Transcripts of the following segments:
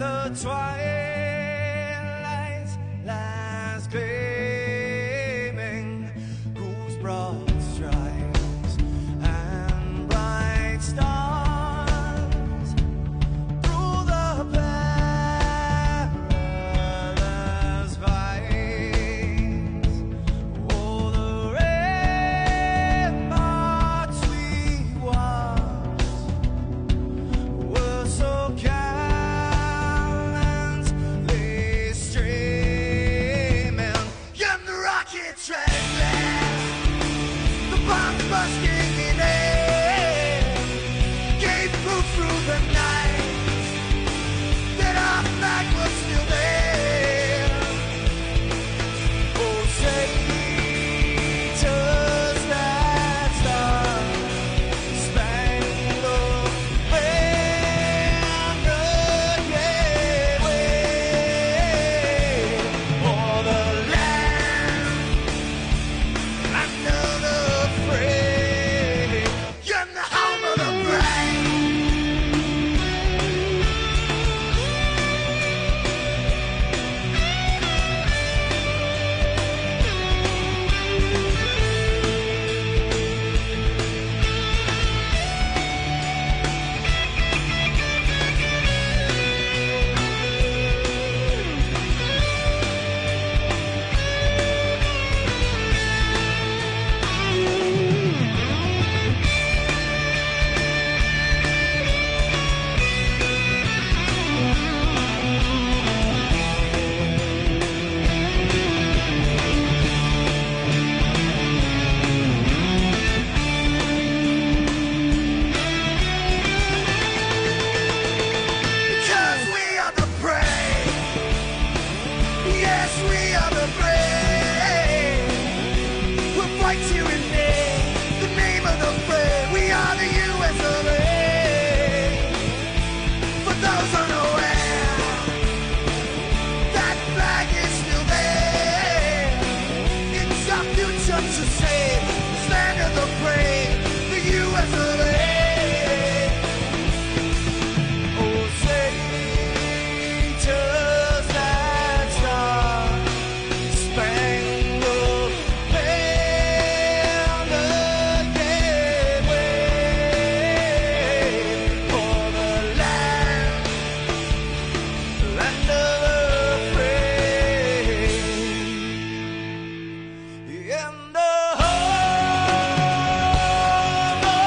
the twilight's last gleaming, whose broad stripes and bright stars through the perilous fights, oh, the ramparts we watched were so gallantly streaming, and the rockets trembling, the bombs bursting in air, gave proof through the night that our flag was still there. Oh, say, does that star-spangled banner yet wave o'er the land under the fray, and the home of the brave? Because we are the brave. Yes, we are the brave. We'll fight you in the name of the brave. We are the US of A. For those unaware, that flag is still there. It's our future to save. Stand of the brave, the US of A. Oh, say, does that star-spangled banner yet wave o'er the land under the fray, and the home of the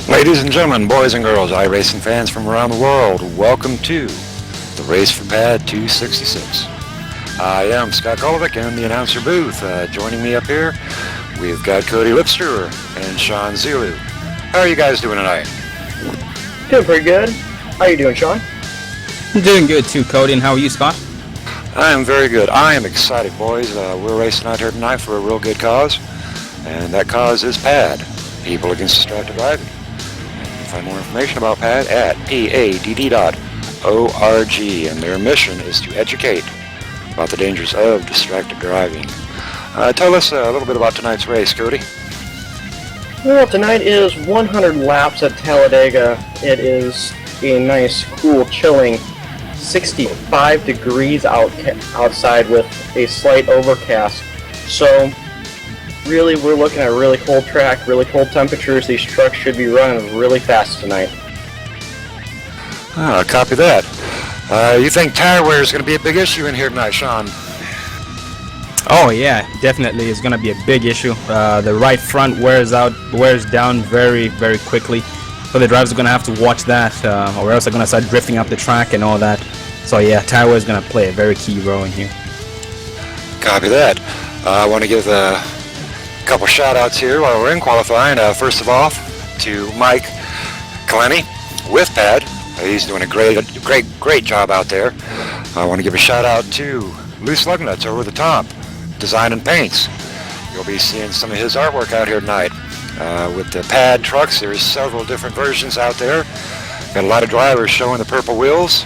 Ladies and gentlemen, boys and girls, iRacing fans from around the world, welcome to the Race for PADD 266. I am Scott Golovic in the announcer booth. Joining me up here, we've got Cody Lipster and Sean Zulu. How are you guys doing tonight? Doing pretty good. How you doing, Sean? I'm doing good too, Cody. And how are you, Scott? I am very good. I am excited, boys. We're racing out here tonight for a real good cause, and that cause is PADD, People Against Distracted Driving. And you can find more information about PADD at PADD.org, and their mission is to educate about the dangers of distracted driving. Tell us a little bit about tonight's race, Cody. Well, tonight is 100 laps at Talladega. It is a nice, cool, chilling 65 degrees outside with a slight overcast. So, really, we're looking at a really cold track, really cold temperatures. These trucks should be running really fast tonight. Copy that. You think tire wear is going to be a big issue in here tonight, Sean? Oh yeah, definitely is going to be a big issue. The right front wears down very, very quickly. So the drivers are going to have to watch that, or else they're going to start drifting up the track and all that. So yeah, tire wear is going to play a very key role in here. Copy that. I want to give a couple shout-outs here while we're in qualifying. First of all, to Mike Kaleni with PADD. He's doing a great job out there. I want to give a shout-out to Loose Lug Nuts over the top. Design and Paints. You'll be seeing some of his artwork out here tonight. With the PADD trucks, there's several different versions out there. Got a lot of drivers showing the purple wheels.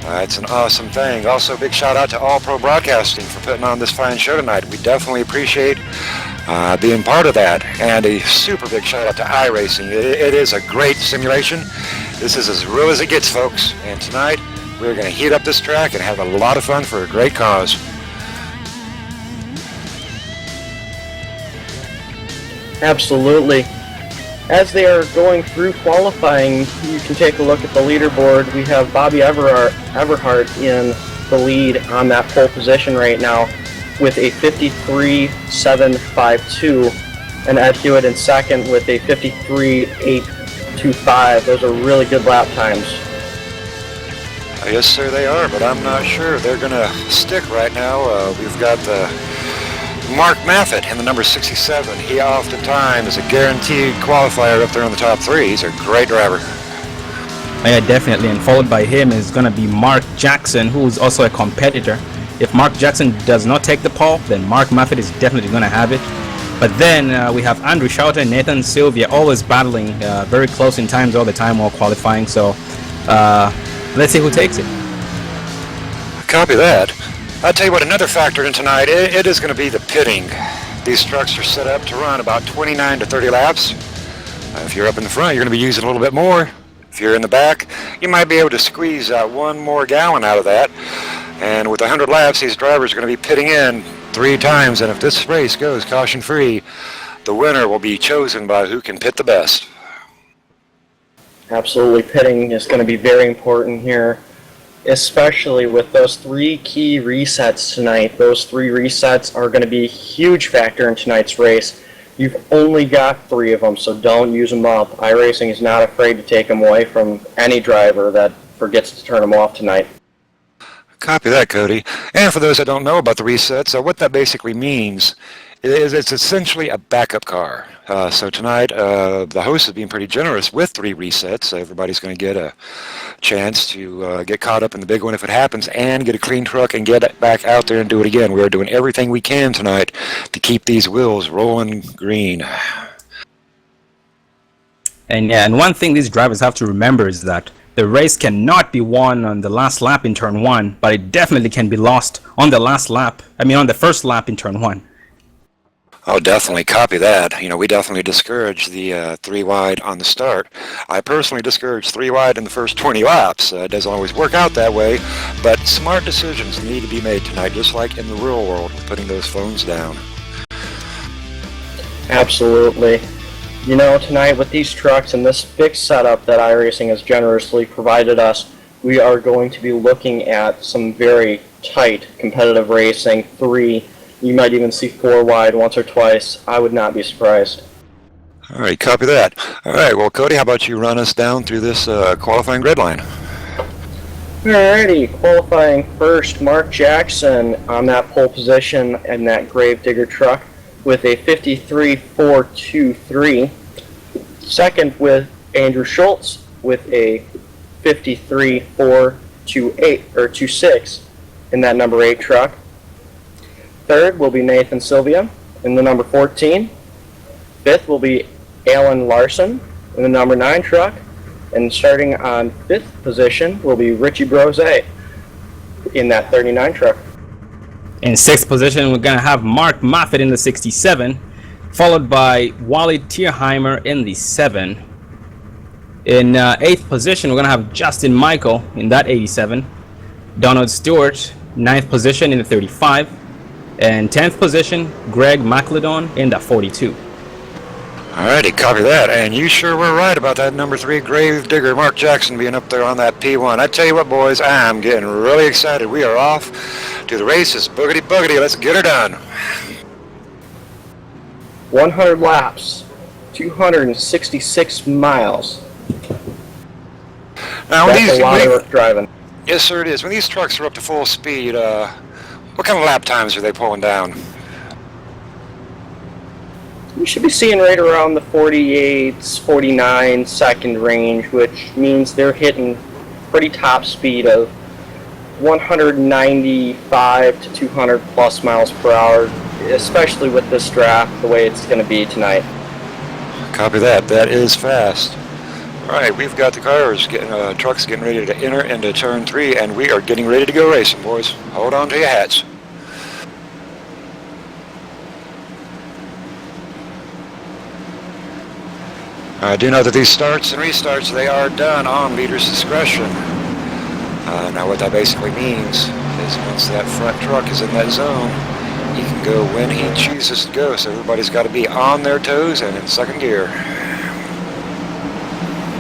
It's an awesome thing. Also, big shout out to All Pro Broadcasting for putting on this fine show tonight. We definitely appreciate being part of that. And a super big shout out to iRacing. It is a great simulation. This is as real as it gets, folks. And tonight, we're going to heat up this track and have a lot of fun for a great cause. Absolutely. As they are going through qualifying, you can take a look at the leaderboard. We have Bobby Everhart in the lead on that pole position right now with a 53.752, and Ed Hewitt in second with a 53.825. Those are really good lap times. Yes, sir, they are, but I'm not sure they're going to stick right now. We've got Mark Maffett in the number 67. He oftentimes is a guaranteed qualifier up there on the top three. He's a great driver. Yeah, definitely. And followed by him is going to be Mark Jackson, who is also a competitor. If Mark Jackson does not take the pole, then Mark Maffett is definitely going to have it. But then we have Andrew Schauter and Nathan Sylvia always battling very close in times all the time while qualifying. So let's see who takes it. Copy that. I'll tell you what, another factor in tonight, it is going to be the pitting. These trucks are set up to run about 29 to 30 laps. If you're up in the front, you're going to be using a little bit more. If you're in the back, you might be able to squeeze out one more gallon out of that. And with 100 laps, these drivers are going to be pitting in 3 times. And if this race goes caution-free, the winner will be chosen by who can pit the best. Absolutely, pitting is going to be very important here, especially with those 3 key resets tonight. Those 3 resets are going to be a huge factor in tonight's race. You've only got 3 of them, so don't use them up. iRacing is not afraid to take them away from any driver that forgets to turn them off tonight. Copy that, Cody. And for those that don't know about the resets, what that basically means is it's essentially a backup car. So tonight, the host is being pretty generous with 3 resets. Everybody's going to get a chance to get caught up in the big one if it happens and get a clean truck and get it back out there and do it again. We're doing everything we can tonight to keep these wheels rolling green. And yeah, and one thing these drivers have to remember is that the race cannot be won on the last lap in turn 1, but it definitely can be lost on the first lap in turn 1. Oh, definitely copy that. You know, we definitely discourage the 3 wide on the start. I personally discourage 3 wide in the first 20 laps. It doesn't always work out that way, but smart decisions need to be made tonight, just like in the real world, putting those phones down. Absolutely. You know, tonight with these trucks and this big setup that iRacing has generously provided us, we are going to be looking at some very tight competitive racing. 3, you might even see 4 wide once or twice. I would not be surprised. All right, copy that. All right, well, Cody, how about you run us down through this qualifying grid line? Alrighty, qualifying first, Mark Jackson on that pole position in that Gravedigger truck with a 53.423. Second with Andrew Schultz with a 53.428 in that number 8 truck. Third will be Nathan Sylvia in the number 14. Fifth will be Alan Larson in the number 9 truck. And starting on 5th position will be Richie Brose in that 39 truck. In 6th position, we're going to have Mark Moffitt in the 67, followed by Wally Tierheimer in the 7. In 8th position, we're going to have Justin Michael in that 87. Donald Stewart, 9th position in the 35. And 10th position, Greg McLeodon in the 42. Alrighty, copy that. And you sure were right about that number 3 grave digger Mark Jackson being up there on that P1. I tell you what, boys, I'm getting really excited. We are off to the races. Boogity boogity, let's get her done. 100 laps, 266 miles. Now, That's a lot of driving. Yes, sir, it is. When these trucks are up to full speed, what kind of lap times are they pulling down? We should be seeing right around the 48s, 49 second range, which means they're hitting pretty top speed of 195 to 200 plus miles per hour, especially with this draft the way it's going to be tonight. Copy that. That is fast. All right, we've got the trucks getting ready to enter into turn 3, and we are getting ready to go racing, boys. Hold on to your hats. I do know that these starts and restarts, they are done on leader's discretion. Now what that basically means is once that front truck is in that zone, he can go when he chooses to go. So everybody's got to be on their toes and in second gear.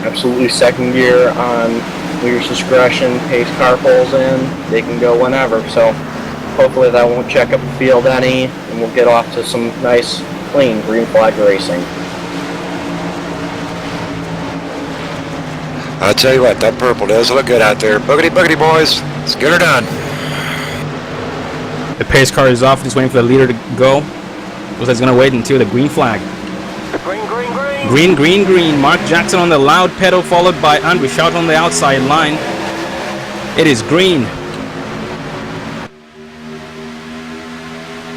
Absolutely second gear on leader's discretion. Pace car pulls in, they can go whenever. So hopefully that won't check up the field any, and we'll get off to some nice, clean green flag racing. I'll tell you what, that purple does look good out there. Boogity boogity, boys. Let's get her done. The pace car is off, just waiting for the leader to go. Looks like it's going to wait until the green flag. Green, green, green. Green, green, green. Mark Jackson on the loud pedal, followed by Andrew Shout on the outside line. It is green.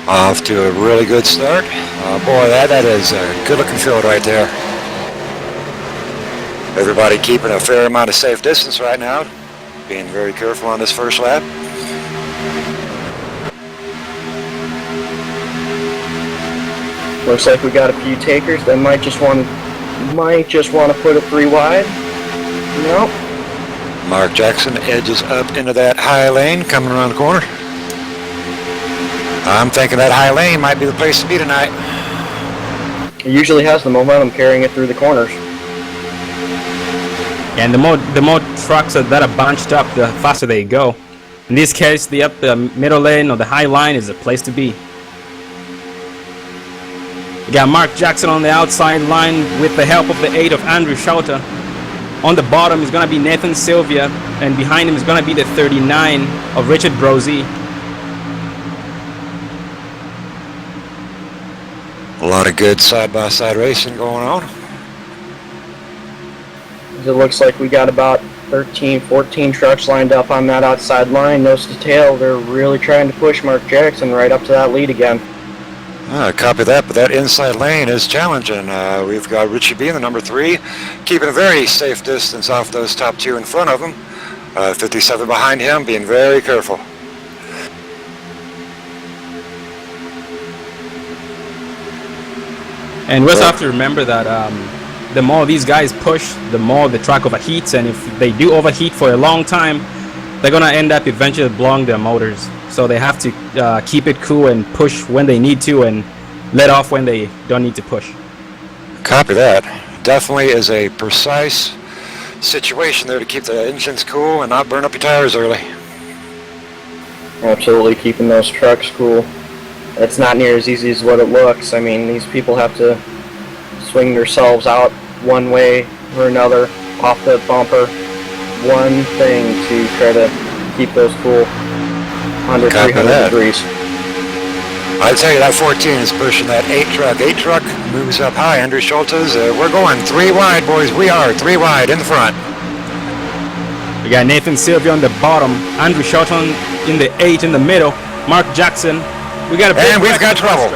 Off to a really good start. Boy, that is a good-looking field right there. Everybody keeping a fair amount of safe distance right now. Being very careful on this first lap. Looks like we got a few takers that might just want to put it 3 wide. Nope. Mark Jackson edges up into that high lane coming around the corner. I'm thinking that high lane might be the place to be tonight. It usually has the momentum carrying it through the corners. And the more trucks that are bunched up, the faster they go. In this case, the middle lane or the high line is the place to be. We got Mark Jackson on the outside line with the help of the 8 of Andrew Schauter. On the bottom is going to be Nathan Sylvia, and behind him is going to be the 39 of Richard Brose. A lot of good side-by-side racing going on. It looks like we got about 13, 14 trucks lined up on that outside line. Nose to tail, they're really trying to push Mark Jackson right up to that lead again. Copy that, but that inside lane is challenging. We've got Richie B in the number 3, keeping a very safe distance off those top 2 in front of him. 57 behind him, being very careful. And we also have to remember that the more these guys push, the more the track overheats, and if they do overheat for a long time, they're going to end up eventually blowing their motors. So they have to keep it cool and push when they need to and let off when they don't need to push. Copy that. Definitely is a precise situation there to keep the engines cool and not burn up your tires early. Absolutely keeping those trucks cool. It's not near as easy as what it looks. I mean, these people have to swing themselves out one way or another off the bumper. One thing to try to keep those cool under 300 degrees. I'd tell you that 14 is pushing that 8 truck. 8 truck moves up high. Andrew Schultes, we're going 3 wide, boys. We are 3 wide in the front. We got Nathan Sylvia on the bottom, Andrew Shotton in the 8 in the middle, Mark Jackson. We got a big And we've got trouble.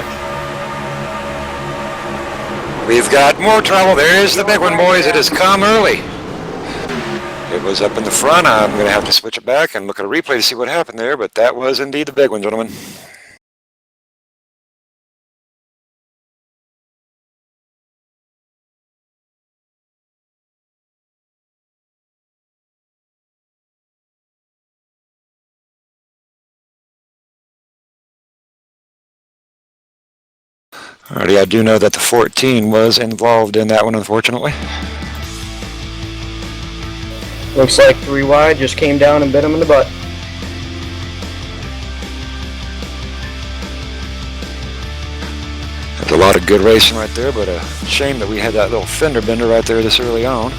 We've got more trouble. There is the big one, boys. It has come early. It was up in the front. I'm going to have to switch it back and look at a replay to see what happened there, but that was indeed the big one, gentlemen. Alrighty, I do know that the 14 was involved in that one, unfortunately. Looks like 3 wide just came down and bit him in the butt. There's a lot of good racing right there, but a shame that we had that little fender bender right there this early on.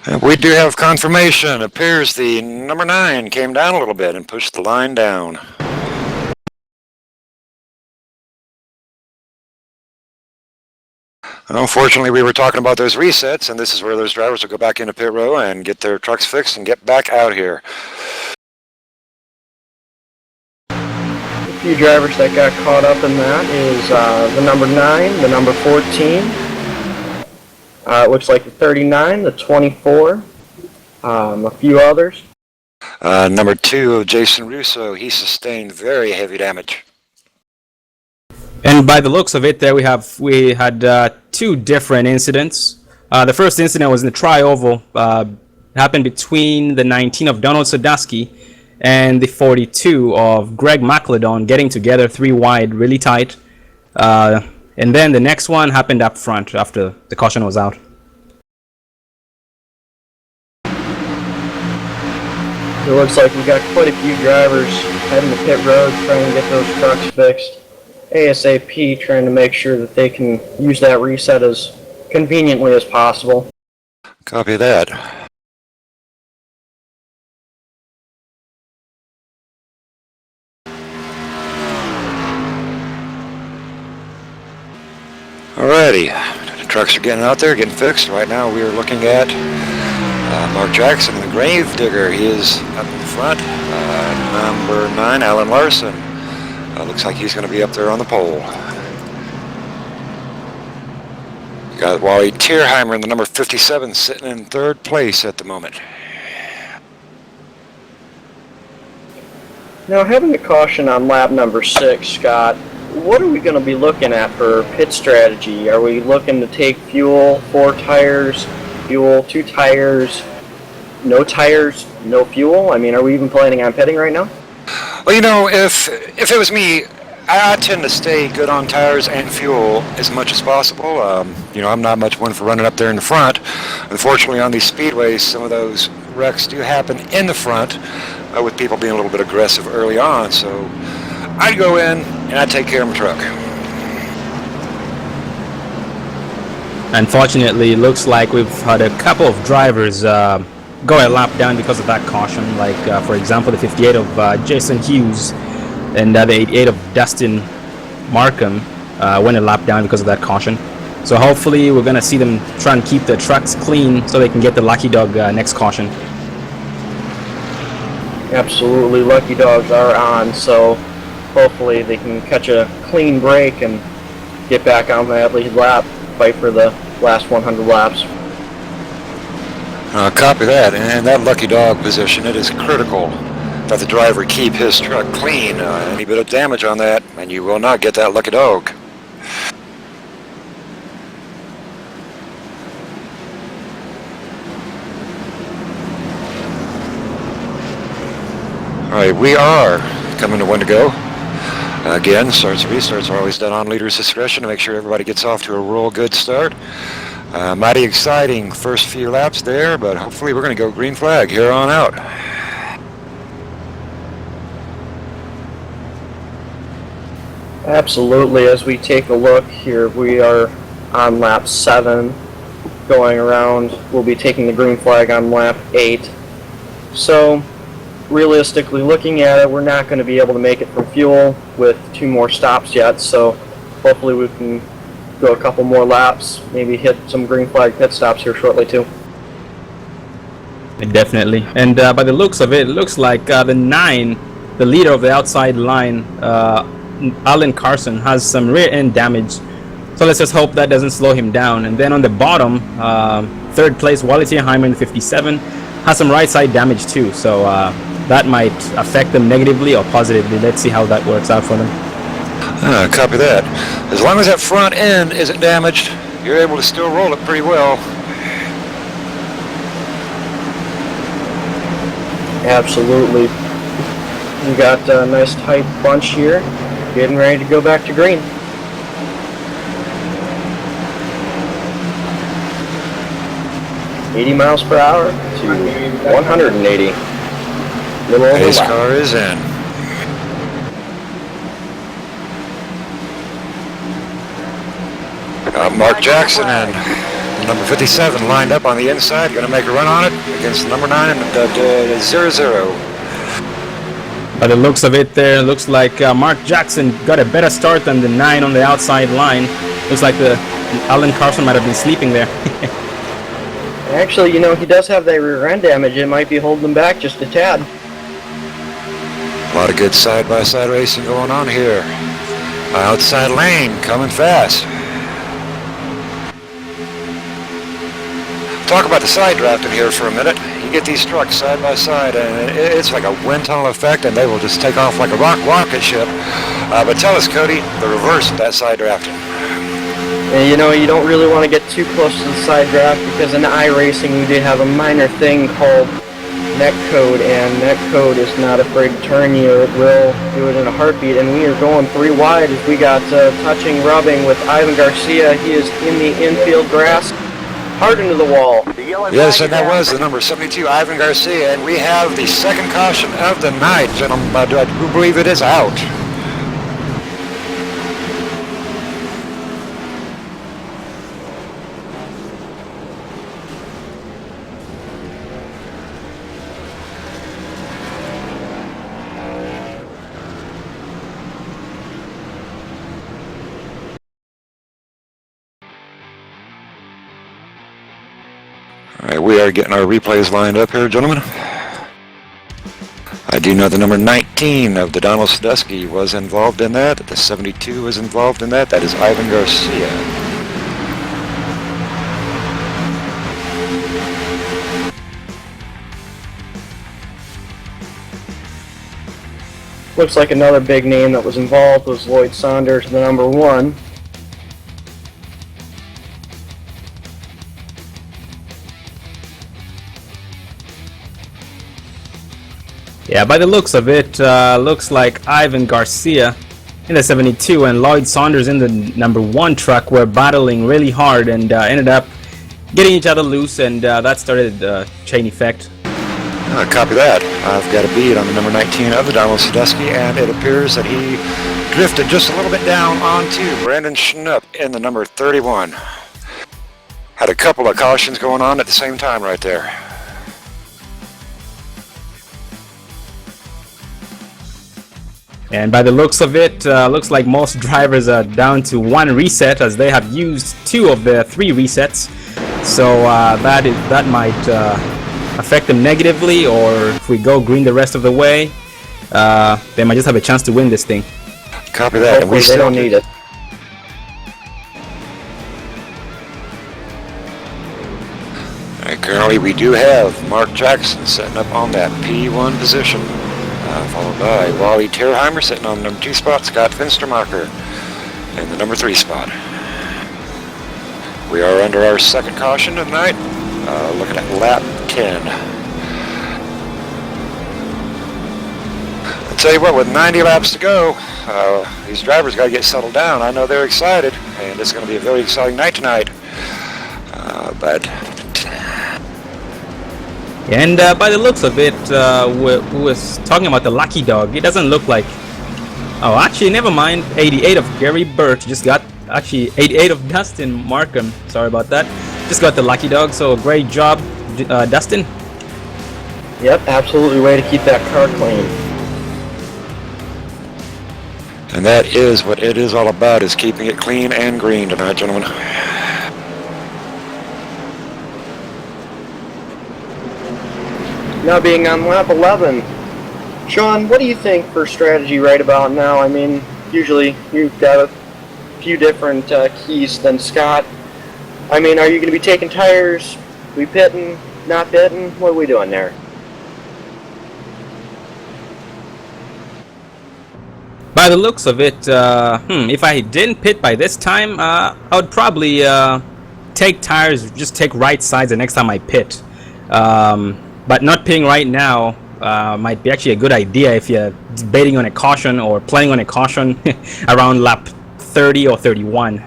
And we do have confirmation. Appears the number 9 came down a little bit and pushed the line down. Unfortunately, we were talking about those resets, and this is where those drivers will go back into pit row and get their trucks fixed and get back out here. A few drivers that got caught up in that is the number 9, the number 14. It looks like the 39, the 24, a few others. Number 2, Jason Russo, he sustained very heavy damage. And by the looks of it, there we had 2 different incidents. The first incident was in the tri-oval. Happened between the 19 of Donald Sadowski and the 42 of Greg McLeodon, getting together 3 wide, really tight. And then the next one happened up front after the caution was out. It looks like we got quite a few drivers heading to pit road trying to get those trucks fixed ASAP, trying to make sure that they can use that reset as conveniently as possible. Copy that. Alrighty, the trucks are getting out there, getting fixed. Right now we are looking at Mark Jackson, the grave digger. He is up in the front. Number 9, Alan Larson. Looks like he's going to be up there on the pole. Got Wally Tierheimer in the number 57 sitting in 3rd place at the moment. Now, having a caution on lap number 6, Scott, what are we going to be looking at for pit strategy? Are we looking to take fuel, 4 tires, fuel, 2 tires, no fuel? I mean, are we even planning on pitting right now? Well, you know, if it was me, I tend to stay good on tires and fuel as much as possible. You know, I'm not much one for running up there in the front. Unfortunately, on these speedways, some of those wrecks do happen in the front with people being a little bit aggressive early on. So I'd go in and I'd take care of my truck. Unfortunately, it looks like we've had a couple of drivers go a lap down because of that caution. Like, for example, the 58 of Jason Hughes and the 88 of Dustin Markham went a lap down because of that caution. So hopefully we're going to see them try and keep their trucks clean so they can get the Lucky Dog next caution. Absolutely, Lucky Dogs are on, so hopefully they can catch a clean break and get back on that lead lap, fight for the last 100 laps. Copy that, and that Lucky Dog position, it is critical that the driver keep his truck clean. Any bit of damage on that, and you will not get that Lucky Dog. Alright, we are coming to one to go. Again, starts and restarts are always done on leader's discretion to make sure everybody gets off to a real good start. Mighty exciting first few laps there, but hopefully we're going to go green flag here on out. Absolutely. As we take a look here, we are on lap 7 going around. We'll be taking the green flag on lap 8. So, realistically looking at it, we're not going to be able to make it from fuel with 2 more stops yet. So, hopefully we can go a couple more laps, maybe hit some green flag pit stops here shortly too. Definitely. And by the looks of it, it looks like the 9, the leader of the outside line, Alan Carson, has some rear end damage. So let's just hope that doesn't slow him down. And then on the bottom, 3rd place, Wally Tierheimer in the 57, has some right side damage too. So that might affect them negatively or positively. Let's see how that works out for them. Copy that. As long as that front end isn't damaged, you're able to still roll it pretty well. Absolutely. We got a nice tight bunch here, getting ready to go back to green. $80 miles per hour to 180. Little over Pace lap. car is in. Mark Jackson and number 57 lined up on the inside, going to make a run on it against number 9 and 0-0. By the looks of it there, looks like Mark Jackson got a better start than the 9 on the outside line. Looks like the Alan Carson might have been sleeping there. Actually, you know, he does have that rear end damage. It might be holding him back just a tad. A lot of good side-by-side racing going on here. Outside lane coming fast. Talk about the side drafting here for a minute. You get these trucks side by side, and it's like a wind tunnel effect, and they will just take off like a rocket ship. But tell us, Cody, the reverse of that side drafting. And you know, you don't really want to get too close to the side draft because in iRacing we did have a minor thing called net code, and net code is not afraid to turn you. It will do it in a heartbeat, and we are going 3 wide as we got touching, rubbing with Ivan Garcia. He is in the infield grass, hard into the wall. Yes, and that was the number 72, Ivan Garcia, and we have the second caution of the night, gentlemen. I do believe it is out. All right, we are getting our replays lined up here, gentlemen. I do know the number 19 of the Donald Sadusky was involved in that. The 72 was involved in that. That is Ivan Garcia. Looks like another big name that was involved was Lloyd Saunders, the number 1. Yeah, by the looks of it, looks like Ivan Garcia in the 72 and Lloyd Saunders in the number 1 truck were battling really hard and ended up getting each other loose, and that started the chain effect. Copy that. I've got a bead on the number 19 of the Donald Sadusky, and it appears that he drifted just a little bit down onto Brandon Schnupp in the number 31. Had a couple of cautions going on at the same time right there. And by the looks of it, looks like most drivers are down to 1 reset as they have used 2 of their 3 resets. So that might affect them negatively, or if we go green the rest of the way, they might just have a chance to win this thing. Copy that. Hopefully they don't need it. Right, currently we do have Mark Jackson sitting up on that P1 position. Followed by Wally Tierheimer sitting on the number 2 spot, Scott Finstermacher in the number 3 spot. We are under our second caution tonight, looking at lap 10. I'll tell you what, with 90 laps to go, these drivers got to get settled down. I know they're excited, and it's going to be a very exciting night tonight. And by the looks of it, who was talking about the lucky dog, it doesn't look like Oh, actually, never mind. 88 of Gary Burt. Just got, actually, 88 of Dustin Markham. Sorry about that. Just got the lucky dog, so great job, Dustin. Yep, absolutely way to keep that car clean. And that is what it is all about, is keeping it clean and green tonight, gentlemen. Now being on lap 11. Sean, what do you think for strategy right about now? I mean, usually you've got a few different keys than Scott. I mean, are you going to be taking tires? We pitting? Not pitting? What are we doing there? By the looks of it, if I didn't pit by this time, I would probably take tires, just take right sides the next time I pit. But not pitting right now might be actually a good idea if you're betting on a caution or planning on a caution around lap 30 or 31.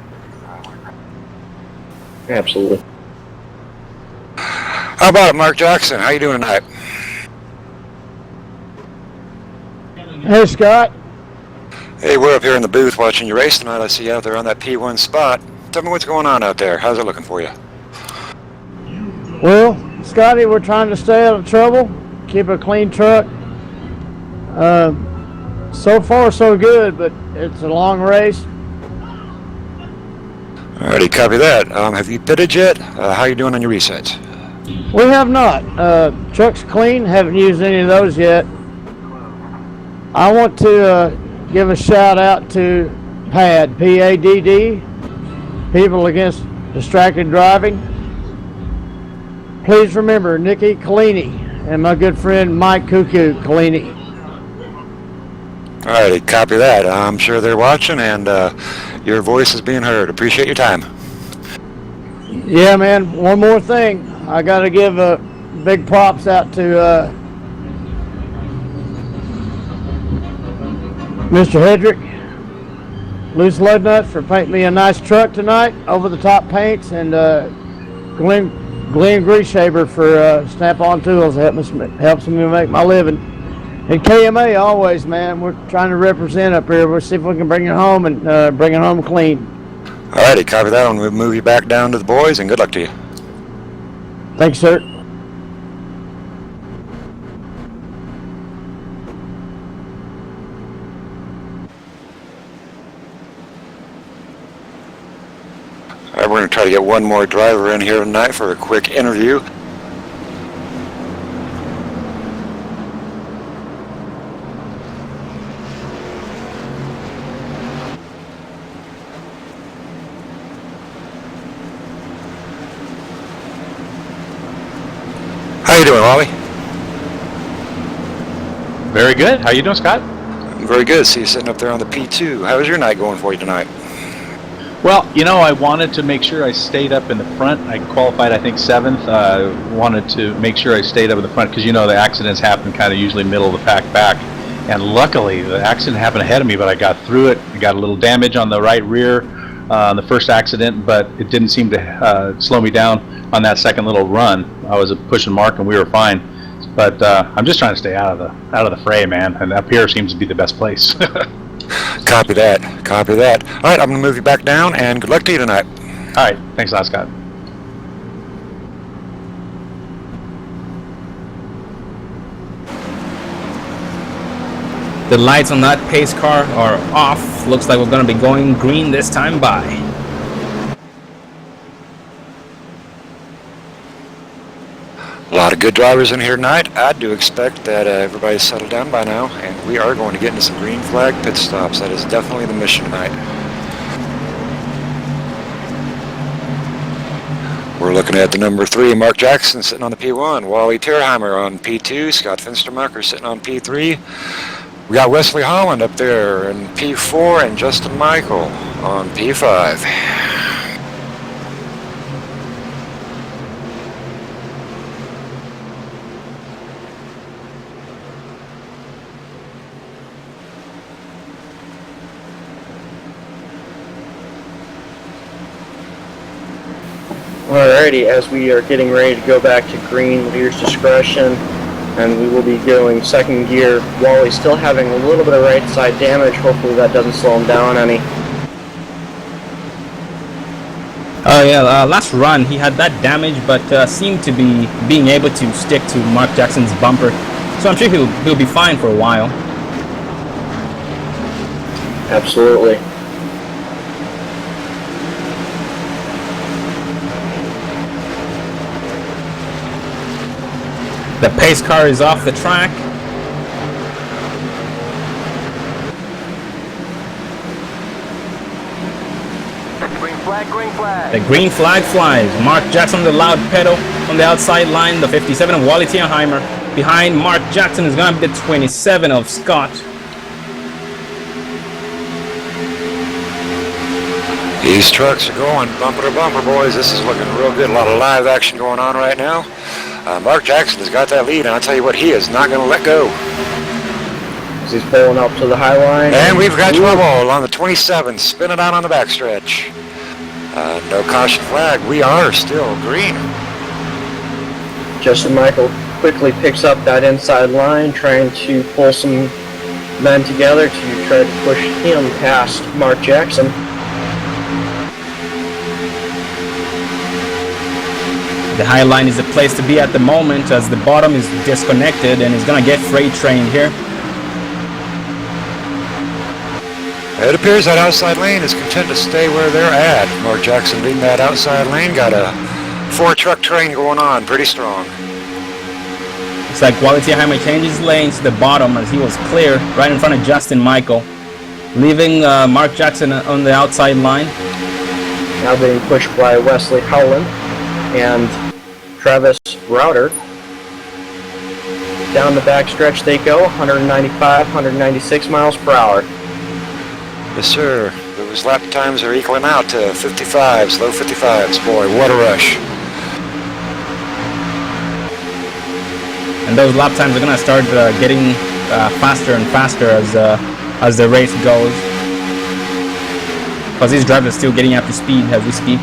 Absolutely. How about it, Mark Jackson? How you doing tonight? Hey, Scott. Hey, we're up here in the booth watching your race tonight. I see you out there on that P1 spot. Tell me what's going on out there. How's it looking for you? Well, Scotty, we're trying to stay out of trouble, keep a clean truck. So far, so good, but it's a long race. Alrighty, copy that. Have you pitted yet? How you doing on your resets? We have not. Truck's clean, haven't used any of those yet. I want to give a shout out to PADD, P-A-D-D, People Against Distracted Driving. Please remember Nikki Collini and my good friend Mike Cuckoo Collini. Alrighty, copy that. I'm sure they're watching and your voice is being heard. Appreciate your time. Yeah, man, one more thing. I got to give big props out to Mr. Hedrick, Loose Lug Nuts, for painting me a nice truck tonight, over the top paints, and Glenn Greashaber for Snap-on Tools, helps me make my living. And KMA always, man, we're trying to represent up here. We'll see if we can bring it home and bring it home clean. Alrighty, copy that. I'm going to move you back down to the boys, and good luck to you. Thanks, sir. Alright, we're going to try to get one more driver in here tonight for a quick interview. How you doing, Wally? Very good. How you doing, Scott? I'm very good. See you sitting up there on the P2. How was your night going for you tonight? Well, you know, I wanted to make sure I stayed up in the front. I qualified, I think, 7th. Wanted to make sure I stayed up in the front because, you know, the accidents happen kind of usually middle of the pack back. And luckily, the accident happened ahead of me, but I got through it. I got a little damage on the right rear on the first accident, but it didn't seem to slow me down on that second little run. I was pushing Mark, and we were fine. But I'm just trying to stay out of the fray, man. And up here seems to be the best place. Copy that. Copy that. All right, I'm going to move you back down, and good luck to you tonight. All right. Thanks a lot, Scott. The lights on that pace car are off. Looks like we're going to be going green this time by. A lot of good drivers in here tonight. I do expect that everybody's settled down by now, and we are going to get into some green flag pit stops. That is definitely the mission tonight. We're looking at the number 3, Mark Jackson sitting on the P1, Wally Terheimer on P2, Scott Finstermacher sitting on P3. We got Wesley Holland up there in P4 and Justin Michael on P5. Alrighty, as we are getting ready to go back to green, leader's discretion. and we will be going second gear. Wally's still having a little bit of right side damage. Hopefully that doesn't slow him down any. Oh yeah, last run he had that damage, but seemed to be being able to stick to Mark Jackson's bumper. So I'm sure he'll be fine for a while. Absolutely. The pace car is off the track. Green flag, green flag. The green flag flies. Mark Jackson, the loud pedal on the outside line. The 57 of Wally Tierheimer. Behind Mark Jackson is going to be the 27 of Scott. These trucks are going bumper to bumper, boys. This is looking real good. A lot of live action going on right now. Mark Jackson has got that lead, and I'll tell you what, he is not going to let go. He's pulling up to the high line. And we've got trouble on the 27, spinning out on the backstretch. No caution flag. We are still green. Justin Michael quickly picks up that inside line, trying to pull some men together to try to push him past Mark Jackson. The high line is the place to be at the moment, as the bottom is disconnected and is going to get freight trained here. It appears that outside lane is content to stay where they're at. Mark Jackson leading that outside lane. Got a 4-truck train going on, pretty strong. It's like Wally Tierheimer changes lanes to the bottom as he was clear right in front of Justin Michael, leaving Mark Jackson on the outside line. Now being pushed by Wesley Howland and Travis Router. Down the backstretch they go, 195, 196 miles per hour. Yes, sir. Those lap times are equaling out to 55s, low 55s. Boy, what a rush. And those lap times are going to start getting faster and faster as the race goes. Because these drivers are still getting up to speed as we speak.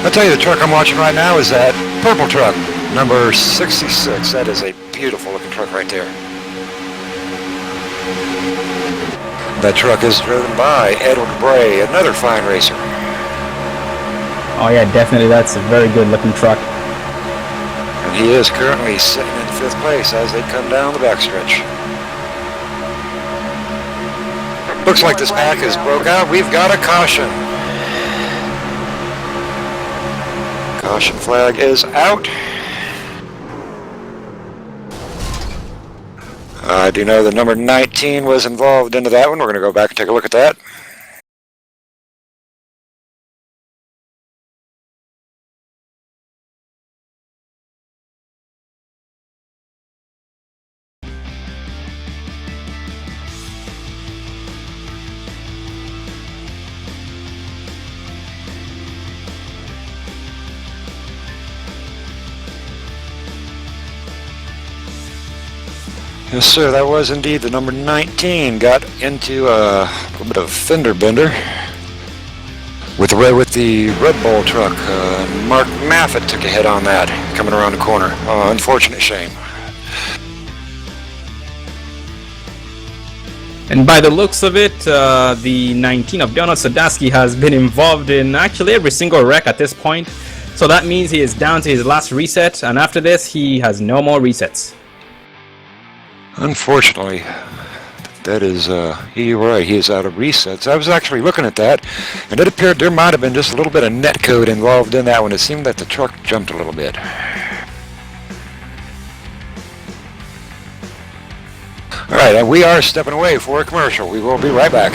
I'll tell you, the truck I'm watching right now is that purple truck, number 66. That is a beautiful looking truck right there. That truck is driven by Edward Bray, another fine racer. Oh yeah, definitely, that's a very good looking truck. And he is currently sitting in 5th place as they come down the backstretch. Looks like this pack is broke out. We've got a caution. Caution flag is out. I do know the number 19 was involved into that one. We're going to go back and take a look at that. Yes, sir, that was indeed the number 19. Got into a little bit of fender bender with the Red Bull truck. Mark Maffett took a hit on that coming around the corner. Unfortunate shame. And by the looks of it, the 19 of Donald Sadowski has been involved in actually every single wreck at this point. So that means he is down to his last reset, and after this he has no more resets. Unfortunately, that is, you're right, he is out of resets. I was actually looking at that, and it appeared there might have been just a little bit of net code involved in that one. It seemed that the truck jumped a little bit. Alright, and we are stepping away for a commercial. We will be right back.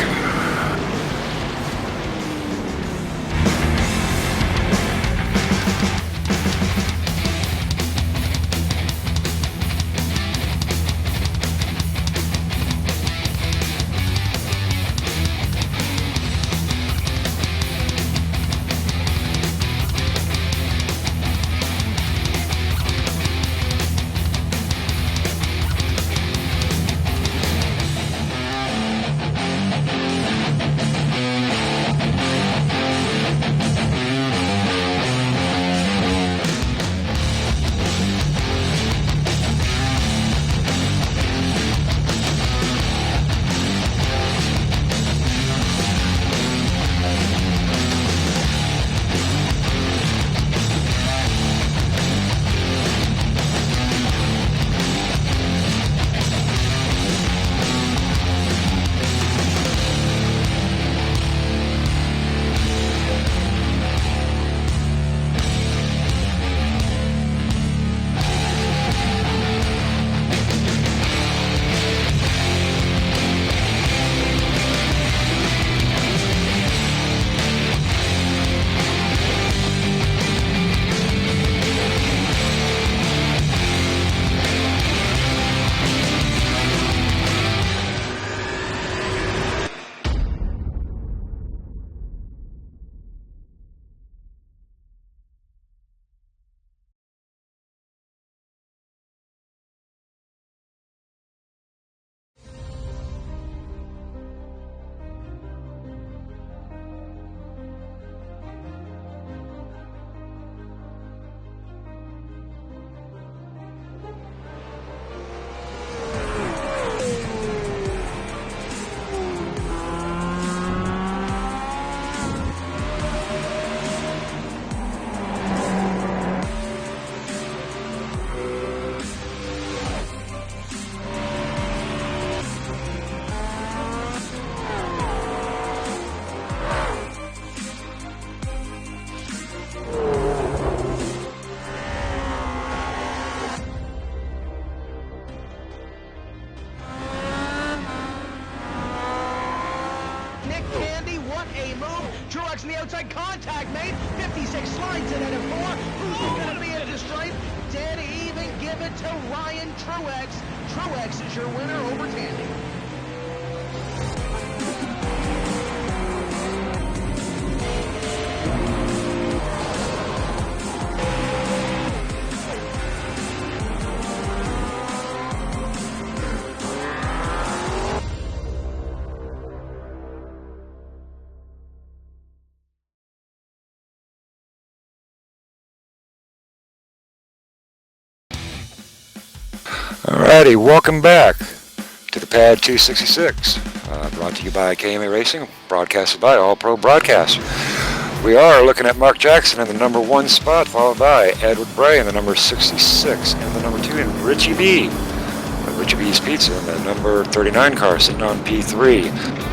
Nick Candy, what a move. Truex on the outside, contact made. 56 slides it at a 4. Who's going to be at the stripe? Dead even, give it to Ryan Truex. Truex is your winner over Tandy. Alrighty, welcome back to the PADD 266, brought to you by KMA Racing, broadcasted by All Pro Broadcast. We are looking at Mark Jackson in the number 1 spot, followed by Edward Bray in the number 66, and the number 2 in Richie B. Richie B's Pizza in the number 39 car, sitting on P3.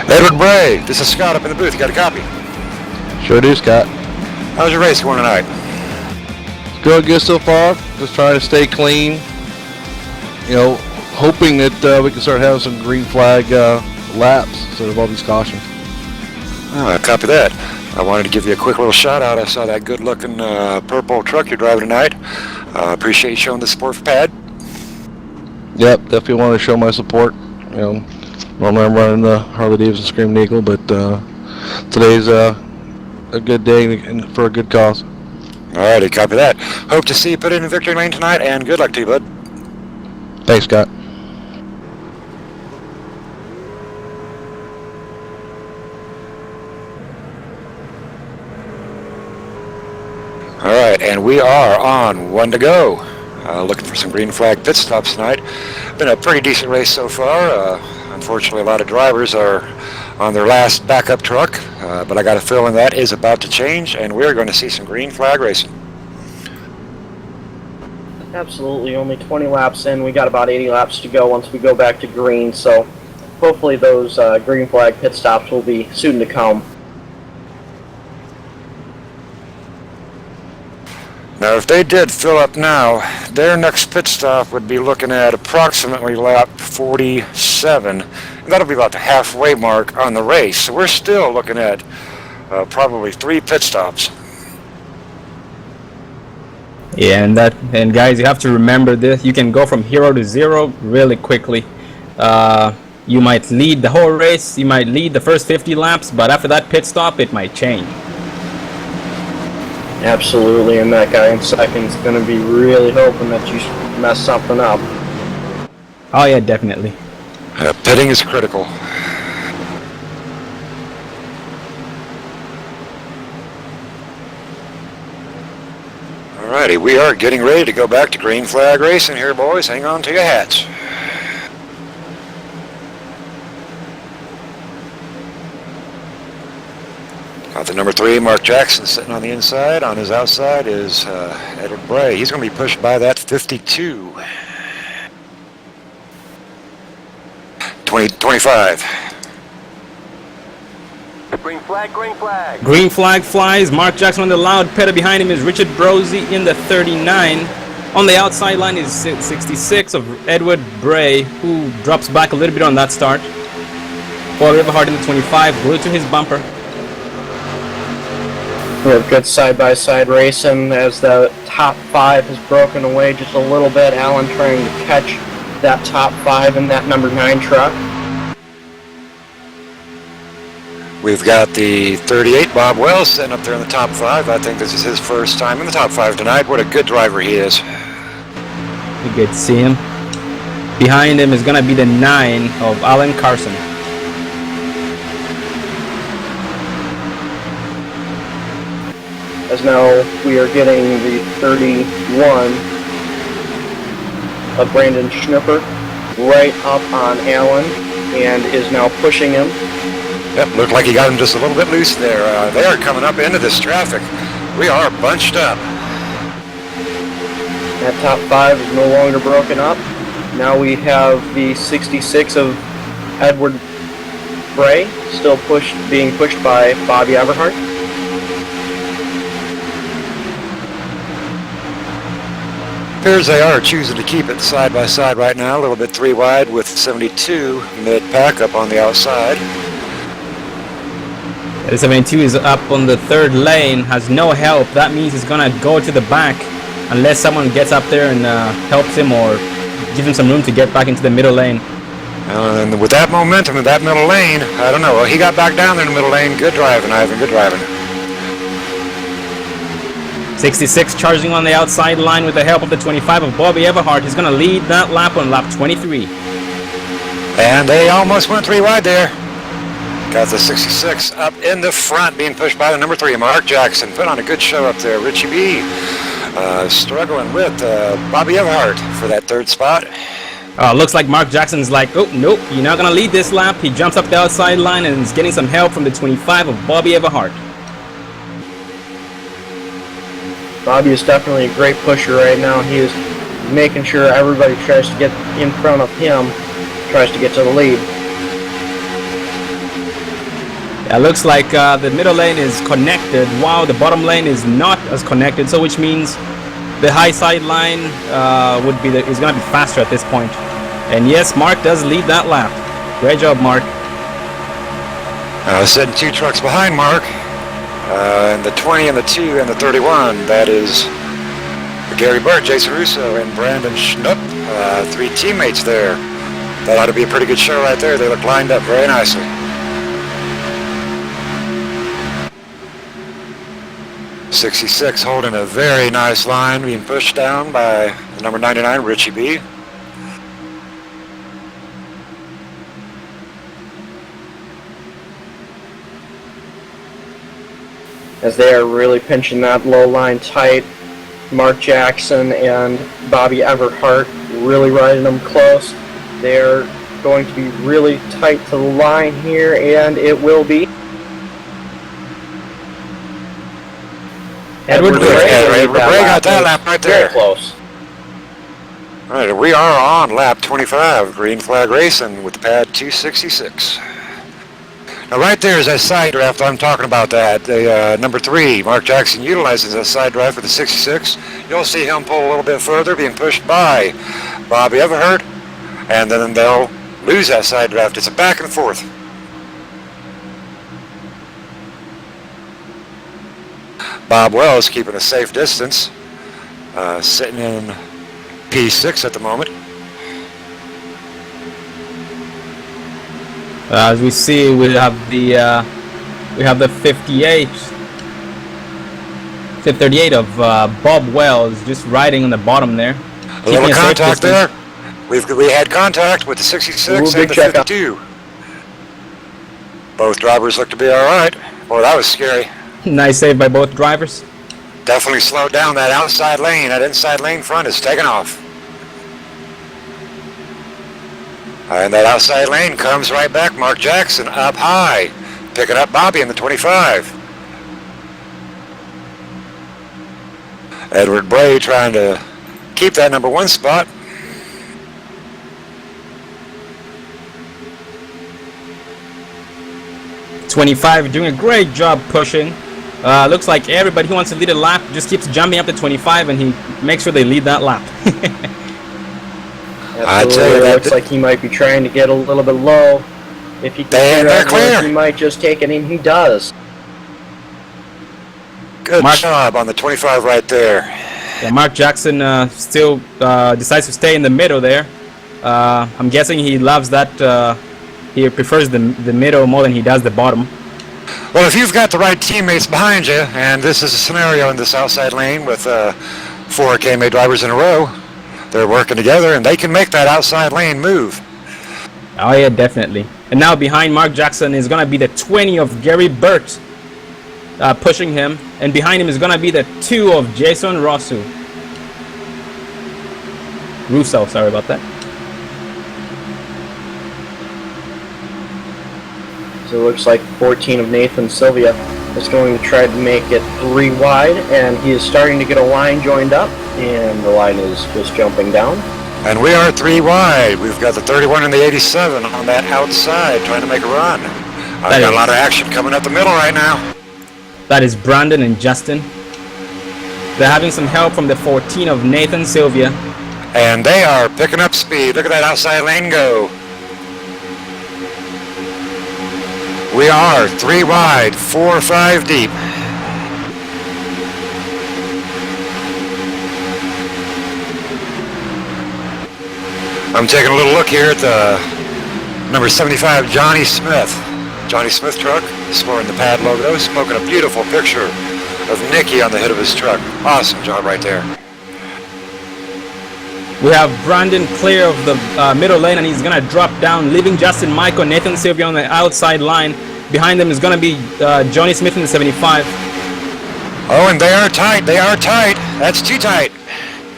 Edward Bray, this is Scott up in the booth. You got a copy? Sure do, Scott. How's your race going tonight? It's going good so far. Just trying to stay clean. You know, hoping that we can start having some green flag laps instead of all these cautions. Oh, I copy that. I wanted to give you a quick little shout out. I saw that good looking purple truck you're driving tonight. Appreciate you showing the support for PADD. Yep, definitely want to show my support. You know, normally I'm running the Harley Davidson Screaming Eagle, but today's a good day and for a good cause. Alrighty, copy that. Hope to see you put in victory lane tonight, and good luck to you, bud. Thanks, Scott. Alright, and we are on 1 to go. Looking for some green flag pit stops tonight. Been a pretty decent race so far. Unfortunately, a lot of drivers are on their last backup truck, but I got a feeling that is about to change, and we're going to see some green flag racing. Absolutely, only 20 laps in. We got about 80 laps to go once we go back to green, so hopefully those green flag pit stops will be soon to come. Now, if they did fill up now, their next pit stop would be looking at approximately lap 47. And that'll be about the halfway mark on the race. So we're still looking at probably 3 pit stops. Yeah, and guys, you have to remember this. You can go from 0 to 0 really quickly. You might lead the whole race. You might lead the first 50 laps, but after that pit stop, it might change. Absolutely, and that guy in second's going to be really hoping that you mess something up. Oh yeah, definitely. Pitting is critical. Alrighty, we are getting ready to go back to green flag racing here, boys. Hang on to your hats. Got the number 3, Mark Jackson, sitting on the inside. On his outside is Edward Bray. He's going to be pushed by that 52. 25. Green flag, green flag. Green flag flies. Mark Jackson on the loud pedal. Behind him is Richard Brosey in the 39. On the outside line is 66 of Edward Bray, who drops back a little bit on that start. Paul Riverhart in the 25, glued to his bumper. We have good side-by-side racing as the top 5 has broken away just a little bit. Allen trying to catch that top 5 in that number 9 truck. We've got the 38, Bob Wells, sitting up there in the top 5. I think this is his first time in the top 5 tonight. What a good driver he is. You get to see him. Behind him is going to be the 9 of Alan Carson. As now we are getting the 31 of Brandon Schnupper right up on Allen and is now pushing him. Yep, looked like he got him just a little bit loose there. They are coming up into this traffic. We are bunched up. That top 5 is no longer broken up. Now we have the 66 of Edward Bray still being pushed by Bobby Everhart. Appears they are choosing to keep it side by side right now, a little bit three wide with 72 mid-pack up on the outside. The 72 is up on the third lane, has no help. That means he's gonna go to the back unless someone gets up there and helps him or gives him some room to get back into the middle lane. And with that momentum in that middle lane, I don't know. Well, he got back down there in the middle lane. Good driving, Ivan. Good driving. 66 charging on the outside line with the help of the 25 of Bobby Everhart. He's going to lead that lap on lap 23. And they almost went three wide there. Got the 66 up in the front, being pushed by the number 3, Mark Jackson. Put on a good show up there. Richie B struggling with Bobby Everhart for that third spot. Looks like Mark Jackson's like, oh, nope, you're not going to lead this lap. He jumps up the outside line and is getting some help from the 25 of Bobby Everhart. Bobby is definitely a great pusher right now. He is making sure everybody tries to get in front of him, tries to get to the lead. Yeah, looks like the middle lane is connected while the bottom lane is not as connected, so which means the high side line is going to be faster at this point. And yes, Mark does lead that lap. Great job, Mark. Sitting 2 trucks behind Mark. And the 20 and the 2 and the 31, that is Gary Burt, Jason Russo, and Brandon Schnupp, 3 teammates there. That ought to be a pretty good show right there. They look lined up very nicely. '66 holding a very nice line, being pushed down by the number 99, Richie B. As they are really pinching that low line tight. Mark Jackson and Bobby Everhart really riding them close. They're going to be really tight to the line here, and it will be. Edward Bray got that lap right there. Very close. All right, we are on lap 25, green flag racing with the PADD 266. Now right there is that side draft I'm talking about. That the number 3, Mark Jackson, utilizes that side draft for the 66. You'll see him pull a little bit further, being pushed by Bobby Everhart, and then they'll lose that side draft. It's a back and forth. Bob Wells keeping a safe distance, sitting in P6 at the moment. As we see, we have the 38 of Bob Wells just riding on the bottom there. A little contact there. We had contact with the 66 and the 52. Both drivers look to be all right. Boy, that was scary. Nice save by both drivers. Definitely slowed down that outside lane. That inside lane front is taking off. And that outside lane comes right back. Mark Jackson up high, picking up Bobby in the 25. Edward Bray trying to keep that number 1 spot. .25 doing a great job pushing. Looks like everybody who wants to lead a lap just keeps jumping up to 25, and he makes sure they lead that lap. I'd say it looks like he might be trying to get a little bit low. If he can clear, he might just take it, and he does. Good job on the 25 right there. Yeah, Mark Jackson still decides to stay in the middle there. I'm guessing he loves that. He prefers the middle more than he does the bottom. Well, if you've got the right teammates behind you, and this is a scenario in this outside lane with 4 KMA drivers in a row, they're working together, and they can make that outside lane move. Oh yeah, definitely. And now behind Mark Jackson is going to be the 20 of Gary Burt pushing him, and behind him is going to be the 2 of Jason Russo, sorry about that. So it looks like 14 of Nathan Sylvia is going to try to make it 3 wide, and he is starting to get a line joined up, and the line is just jumping down. And we are 3 wide. We've got the 31 and the 87 on that outside trying to make a run. I got a lot of action coming up the middle right now. That is Brandon and Justin. They're having some help from the 14 of Nathan Sylvia. And they are picking up speed. Look at that outside lane go. We are 3 wide, 4 or 5 deep. I'm taking a little look here at the number 75 Johnny Smith. Johnny Smith truck, sporting the PADD logo, smoking a beautiful picture of Nicky on the hood of his truck. Awesome job right there. We have Brandon clear of the middle lane, and he's going to drop down, leaving Justin Michael, Nathan Sylvia on the outside line. Behind them is going to be Johnny Smith in the 75. Oh, and they are tight. They are tight. That's too tight.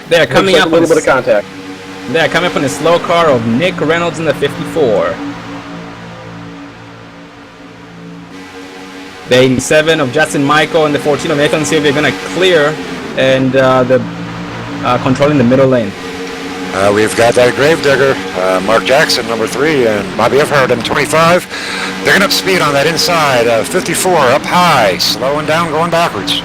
They're coming up a little bit of contact. They're coming up on a slow car of Nick Reynolds in the 54. The 87 of Justin Michael and the 14 of Nathan Sylvia are going to clear, and controlling the middle lane. We've got that Gravedigger, Mark Jackson, number 3, and Bobby Everhart in 25. They're getting up speed on that inside. 54 up high, slowing down, going backwards.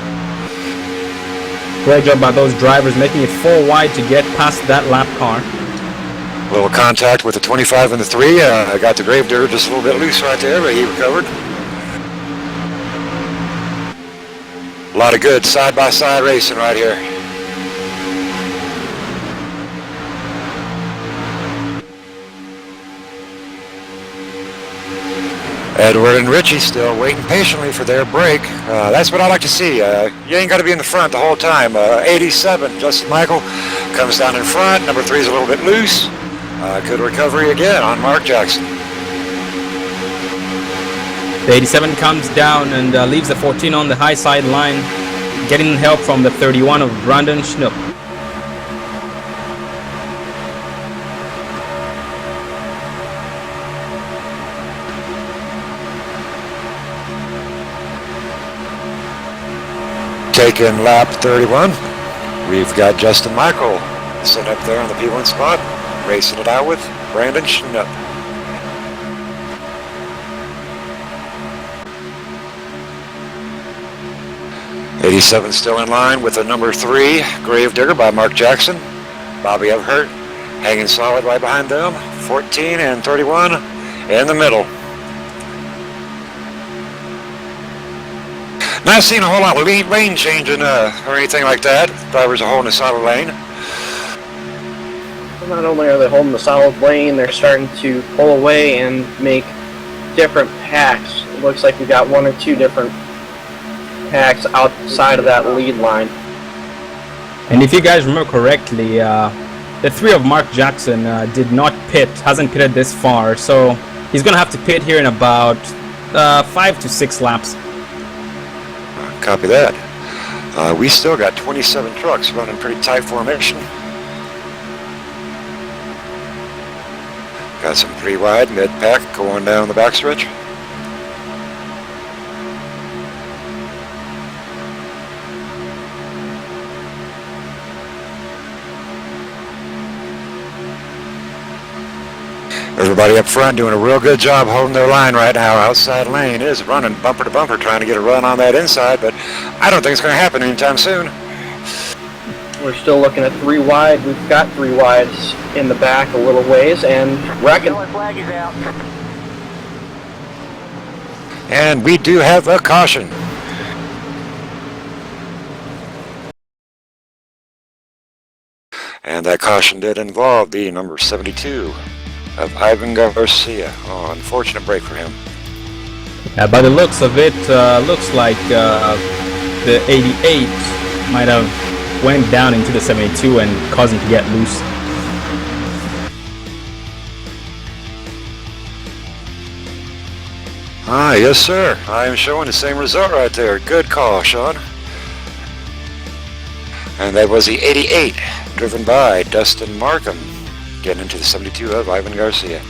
Great job by those drivers, making it 4 wide to get past that lap car. A little contact with the 25 and the 3. I got the Gravedigger just a little bit loose right there, but he recovered. A lot of good side-by-side racing right here. Edward and Richie still waiting patiently for their break. That's what I like to see. You ain't got to be in the front the whole time. 87, Justin Michael comes down in front. Number 3 is a little bit loose. Good recovery again on Mark Jackson. The 87 comes down and leaves the 14 on the high side line, getting help from the 31 of Brandon Schnupp. Taking lap 31, we've got Justin Michael sitting up there on the P1 spot, racing it out with Brandon Schnupp. '87 still in line with the number 3 Gravedigger by Mark Jackson. Bobby Everhart hanging solid right behind them. 14 and 31 in the middle. Not seeing a whole lot of lane changing or anything like that. Drivers are holding a solid lane. Not only are they holding the solid lane, they're starting to pull away and make different packs. It looks like we got 1 or 2 different packs outside of that lead line. And if you guys remember correctly, the 3 of Mark Jackson did not pit, hasn't pitted this far, so he's going to have to pit here in about 5 to 6 laps. Copy that. We still got 27 trucks running pretty tight formation. Got some pretty wide mid-pack going down the backstretch. Everybody up front doing a real good job holding their line right now. Outside lane is running bumper to bumper, trying to get a run on that inside, but I don't think it's going to happen anytime soon. We're still looking at 3 wide. We've got 3 wides in the back a little ways, and reckon. Flag is out. And we do have a caution. And that caution did involve the number 72 of Ivan Garcia. Oh, unfortunate break for him. Yeah, by the looks of it, looks like the 88 might have went down into the 72 and caused him to get loose. Ah, yes, sir. I am showing the same result right there. Good call, Sean. And that was the 88, driven by Dustin Markham, getting into the 72 of Ivan Garcia.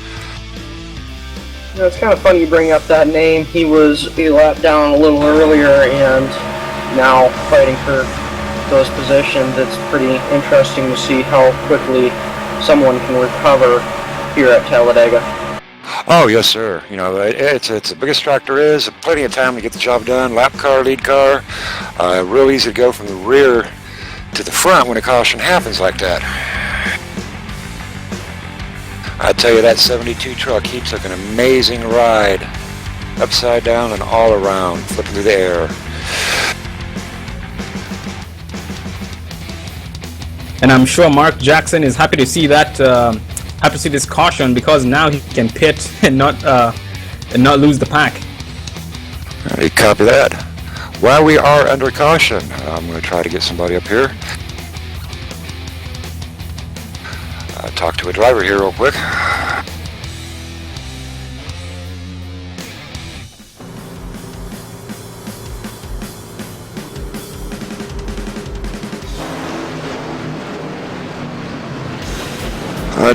You know, it's kind of funny you bring up that name. He was a lap down a little earlier and now fighting for those positions. It's pretty interesting to see how quickly someone can recover here at Talladega. Oh, yes, sir. You know, it's the biggest track there is. Plenty of time to get the job done. Lap car, lead car. Real easy to go from the rear to the front when a caution happens like that. I tell you, that 72 truck keeps like an amazing ride. Upside down and all around, flipping through the air. And I'm sure Mark Jackson is happy to see that, happy to see this caution, because now he can pit and not lose the pack. Alright, copy that. While we are under caution, I'm going to try to get somebody up here. Talk to a driver here real quick.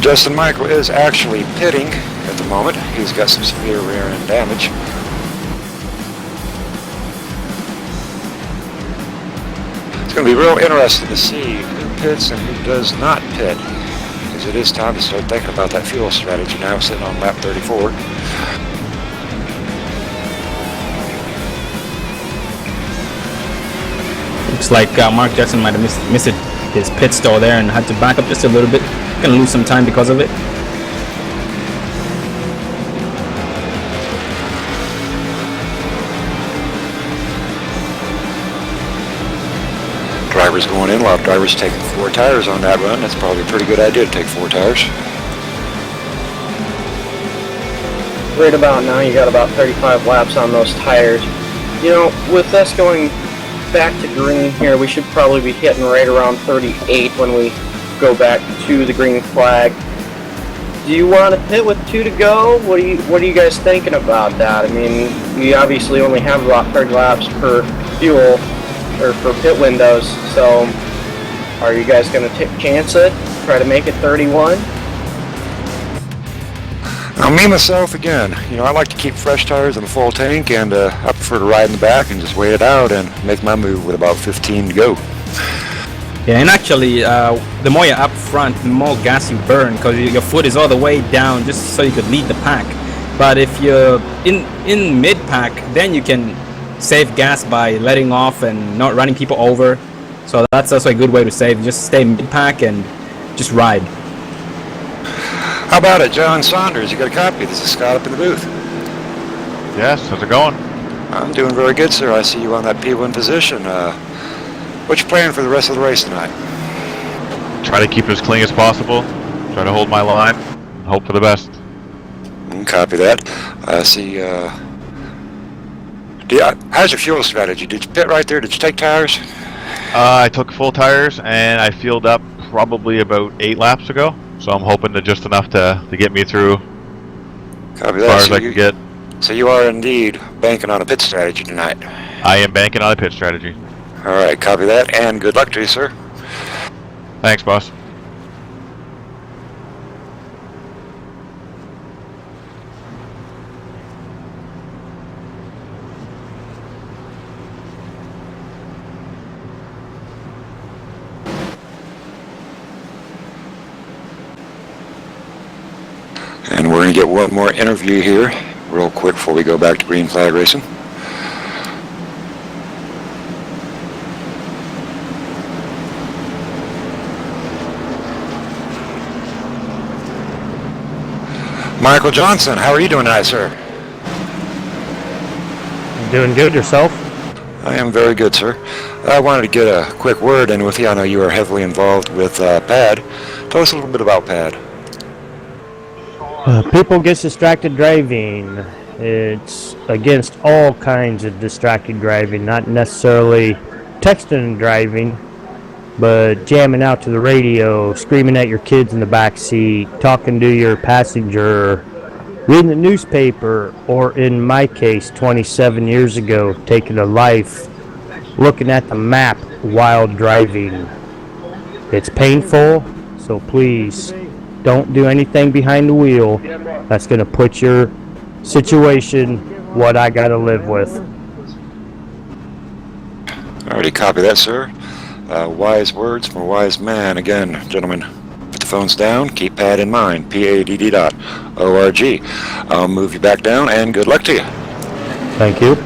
Justin Michael is actually pitting at the moment. He's got some severe rear end damage. It's going to be real interesting to see who pits and who does not pit, because it is time to start thinking about that fuel strategy now, sitting on lap 34. Looks like Mark Jackson might have missed his pit stall there and had to back up just a little bit. Gonna lose some time because of it. Drivers going in, a lot of drivers taking 4 tires on that run. That's probably a pretty good idea to take 4 tires. Right about now, you got about 35 laps on those tires. You know, with us going back to green here, we should probably be hitting right around 38 when we go back to the green flag. Do you want to pit with 2 to go? What are you guys thinking about that? I mean, we obviously only have about 30 laps per fuel or for pit windows, so are you guys going to chance it? Try to make it 31? Me myself again, you know, I like to keep fresh tires in a full tank, and I prefer to ride in the back and just wait it out and make my move with about 15 to go. Yeah, and actually, the more you're up front, the more gas you burn, because your foot is all the way down just so you could lead the pack. But if you're in mid-pack, then you can save gas by letting off and not running people over. So that's also a good way to save. Just stay mid-pack and just ride. How about it, John Saunders? You got a copy? This is Scott up in the booth. Yes, how's it going? I'm doing very good, sir. I see you on that P1 position. What you planning for the rest of the race tonight? Try to keep it as clean as possible. Try to hold my line. Hope for the best. Copy that. I see, how's your fuel strategy? Did you pit right there? Did you take tires? I took full tires and I fueled up probably about 8 laps ago. So I'm hoping to just enough to get me through Copy as that. far as I can get. So you are indeed banking on a pit strategy tonight. I am banking on a pit strategy. All right, copy that, and good luck to you, sir. Thanks, boss. And we're going to get one more interview here real quick before we go back to green flag racing. Michael Johnson, how are you doing tonight, sir? Doing good yourself? I am very good, sir. I wanted to get a quick word in with you. I know you are heavily involved with PADD. Tell us a little bit about PADD. People get distracted driving. It's against all kinds of distracted driving, not necessarily texting and driving, but jamming out to the radio, screaming at your kids in the back seat, talking to your passenger, reading the newspaper, or in my case, 27 years ago, taking a life, looking at the map while driving. It's painful, so please don't do anything behind the wheel that's going to put your situation what I got to live with. Already copy that, sir. Wise words from a wise man. Again, gentlemen, the phones down, keep PADD in mind, PADD.org. I'll move you back down, and good luck to you. Thank you.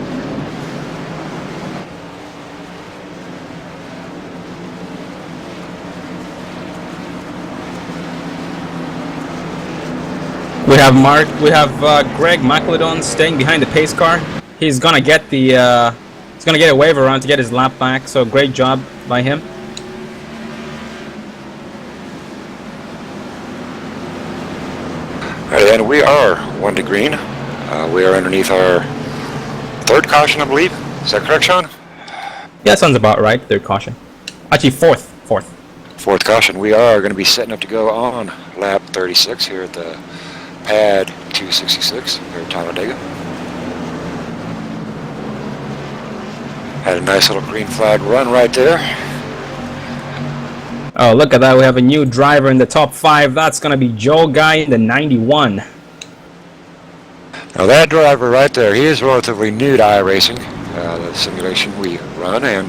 We have Greg McLeodon staying behind the pace car. He's gonna get a wave around to get his lap back. So great job by him. All right, and we are 1 to green. We are underneath our third caution, I believe. Is that correct, Sean? Yeah, sounds about right. Third caution. Actually, fourth. Fourth caution. We are going to be setting up to go on lap 36 here at the PADD 266 here at Talladega. Had a nice little green flag run right there. Oh, look at that. We have a new driver in the top 5. That's going to be Joe Guy in the 91. Now that driver right there, he is relatively new to iRacing, the simulation we run, and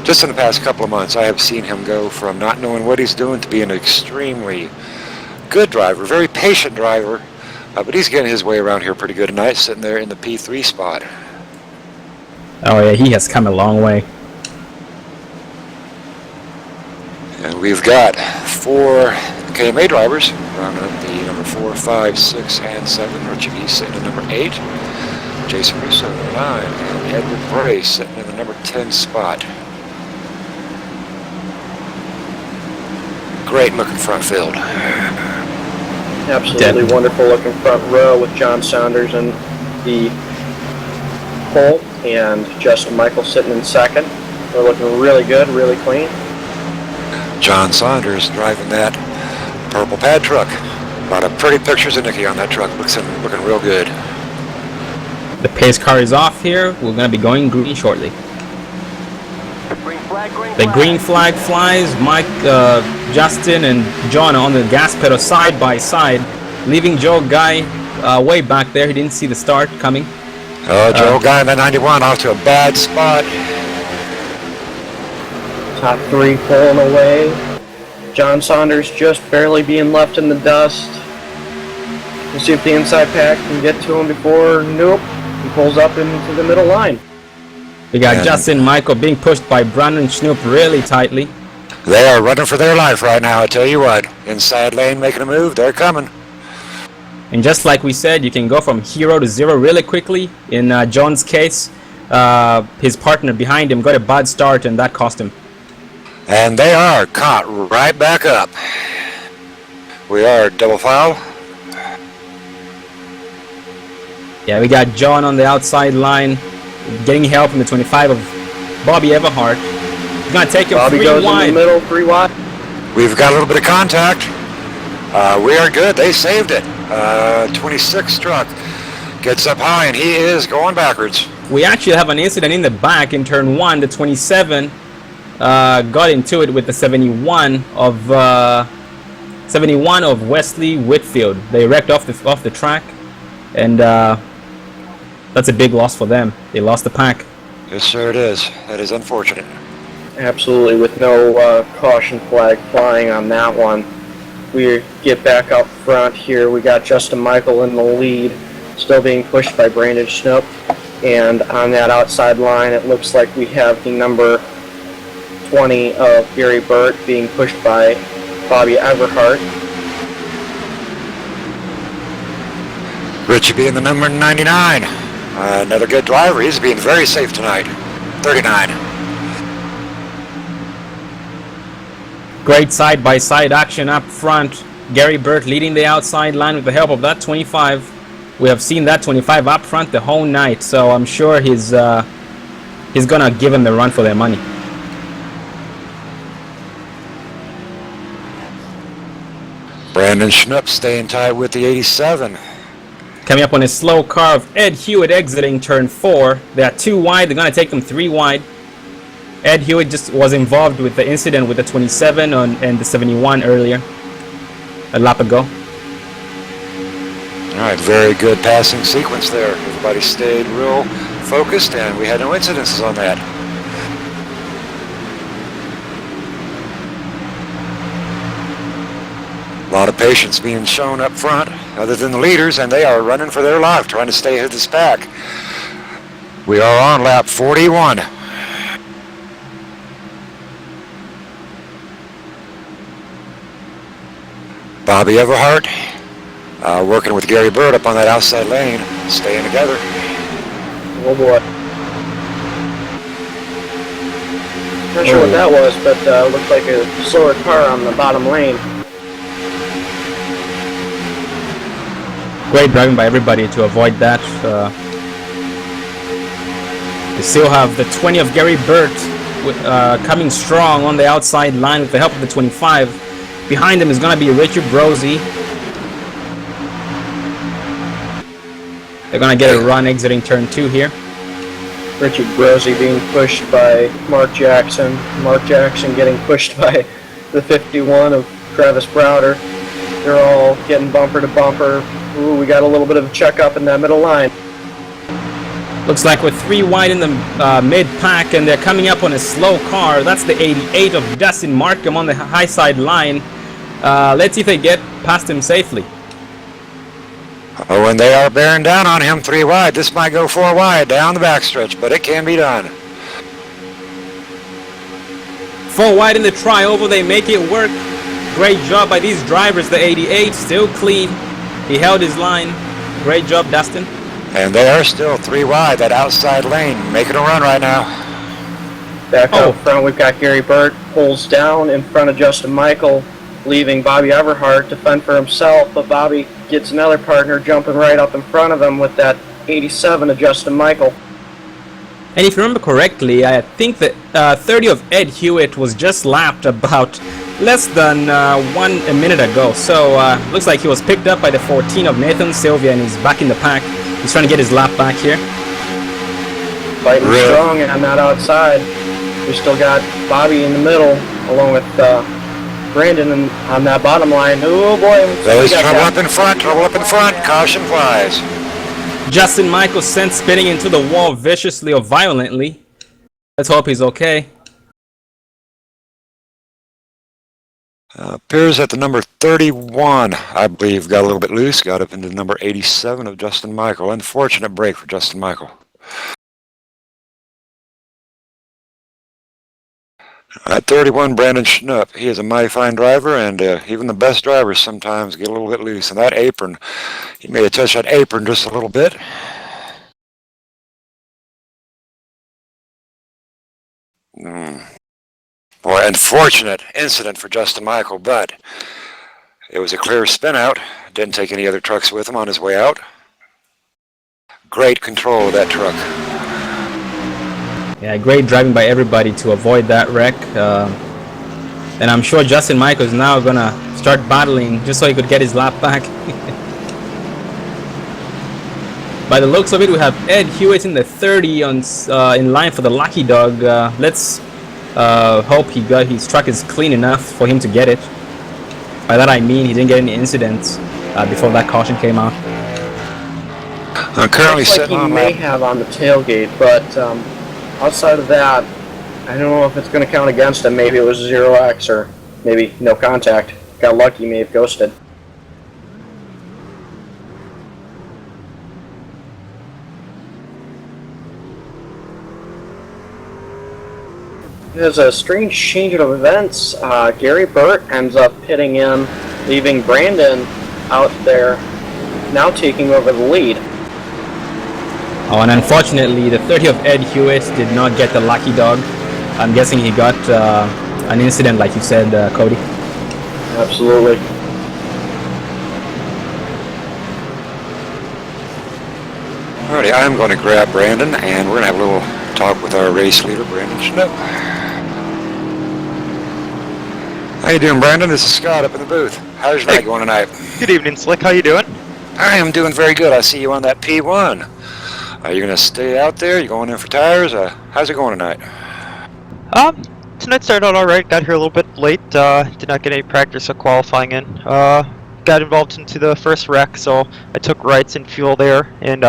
just in the past couple of months I have seen him go from not knowing what he's doing to being an extremely good driver, very patient driver, but he's getting his way around here pretty good tonight, sitting there in the P3 spot. Oh yeah, he has come a long way. And we've got 4 KMA drivers, rounding up the number 4, 5, 6, and 7. Richie B sitting in number 8. Jason Russo, number 9. And Edward Bray sitting in the number 10 spot. Great looking front field. Absolutely wonderful looking front row with John Saunders in the pole and Justin Michael sitting in second. They're looking really good, really clean. John Saunders driving that purple pad truck. A lot of pretty pictures of Nicky on that truck. Looking real good. The pace car is off here. We're going to be going green shortly. Green flag, green The flag. green flag flies. Mike, Justin, and John are on the gas pedal side by side, leaving Joe Guy way back there. He didn't see the start coming. Oh, Joe Guy in the 91 off to a bad spot. Top 3 pulling away. John Saunders just barely being left in the dust. We'll see if the inside pack can get to him before, nope, he pulls up into the middle line. We got Justin Michael being pushed by Brandon Schnoop really tightly. They are running for their life right now, I tell you what. Inside lane making a move, they're coming. And just like we said, you can go from hero to zero really quickly. In John's case, his partner behind him got a bad start and that cost him. And they are caught right back up. We are double file. Yeah, we got John on the outside line, getting help from the 25 of Bobby Everhart. He's going to take him Bobby 3 goes wide. in the middle, 3 wide. We've got a little bit of contact. We are good. They saved it. 26 truck gets up high and he is going backwards. We actually have an incident in the back in turn 1. The 27 got into it with the 71 of Wesley Whitfield. They wrecked off the track, and that's a big loss for them. They lost the pack. Yes, sir, it is. That is unfortunate. Absolutely, with no caution flag flying on that one. We get back up front here. We got Justin Michael in the lead, still being pushed by Brandon Schnoop. And on that outside line, it looks like we have the number 20 of Gary Burt being pushed by Bobby Everhart. Richie being the number 99. Another good driver. He's being very safe tonight. 39. Great side-by-side action up front. Gary Burt leading the outside line with the help of that 25. We have seen that 25 up front the whole night, so I'm sure he's gonna give him the run for their money. Brandon Schnupp staying tight with the 87. Coming up on a slow car of Ed Hewitt exiting turn 4. They are 2 wide. They're going to take them 3 wide. Ed Hewitt just was involved with the incident with the 27 and the 71 earlier, a lap ago. All right, very good passing sequence there. Everybody stayed real focused, and we had no incidences on that. A lot of patience being shown up front, other than the leaders, and they are running for their life, trying to stay ahead of this pack. We are on lap 41. Bobby Everhart working with Gary Bird up on that outside lane, staying together. Oh boy. Not sure what that was, but looked like a slower car on the bottom lane. Great driving by everybody to avoid that. We still have the 20 of Gary Burt coming strong on the outside line with the help of the 25. Behind him is going to be Richard Brosey. They're going to get a run exiting turn 2 here. Richard Brosey being pushed by Mark Jackson. Mark Jackson getting pushed by the 51 of Travis Browder. They're all getting bumper to bumper. Ooh, we got a little bit of a checkup in that middle line. Looks like we're 3 wide in the mid-pack, and they're coming up on a slow car. That's the 88 of Dustin Markham on the high side line. Let's see if they get past him safely. Oh, and they are bearing down on him 3 wide. This might go 4 wide down the backstretch, but it can be done. 4 wide in the trioval, they make it work. Great job by these drivers. The 88 still clean. He held his line. Great job, Dustin. And they are still 3 wide, that outside lane, making a run right now. Back up front, we've got Gary Burt, pulls down in front of Justin Michael, leaving Bobby Everhart to fend for himself, but Bobby gets another partner jumping right up in front of him with that 87 of Justin Michael. And if you remember correctly, I think that 30 of Ed Hewitt was just lapped about less than a minute ago. So looks like he was picked up by the 14 of Nathan Sylvia, and he's back in the pack. He's trying to get his lap back here. Fighting strong on that outside. We still got Bobby in the middle, along with Brandon on that bottom line. Oh boy. There's trouble up in front, caution flies. Justin Michael sent spinning into the wall viciously or violently. Let's hope he's okay. Appears that the number 31, I believe, got a little bit loose, got up into the number 87 of Justin Michael. Unfortunate break for Justin Michael. At 31, Brandon Schnupp. He is a mighty fine driver, and even the best drivers sometimes get a little bit loose. And that apron, he may have touched that apron just a little bit. Boy, unfortunate incident for Justin Michael, but it was a clear spin out. Didn't take any other trucks with him on his way out. Great control of that truck. Yeah, great driving by everybody to avoid that wreck. And I'm sure Justin Michael is now going to start battling just so he could get his lap back. By the looks of it, we have Ed Hewitt in the 30 in line for the Lucky Dog. Let's hope his truck is clean enough for him to get it. By that I mean he didn't get any incidents before that caution came out. Currently looks like he may have on the tailgate, but outside of that, I don't know if it's going to count against him. Maybe it was 0x or maybe no contact. Got lucky, may have ghosted. There's a strange change of events. Gary Burt ends up pitting in, leaving Brandon out there, now taking over the lead. Oh, and unfortunately, the 30 of Ed Hewitt did not get the Lucky Dog. I'm guessing he got an incident, like you said, Cody. Absolutely. Alrighty, I'm going to grab Brandon, and we're going to have a little talk with our race leader, Brandon Schnupp. How you doing, Brandon? This is Scott up in the booth. How's your night going tonight? Good evening, Slick. How you doing? I am doing very good. I see you on that P1. Are you going to stay out there? You going in for tires? How's it going tonight? Tonight started out alright. Got here a little bit late. Did not get any practice or qualifying in. Got involved into the first wreck, so I took rights and fuel there, and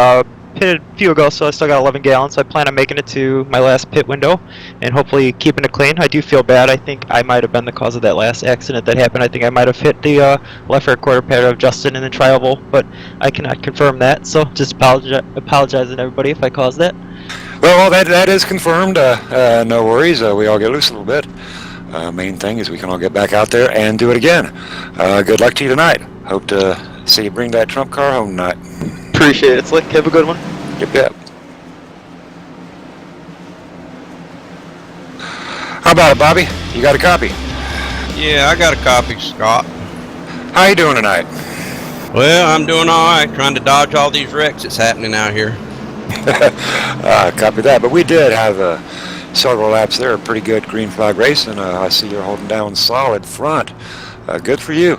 pitted a few ago, so I still got 11 gallons. So I plan on making it to my last pit window and hopefully keeping it clean. I do feel bad. I think I might have been the cause of that last accident that happened. I think I might have hit the left rear quarter pad of Justin in the tri-oval, but I cannot confirm that. So just apologizing to everybody if I caused that. Well, that is confirmed. No worries. We all get loose a little bit. Main thing is we can all get back out there and do it again. Good luck to you tonight. Hope to see you bring that Trump car home tonight. Appreciate it, Slick. Have a good one. Yep. How about it, Bobby? You got a copy? Yeah, I got a copy, Scott. How you doing tonight? Well, I'm doing all right, trying to dodge all these wrecks that's happening out here. Copy that. But we did have several laps there, a pretty good green flag race, and I see you're holding down solid front. Good for you.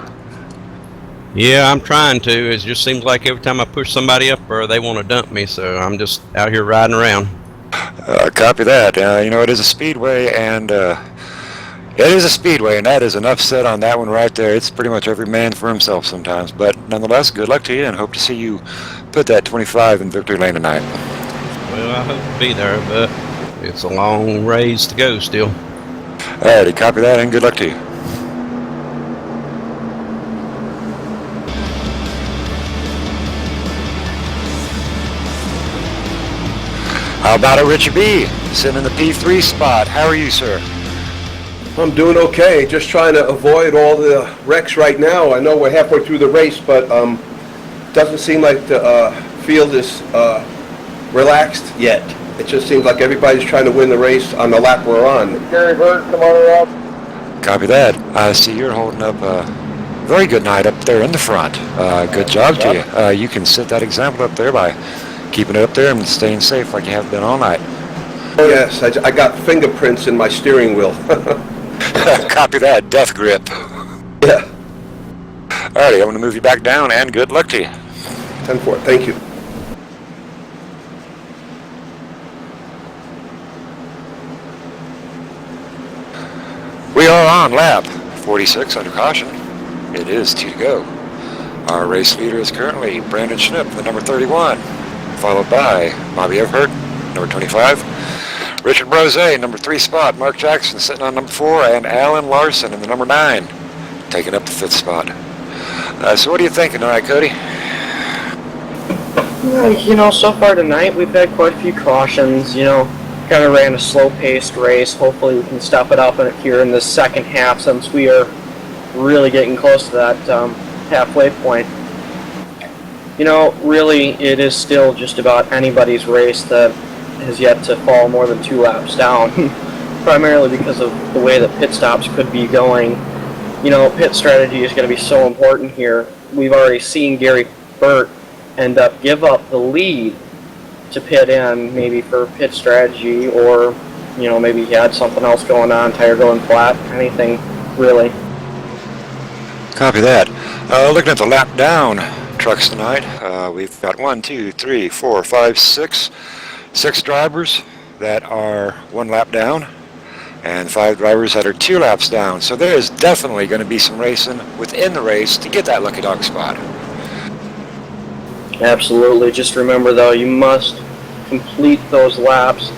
Yeah, I'm trying to. It just seems like every time I push somebody up there, they want to dump me, so I'm just out here riding around. Copy that. It is a speedway, and that is enough said on that one right there. It's pretty much every man for himself sometimes. But nonetheless, good luck to you, and hope to see you put that 25 in victory lane tonight. Well, I hope to be there, but it's a long ways to go still. Alrighty, copy that, and good luck to you. How about it, Richie B? Sitting in the P3 spot. How are you, sir? I'm doing okay. Just trying to avoid all the wrecks right now. I know we're halfway through the race, but doesn't seem like the field is relaxed yet. It just seems like everybody's trying to win the race on the lap we're on. Gary Bird, come on up. Copy that. I see you're holding up a very good night up there in the front. Good job to you. You can set that example up there by keeping it up there and staying safe like you have been all night. Oh yes, I got fingerprints in my steering wheel. Copy that. Death grip. Yeah. Alrighty, I'm going to move you back down, and good luck to you. 10-4, thank you. We are on lap 46 under caution. It is 2 to go. Our race leader is currently Brandon Schnipp, the number 31, followed by Bobby Everhart, number 25, Richard Brose, number 3 spot, Mark Jackson sitting on number 4, and Alan Larson in the number 9, taking up the 5th spot. So what are you thinking tonight, Cody? So far tonight we've had quite a few cautions, kind of ran a slow-paced race. Hopefully we can step it up here in the second half since we are really getting close to that halfway point. Really it is still just about anybody's race that has yet to fall more than 2 laps down, primarily because of the way that pit stops could be going. Pit strategy is going to be so important here. We've already seen Gary Burt end up give up the lead to pit in, maybe for pit strategy, or maybe he had something else going on, tire going flat, anything really. Copy that. Looking at the lap down trucks tonight, we've got 1, 2, 3, 4, 5, 6 drivers that are 1 lap down, and 5 drivers that are 2 laps down. So there is definitely going to be some racing within the race to get that lucky dog spot. Absolutely. Just remember, though, you must complete those laps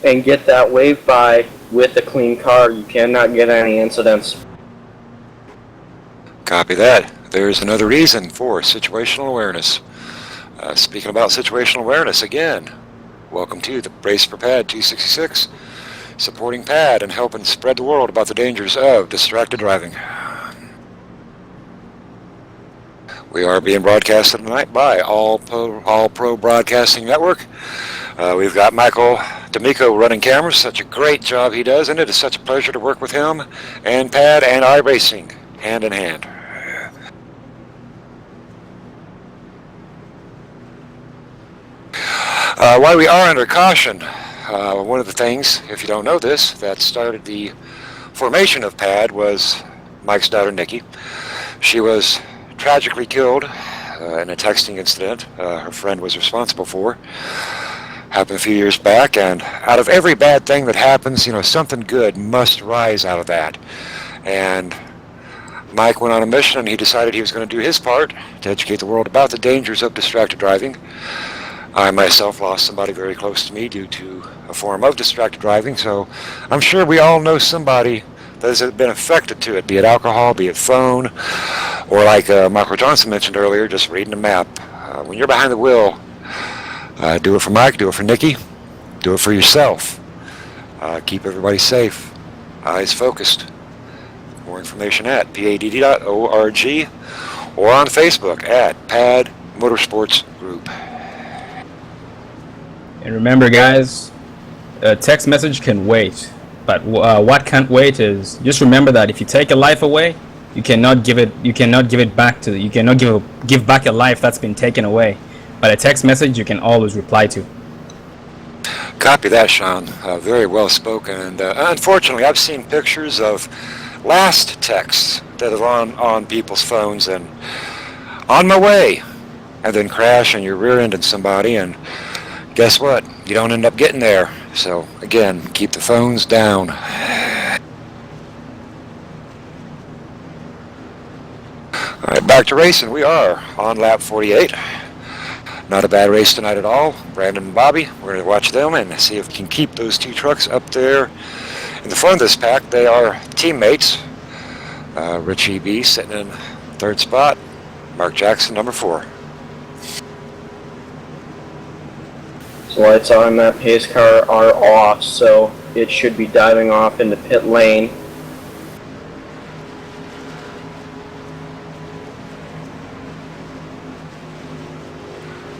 and get that wave by with a clean car. You cannot get any incidents. Copy that. There's another reason for situational awareness. Speaking about situational awareness, again, welcome to the Race for PADD 266, supporting PADD and helping spread the word about the dangers of distracted driving. We are being broadcasted tonight by All Pro Broadcasting Network. We've got Michael D'Amico running cameras. Such a great job he does, and it is such a pleasure to work with him and PADD and iRacing hand in hand. While we are under caution, one of the things, if you don't know this, that started the formation of PADD was Mike's daughter, Nikki. She was tragically killed in a texting incident her friend was responsible for. Happened a few years back, and out of every bad thing that happens, something good must rise out of that. And Mike went on a mission, and he decided he was going to do his part to educate the world about the dangers of distracted driving. I myself lost somebody very close to me due to a form of distracted driving, so I'm sure we all know somebody that has been affected to it, be it alcohol, be it phone, or like Michael Johnson mentioned earlier, just reading the map. When you're behind the wheel, do it for Mike, do it for Nikki, do it for yourself. Keep everybody safe, eyes focused. More information at padd.org or on Facebook at PADD Motorsports Group. And remember, guys, a text message can wait, but what can't wait is just remember that if you take a life away, you cannot give it back to. You cannot give back a life that's been taken away. But a text message you can always reply to. Copy that, Sean. Very well spoken. And unfortunately, I've seen pictures of last texts that are on people's phones and on my way, and then crash and you're rear-ending somebody, and guess what? You don't end up getting there. So again, keep the phones down. All right, back to racing. We are on lap 48. Not a bad race tonight at all. Brandon and Bobby, we're going to watch them and see if we can keep those two trucks up there in the front of this pack. They are teammates. Richie B sitting in third spot. Mark Jackson, number 4. So lights on that pace car are off, so it should be diving off into pit lane.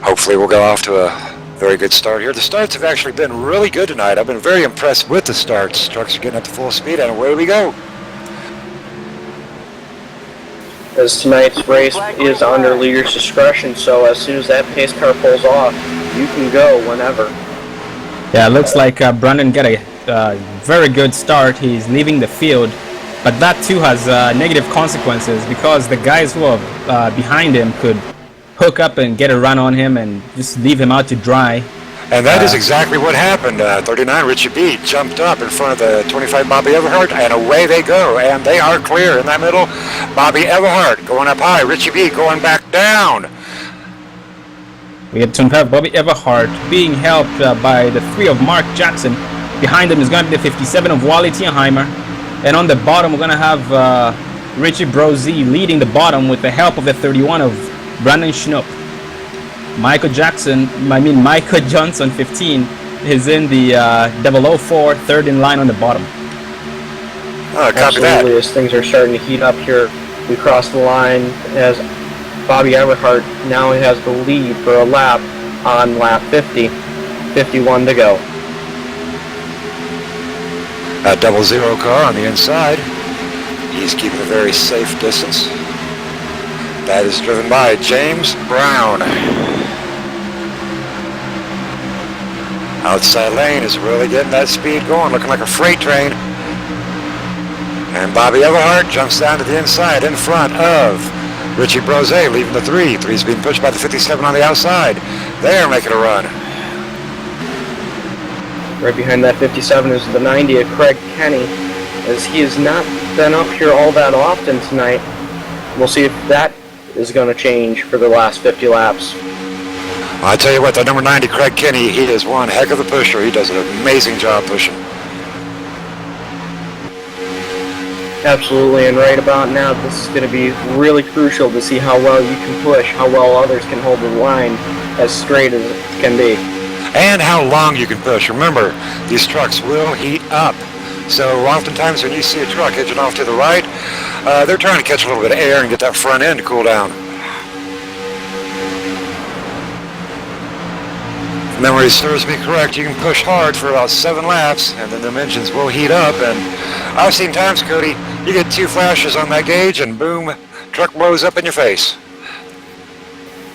Hopefully we'll go off to a very good start here. The starts have actually been really good tonight. I've been very impressed with the starts. Trucks are getting up to full speed, and away we go. As tonight's race is under leader's discretion, so as soon as that pace car pulls off, you can go whenever. Yeah, it looks like Brandon got a very good start. He's leaving the field, but that too has negative consequences because the guys who are behind him could hook up and get a run on him and just leave him out to dry. And that is exactly what happened. 39 Richie B jumped up in front of the 25 Bobby Everhart, and away they go. And they are clear in that middle. Bobby Everhart going up high. Richie B going back down. We have 25 Bobby Everhart being helped by the 3 of Mark Jackson. Behind him is going to be the 57 of Wally Tienheimer. And on the bottom, we're going to have Richie Brozzi leading the bottom with the help of the 31 of Brandon Schnupp. Michael Johnson, 15, is in the 004, third in line on the bottom. Copy Absolutely, that. as things are starting to heat up here, we cross the line as Bobby Everhart now has the lead for a lap on lap 50. 51 to go. A 00 car on the inside. He's keeping a very safe distance. That is driven by James Brown. Outside lane is really getting that speed going, looking like a freight train. And Bobby Everhart jumps down to the inside in front of Richie Brose, leaving the 3. 3's being pushed by the 57 on the outside. They're making a run. Right behind that 57 is the 90 of Craig Kenny, as he has not been up here all that often tonight. We'll see if that is going to change for the last 50 laps. I tell you what, the number 90, Craig Kenny, he is one heck of a pusher. He does an amazing job pushing. Absolutely, and right about now, this is going to be really crucial to see how well you can push, how well others can hold the line as straight as it can be. And how long you can push. Remember, these trucks will heat up. So oftentimes when you see a truck edging off to the right, they're trying to catch a little bit of air and get that front end to cool down. If memory serves me correct, you can push hard for about 7 laps, and then the engines will heat up. And I've seen times, Cody, you get 2 flashes on that gauge, and boom, truck blows up in your face.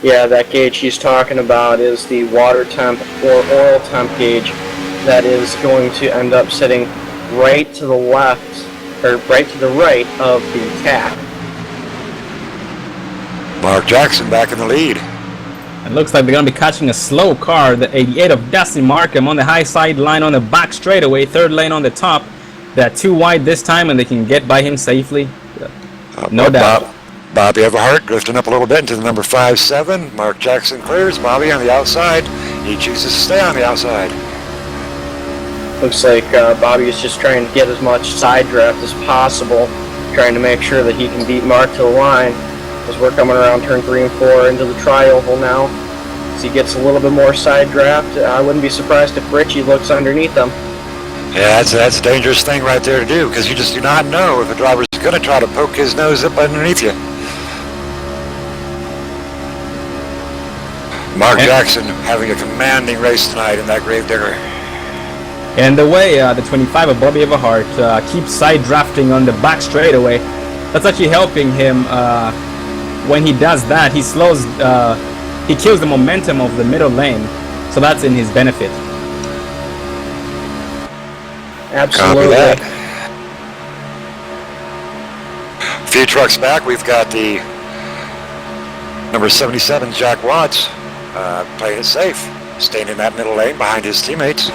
Yeah, that gauge he's talking about is the water temp or oil temp gauge that is going to end up sitting right to the left, or right to the right of the tach. Mark Jackson back in the lead. It looks like they're going to be catching a slow car. The 88 of Dusty Markham on the high side line on the back straightaway, 3rd lane on the top. They're too wide this time, and they can get by him safely. No doubt. Bobby Everhart drifting up a little bit into the number 5-7. Mark Jackson clears. Bobby on the outside. He chooses to stay on the outside. Looks like Bobby is just trying to get as much side draft as possible, trying to make sure that he can beat Mark to the line. As we're coming around turn 3 and 4 into the tri-oval now. As he gets a little bit more side draft, I wouldn't be surprised if Richie looks underneath him. Yeah, that's a dangerous thing right there to do, because you just do not know if a driver's going to try to poke his nose up underneath you. Mark Jackson having a commanding race tonight in that Gravedigger. And the way the 25 of Bobby Everhart keeps side drafting on the back straightaway, that's actually helping him. When he does that, he slows, he kills the momentum of the middle lane, so that's in his benefit. Absolutely. Copy that. A few trucks back, we've got the number 77, Jack Watts, playing it safe, staying in that middle lane behind his teammates.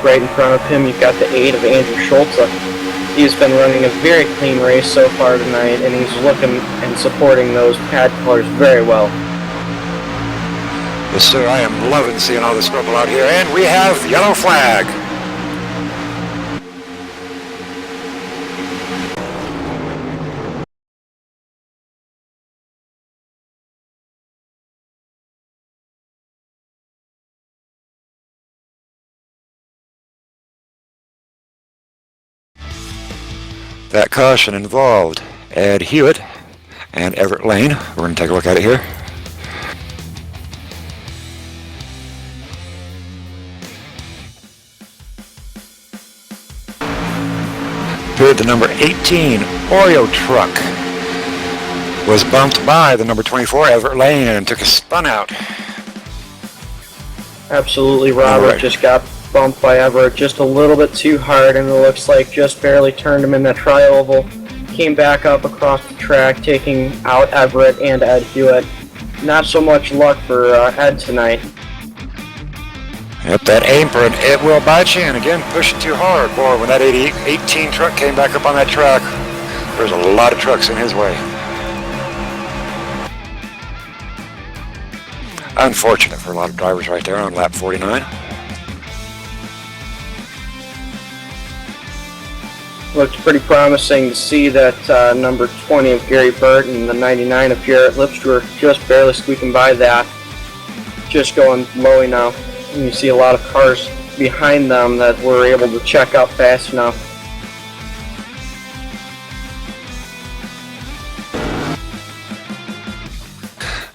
Right in front of him, you've got the 8 of Andrew Schultz. He's been running a very clean race so far tonight, and he's looking and supporting those pad colors very well. Yes, sir, I am loving seeing all this purple out here, and we have yellow flag. That caution involved Ed Hewitt and Everett Lane. We're going to take a look at it here. Appeared the number 18 Oreo truck was bumped by the number 24 Everett Lane and took a spun out. Absolutely, Robert just got bumped by Everett just a little bit too hard, and it looks like just barely turned him in that tri-oval. Came back up across the track, taking out Everett and Ed Hewitt. Not so much luck for Ed tonight. Yep, that apron, it will bite you, and again, push it too hard. Boy, when that 18 truck came back up on that track, there's a lot of trucks in his way. Unfortunate for a lot of drivers right there on lap 49. Looked pretty promising to see that number 20 of Gary Burton and the 99 of Jarrett Lipster just barely squeaking by that. Just going low now. And you see a lot of cars behind them that were able to check up fast enough.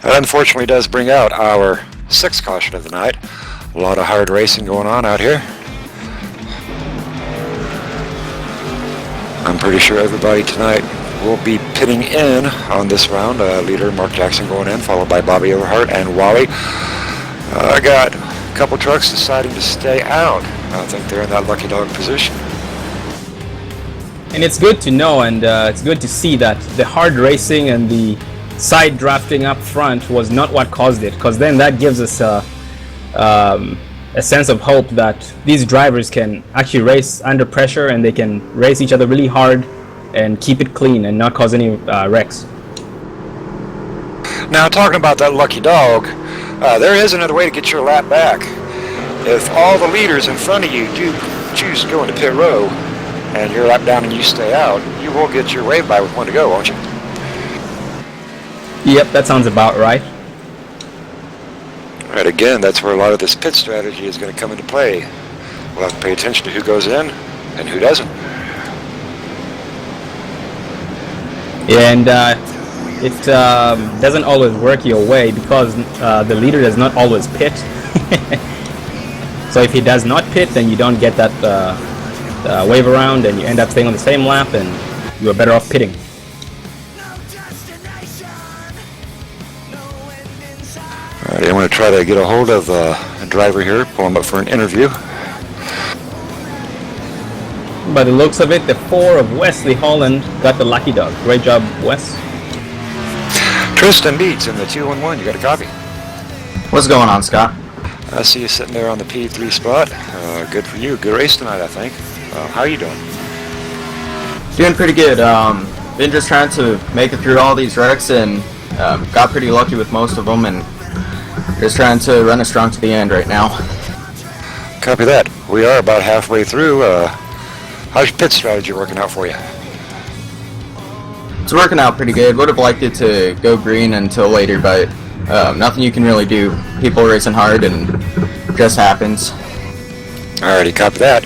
That unfortunately does bring out our 6th caution of the night. A lot of hard racing going on out here. I'm pretty sure everybody tonight will be pitting in on this round. Leader Mark Jackson going in, followed by Bobby Everhart and Wally. I got a couple trucks deciding to stay out. I think they're in that lucky dog position. And it's good to know, and it's good to see that the hard racing and the side drafting up front was not what caused it, because then that gives us a sense of hope that these drivers can actually race under pressure, and they can race each other really hard and keep it clean and not cause any wrecks. Now, talking about that lucky dog, there is another way to get your lap back. If all the leaders in front of you do choose to go into pit row and you're lap down and you stay out, you will get your wave by with one to go, won't you? Yep, that sounds about right. All right, again, that's where a lot of this pit strategy is going to come into play. We'll have to pay attention to who goes in and who doesn't. Yeah, and it doesn't always work your way because the leader does not always pit. So if he does not pit, then you don't get that wave around, and you end up staying on the same lap, and you are better off pitting. All right, I'm going to try to get a hold of a driver here, pull him up for an interview. By the looks of it, the 4 of Wesley Holland got the lucky dog. Great job, Wes. Tristan Beats in the 211. You got a copy? What's going on, Scott? I see you sitting there on the P3 spot. Good for you. Good race tonight, I think. How are you doing? Doing pretty good. Been just trying to make it through all these wrecks and got pretty lucky with most of them, and Just trying to run it strong to the end right now. Copy that. We are about halfway through. How's your pit strategy working out for you? It's working out pretty good. Would have liked it to go green until later, but nothing you can really do. People are racing hard and it just happens. Alrighty, copy that.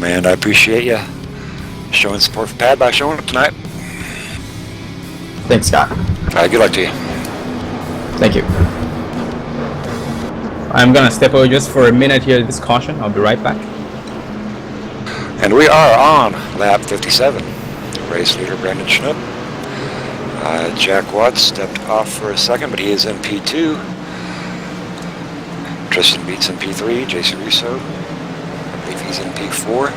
And I appreciate you showing support for PADD by showing up tonight. Thanks, Scott. Good luck to you. Thank you. I'm gonna step away just for a minute here. This caution. I'll be right back. And we are on lap 57. Race leader Brandon Schnupp. Jack Watts stepped off for a second, but he is in P2. Tristan Beats in P3. Jason Russo, I believe he's in P4.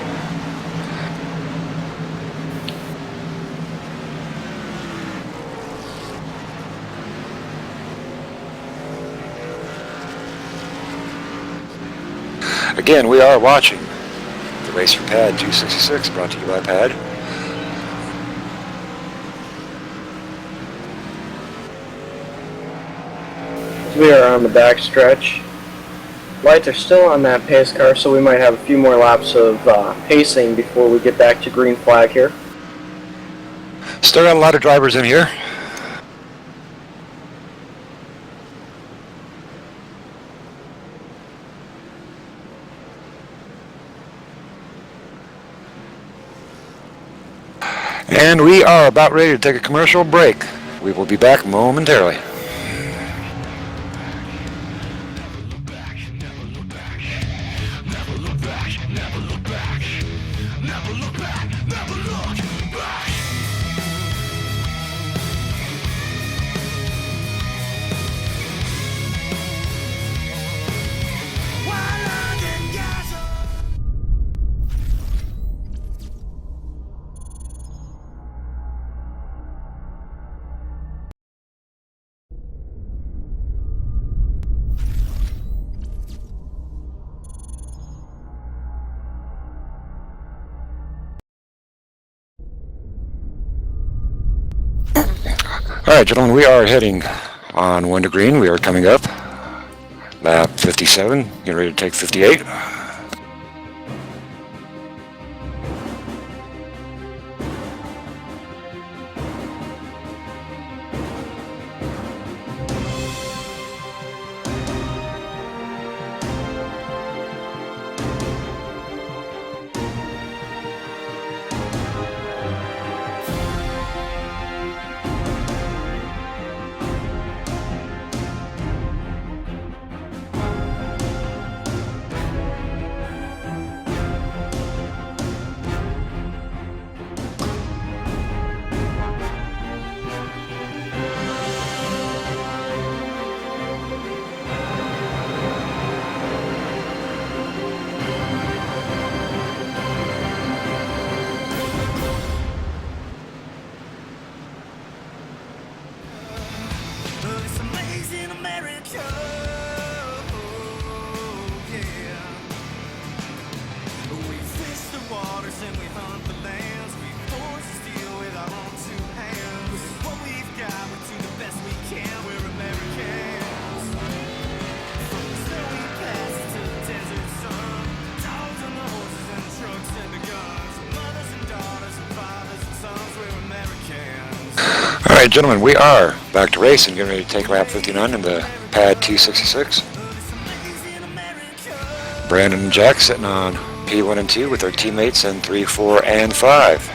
Again, we are watching the race for PADD 266, brought to you by PADD. We are on the back stretch. Lights are still on that pace car, so we might have a few more laps of pacing before we get back to green flag here. Still got a lot of drivers in here. And we are about ready to take a commercial break. We will be back momentarily. Alright, gentlemen, we are heading on 1 to green. We are coming up. Lap 57, getting ready to take 58. Alright, gentlemen, we are back to racing, getting ready to take lap 59 in the PADD 266. Brandon and Jack sitting on P1 and 2 with their teammates in 3, 4, and 5.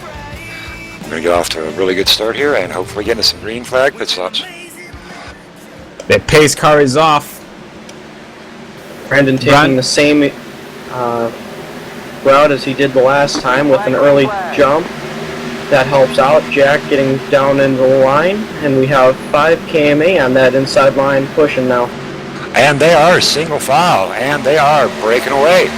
We're going to get off to a really good start here and hopefully get into some green flag pit stops. The pace car is off. Brandon taking the same route as he did the last time with an early jump. That helps out. Jack getting down into the line, and we have 5 KMA on that inside line pushing now. And they are single file, and they are breaking away.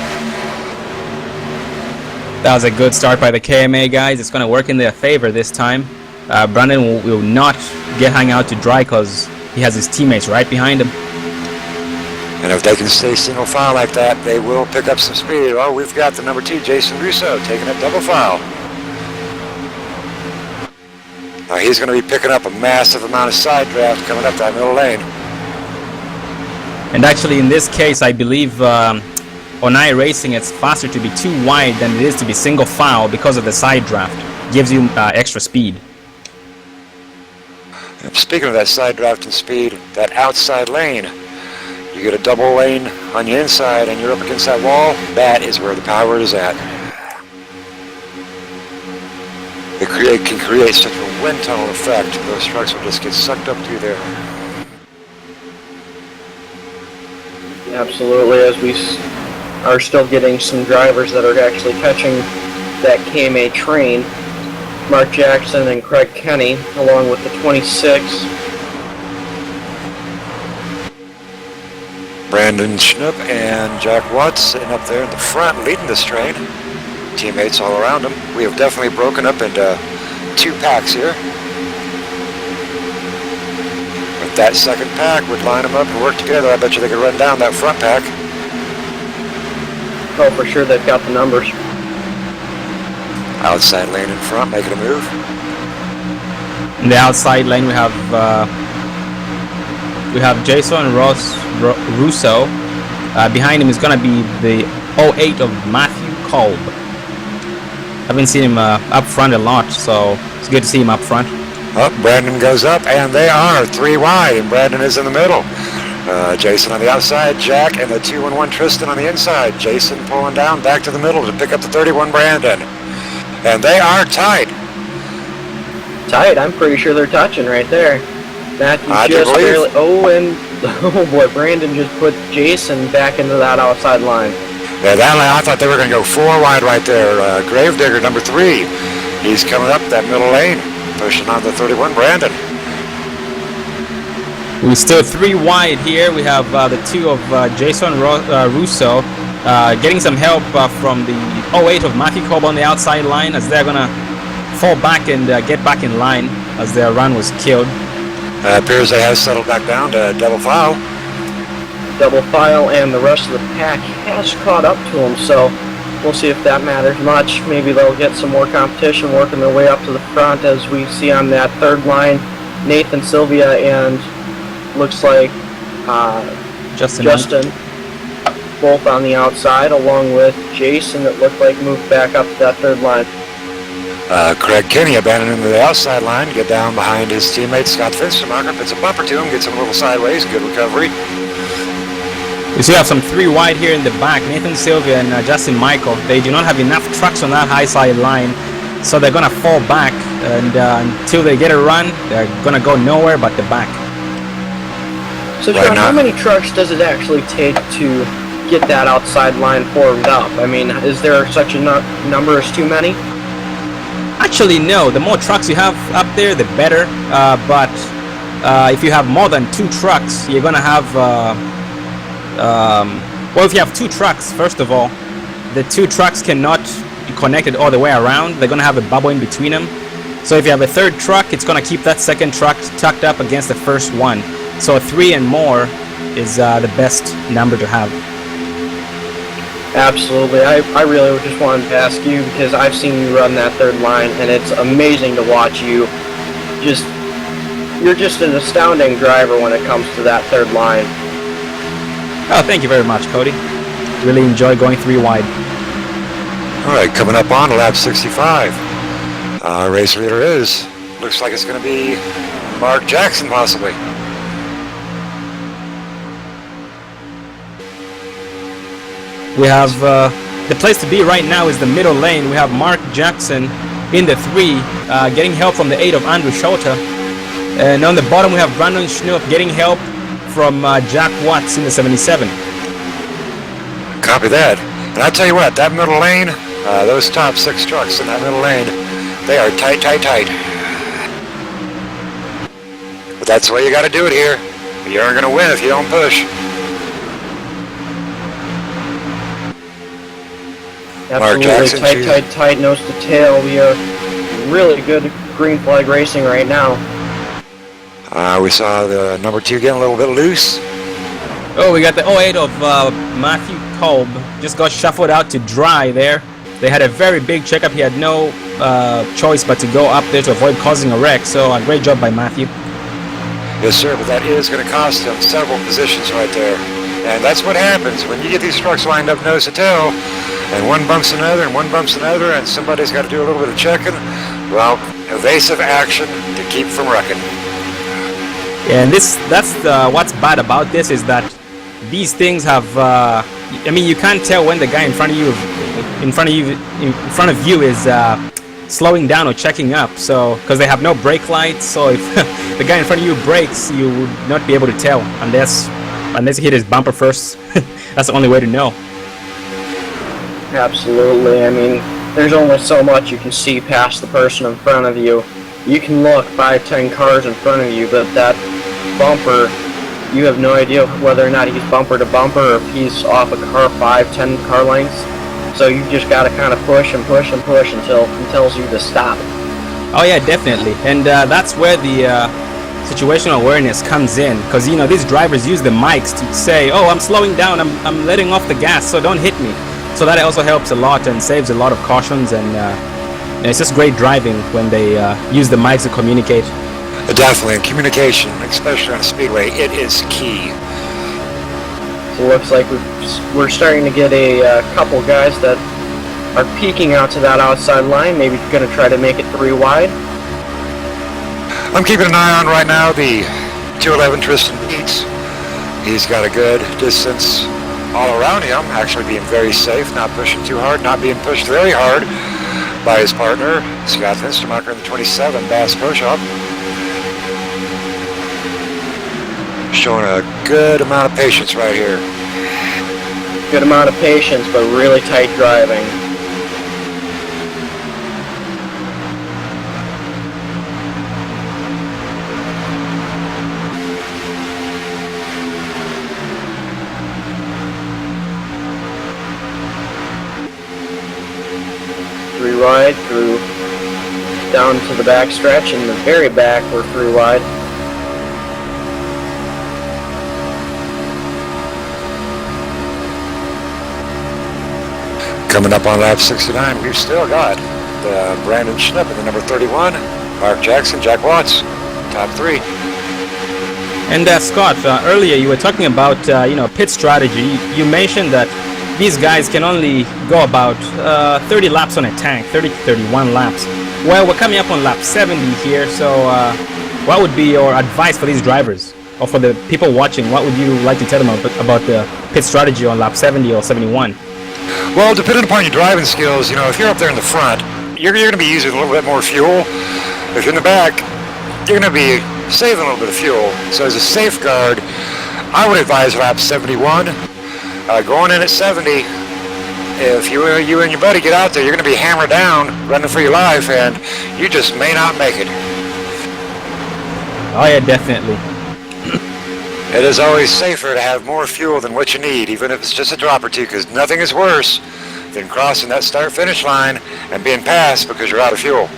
That was a good start by the KMA guys. It's going to work in their favor this time. Brandon will not get hung out to dry because he has his teammates right behind him. And if they can stay single file like that, they will pick up some speed. Oh, we've got the number 2, Jason Russo, taking a double file. Now he's going to be picking up a massive amount of side draft coming up that middle lane. And actually, in this case, I believe on iRacing, it's faster to be too wide than it is to be single file because of the side draft. Gives you extra speed. Speaking of that side draft and speed, that outside lane, you get a double lane on the inside and you're up against that wall, that is where the power is at. It can create such a wind tunnel effect. Those trucks will just get sucked up through there. Absolutely, as we are still getting some drivers that are actually catching that KMA train. Mark Jackson and Craig Kenny, along with the 26. Brandon Schnupp and Jack Watts sitting up there in the front leading this train. Teammates all around them. We have definitely broken up into 2 packs here. If that second pack would line them up and work together, I bet you they could run down that front pack. Oh, for sure, they've got the numbers. Outside lane in front, making a move. In the outside lane, we have Jason Russo. Behind him is gonna be the 08 of Matthew Kolb. Haven't seen him up front a lot, so it's good to see him up front. Up, Brandon goes up, and they are 3 wide, and Brandon is in the middle. Jason on the outside, Jack, and the 211 Tristan on the inside. Jason pulling down back to the middle to pick up the 31 Brandon. And they are tight. Tight? I'm pretty sure they're touching right there. Matthew just barely. Oh, and oh boy, Brandon just put Jason back into that outside line. Yeah, that line, I thought they were going to go 4 wide right there. Gravedigger, number 3. He's coming up that middle lane, pushing on the 31 Brandon. We're still 3 wide here. We have the 2 of Jason Russo getting some help from the 08 of Matthew Kolb on the outside line as they're going to fall back and get back in line as their run was killed. Appears they have settled back down to double file. Double file, and the rest of the pack has caught up to them, so we'll see if that matters much. Maybe they'll get some more competition working their way up to the front, as we see on that third line, Nathan Sylvia and looks like Justin, both on the outside, along with Jason that looked like moved back up to that third line. Craig Kenny abandoning the outside line, get down behind his teammate Scott Finstermacher, puts a bumper to him, gets him a little sideways, good recovery. We still have some 3 wide here in the back, Nathan Sylvia and Justin Michael. They do not have enough trucks on that high side line, so they're going to fall back, and until they get a run, they're going to go nowhere but the back. So John, how many trucks does it actually take to get that outside line formed up? I mean, is there such a number as too many? Actually, no. The more trucks you have up there, the better. But if you have more than 2 trucks, you're going to have... well, if you have 2 trucks, first of all, the 2 trucks cannot be connected all the way around. They're going to have a bubble in between them. So if you have a 3rd truck, it's going to keep that 2nd truck tucked up against the first one. So 3 and more is the best number to have. Absolutely. I really just wanted to ask you, because I've seen you run that 3rd line, and it's amazing to watch you. You're just an astounding driver when it comes to that 3rd line. Oh, thank you very much, Cody. Really enjoy going 3 wide. All right, coming up on lap 65. Our race leader looks like it's going to be Mark Jackson, possibly. We have the place to be right now is the middle lane. We have Mark Jackson in the 3, getting help from the 8 of Andrew Shota. And on the bottom we have Brandon Schnupp getting help from Jack Watts in the 77. Copy that. And I'll tell you what, that middle lane, those top 6 trucks in that middle lane, they are tight, tight, tight. But that's the way you got to do it here. You aren't going to win if you don't push. Absolutely, tight, nose to tail. We are really good green flag racing right now. We saw the number 2 getting a little bit loose. Oh, we got the 08 of Matthew Kolb. Just got shuffled out to dry there. They had a very big checkup. He had no choice but to go up there to avoid causing a wreck. So a great job by Matthew. Yes, sir, but that is going to cost him several positions right there. And that's what happens when you get these trucks lined up nose to tail, and one bumps another, and one bumps another, and somebody's got to do a little bit of checking. Well, evasive action to keep from wrecking. And that's what's bad about this is that these things have. I mean, you can't tell when the guy in front of you is slowing down or checking up. So because they have no brake lights, so if the guy in front of you brakes, you would not be able to tell unless he hit his bumper first. That's the only way to know. Absolutely. I mean, there's only so much you can see past the person in front of you. You can look 5-10 cars in front of you, but that bumper, you have no idea whether or not he's bumper to bumper or if he's off a car 5-10 car lengths. So you just got to kind of push and push and push until he tells you to stop. Oh yeah, definitely. And that's where the situational awareness comes in, because you know these drivers use the mics to say, "Oh, I'm slowing down. I'm letting off the gas, so don't hit me." So that also helps a lot and saves a lot of cautions, and it's just great driving when they use the mics to communicate. Definitely, and communication, especially on a speedway, it is key. So it looks like we're starting to get a couple guys that are peeking out to that outside line, maybe going to try to make it 3 wide. I'm keeping an eye on right now the 211 Tristan Beats. He's got a good distance all around him, actually being very safe, not pushing too hard, not being pushed very hard by his partner, Scott Finstermacher in the 27 Bass Pro Shop. Showing a good amount of patience right here. Good amount of patience, but really tight driving. Three wide through down to the back stretch, and the very back we're 3 wide. Coming up on lap 69, we've still got Brandon Schnipp in the number 31, Mark Jackson, Jack Watts, top 3. And Scott, earlier you were talking about pit strategy. You mentioned that these guys can only go about 30 laps on a tank, 30 to 31 laps. Well, we're coming up on lap 70 here, so what would be your advice for these drivers? Or for the people watching, what would you like to tell them about the pit strategy on lap 70 or 71? Well, depending upon your driving skills, if you're up there in the front, you're going to be using a little bit more fuel. If you're in the back, you're going to be saving a little bit of fuel. So as a safeguard, I would advise lap 71. Going in at 70, if you and your buddy get out there, you're going to be hammered down, running for your life, and you just may not make it. Oh yeah, definitely. It is always safer to have more fuel than what you need, even if it's just a drop or two, because nothing is worse than crossing that start-finish line and being passed because you're out of fuel.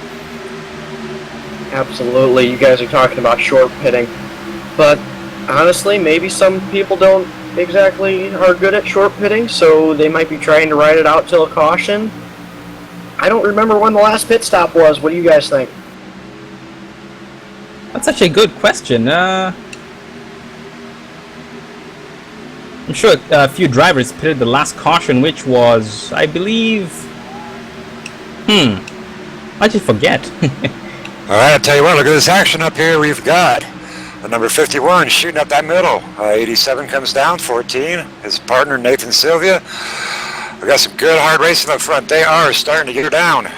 Absolutely, you guys are talking about short pitting, but honestly, maybe some people don't exactly are good at short pitting, so they might be trying to ride it out till a caution. I don't remember when the last pit stop was. What do you guys think? That's actually a good question. I'm sure a few drivers pitted the last caution, which was, I believe... I just forget. All right, I'll tell you what, look at this action up here. We've got the number 51 shooting up that middle. 87 comes down, 14. His partner, Nathan Sylvia. We got some good hard racing up front. They are starting to get her down.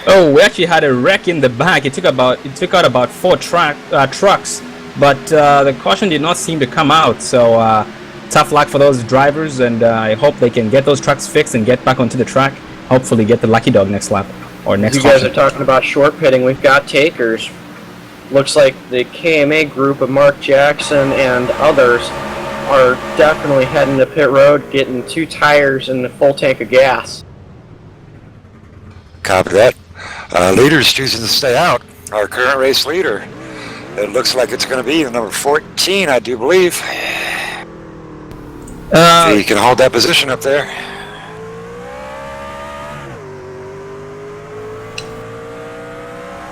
Oh, we actually had a wreck in the back. It took out about 4 trucks, but the caution did not seem to come out, so... tough luck for those drivers, and I hope they can get those trucks fixed and get back onto the track. Hopefully get the lucky dog next lap or next You guys are talking about short pitting. We've got takers. Looks like the KMA group of Mark Jackson and others are definitely heading to pit road, getting 2 tires and a full tank of gas. Copy that. Leaders choosing to stay out. Our current race leader. It looks like it's going to be the number 14, I do believe. He can hold that position up there.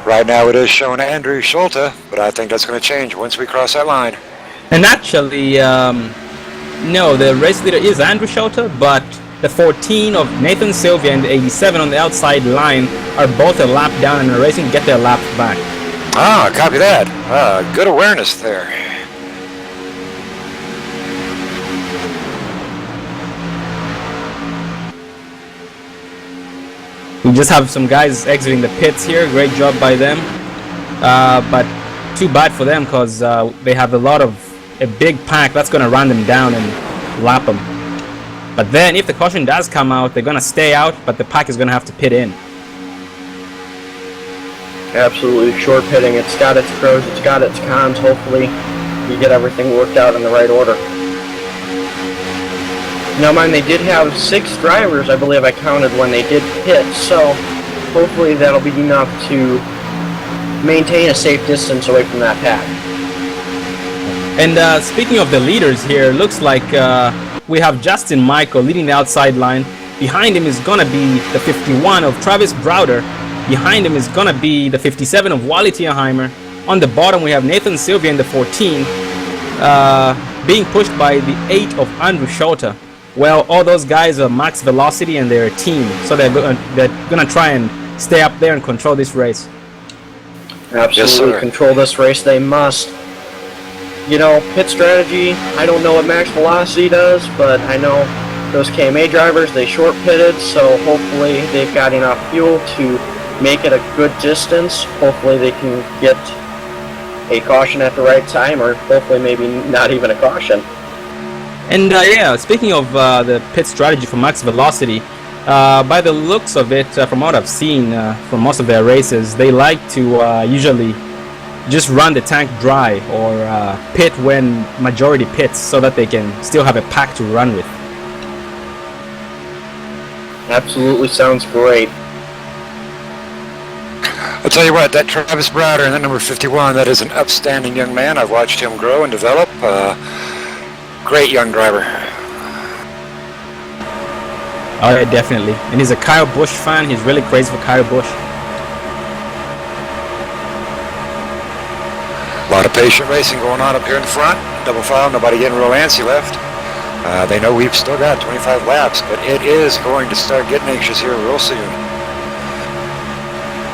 Right now it is showing Andrew Schulte, but I think that's going to change once we cross that line. And actually, No, the race leader is Andrew Shota, but the 14 of Nathan Sylvia and the 87 on the outside line are both a lap down and are racing to get their laps back. Ah, copy that. Good awareness there. We just have some guys exiting the pits here. Great job by them. But too bad for them because they have a big pack that's going to run them down and lap them. But then if the caution does come out, they're going to stay out, but the pack is going to have to pit in. Absolutely, short pitting. It's got its pros, it's got its cons. Hopefully, you get everything worked out in the right order. Now, mind, they did have 6 drivers, I believe I counted when they did pit, so hopefully that'll be enough to maintain a safe distance away from that pack. And speaking of the leaders here, looks like we have Justin Michael leading the outside line. Behind him is going to be the 51 of Travis Browder. Behind him is going to be the 57 of Wally Tierheimer. On the bottom we have Nathan Sylvia in the 14, being pushed by the 8 of Andrew Shota. Well, all those guys are max velocity and they're a team, so they're gonna try and stay up there and control this race. Absolutely, yes, control this race they must. You know, pit strategy, I don't know what max velocity does, but I know those KMA drivers, they short pitted, so hopefully they've got enough fuel to make it a good distance. Hopefully they can get a caution at the right time, or hopefully maybe not even a caution. And yeah, speaking of the pit strategy for max velocity, by the looks of it, from what I've seen from most of their races, they like to usually just run the tank dry or pit when majority pits so that they can still have a pack to run with. Absolutely sounds great. I'll tell you what, that Travis Browder and that number 51, that is an upstanding young man. I've watched him grow and develop. Great young driver. Oh yeah, definitely. And he's a Kyle Busch fan. He's really crazy for Kyle Busch. A lot of patient racing going on up here in the front. Double file, nobody getting real antsy left. They know we've still got 25 laps, but it is going to start getting anxious here real soon.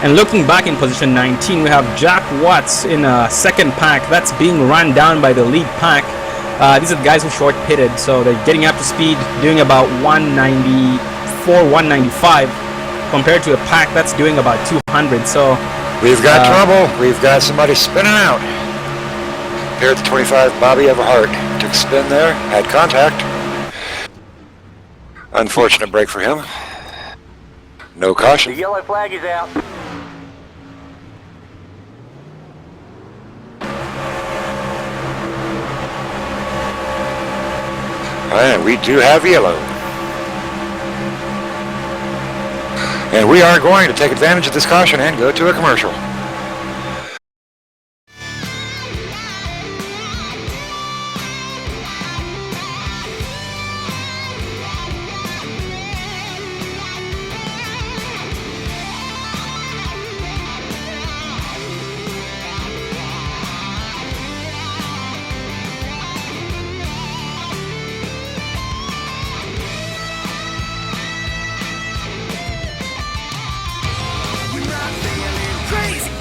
And looking back in position 19, we have Jack Watts in a second pack. That's being run down by the lead pack. These are the guys who short pitted, so they're getting up to speed, doing about 194, 195, compared to a pack that's doing about 200. So we've got trouble. We've got somebody spinning out. Here at the 25, Bobby Everhart took a spin there, had contact. Unfortunate break for him. No caution. The yellow flag is out. And we do have yellow. And we are going to take advantage of this caution and go to a commercial. Crazy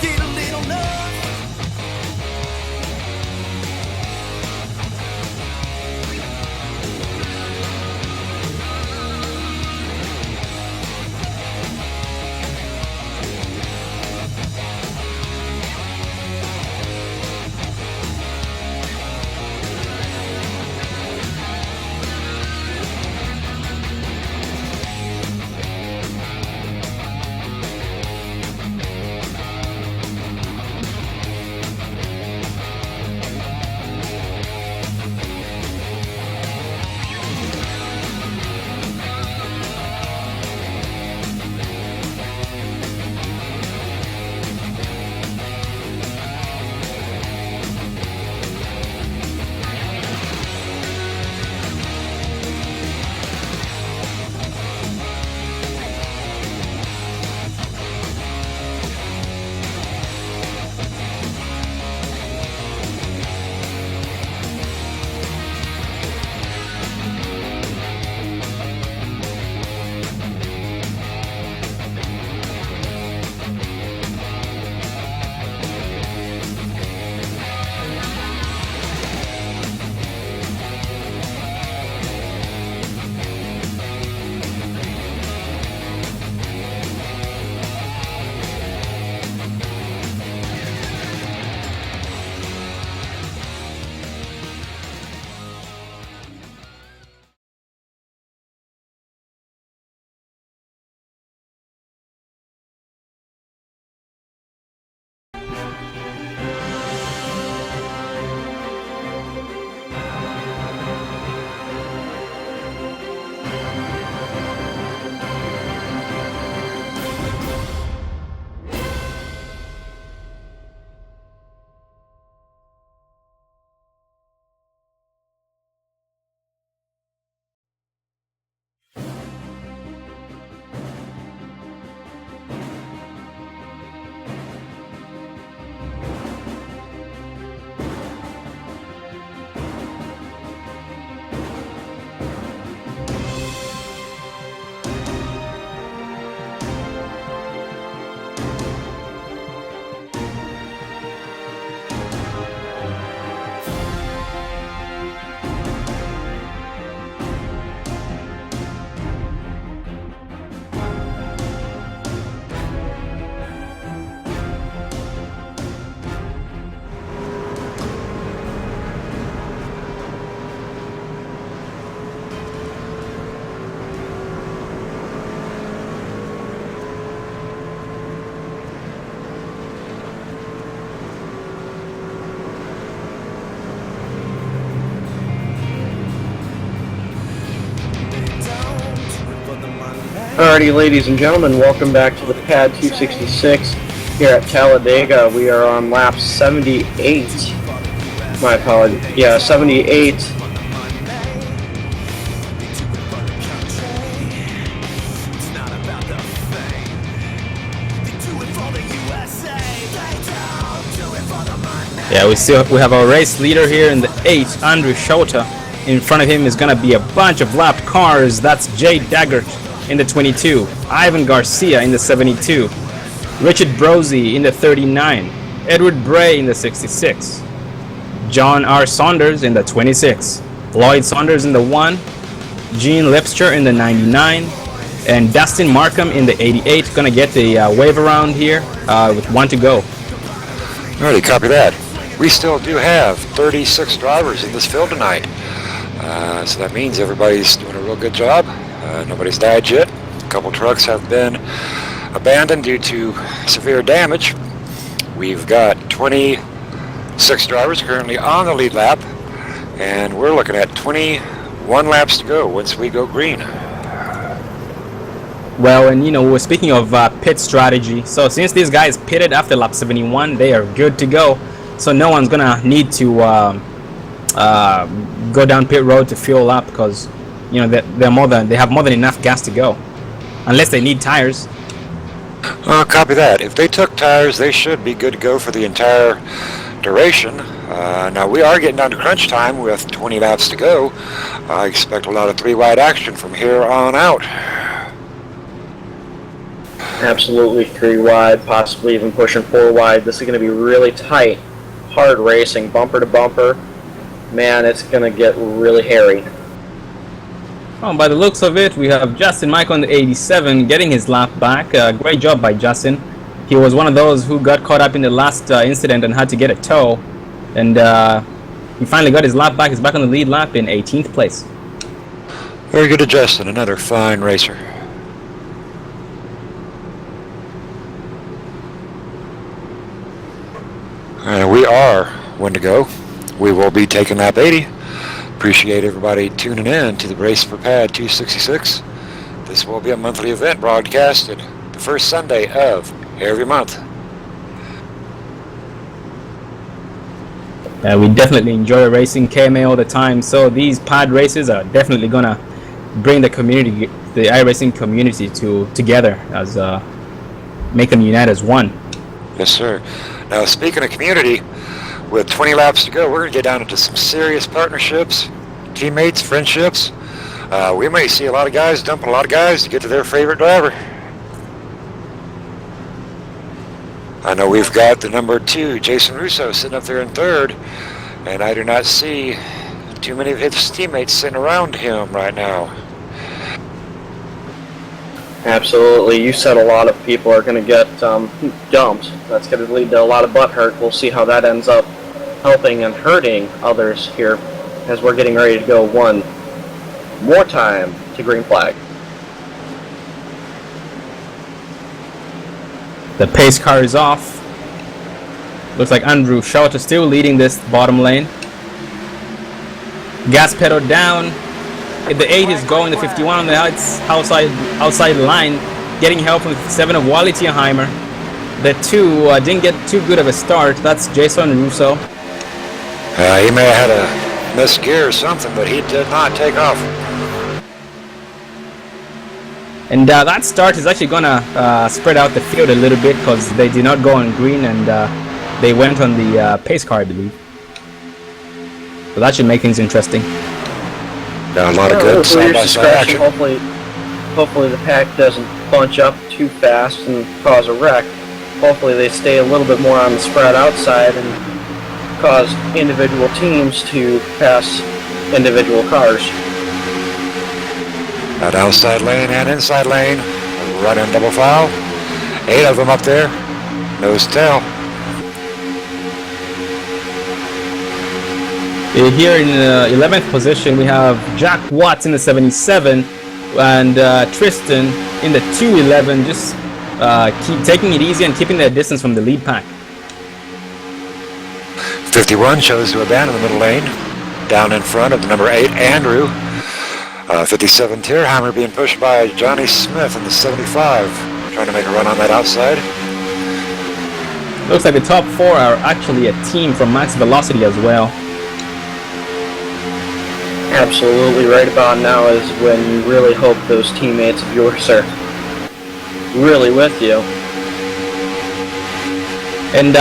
Alrighty, ladies and gentlemen, welcome back to the PADD 266 here at Talladega. We are on lap 78. My apologies. Yeah, 78. Yeah, we have our race leader here in the 8, Andrew Shota. In front of him is gonna be a bunch of lapped cars. That's Jay Daggart in the 22, Ivan Garcia in the 72, Richard Brosey in the 39, Edward Bray in the 66, John R. Saunders in the 26, Lloyd Saunders in the 1, Gene Lipster in the 99, and Dustin Markham in the 88. Gonna get the wave around here with 1 to go. Alrighty, copy that. We still do have 36 drivers in this field tonight. So that means everybody's doing a real good job. Nobody's died yet. A couple trucks have been abandoned due to severe damage. We've got 26 drivers currently on the lead lap, and we're looking at 21 laps to go once we go green. Well, and we're speaking of pit strategy. So since these guys pitted after lap 71, they are good to go. So no one's gonna need to go down pit road to fuel up, because they have more than enough gas to go, unless they need tires. Copy that. If they took tires, they should be good to go for the entire duration. Now we are getting down to crunch time with 20 laps to go. I expect a lot of 3-wide action from here on out. Absolutely 3 wide, possibly even pushing 4 wide. This is going to be really tight, hard racing, bumper to bumper. Man, it's going to get really hairy. Oh, by the looks of it, we have Justin Michael in the 87 getting his lap back. Great job by Justin. He was one of those who got caught up in the last incident and had to get a tow. And he finally got his lap back. He's back on the lead lap in 18th place. Very good to Justin, another fine racer. We are 1 to go. We will be taking lap 80. Appreciate everybody tuning in to the Race for PADD 266. This will be a monthly event broadcasted the first Sunday of every month. We definitely enjoy racing KMA all the time, so these PADD races are definitely gonna bring the community, the iRacing community together, as make them unite as one. Yes, sir. Now, speaking of community, with 20 laps to go, we're going to get down into some serious partnerships, teammates, friendships. We may see a lot of guys dumping a lot of guys to get to their favorite driver. I know we've got the number 2, Jason Russo, sitting up there in 3rd, and I do not see too many of his teammates sitting around him right now. Absolutely. You said a lot of people are going to get dumped. That's going to lead to a lot of butt hurt. We'll see how that ends up helping and hurting others here as we're getting ready to go one more time to green flag. The pace car is off. Looks like Andrew Shota still leading this bottom lane. Gas pedal down. The 8 is going, the 51 on the outside line, getting help from the 7 of Wally Tierheimer. The 2 didn't get too good of a start. That's Jason Russo. He may have had a missed gear or something, but he did not take off. And that start is actually going to spread out the field a little bit, because they did not go on green and they went on the pace car, I believe. So that should make things interesting. A lot of good side-by-side action. Hopefully the pack doesn't bunch up too fast and cause a wreck. Hopefully they stay a little bit more on the spread outside and cause individual teams to pass individual cars. That outside lane and inside lane, right in double file. 8 of them up there, nose to tail. Here in 11th position, we have Jack Watts in the 77 and Tristan in the 211, just keep taking it easy and keeping their distance from the lead pack. 51 chose to abandon the middle lane, down in front of the number 8, Andrew. 57 Tierheimer being pushed by Johnny Smith in the 75, trying to make a run on that outside. Looks like the top 4 are actually a team from Max Velocity as well. Absolutely right about now is when you really hope those teammates of yours are really with you. And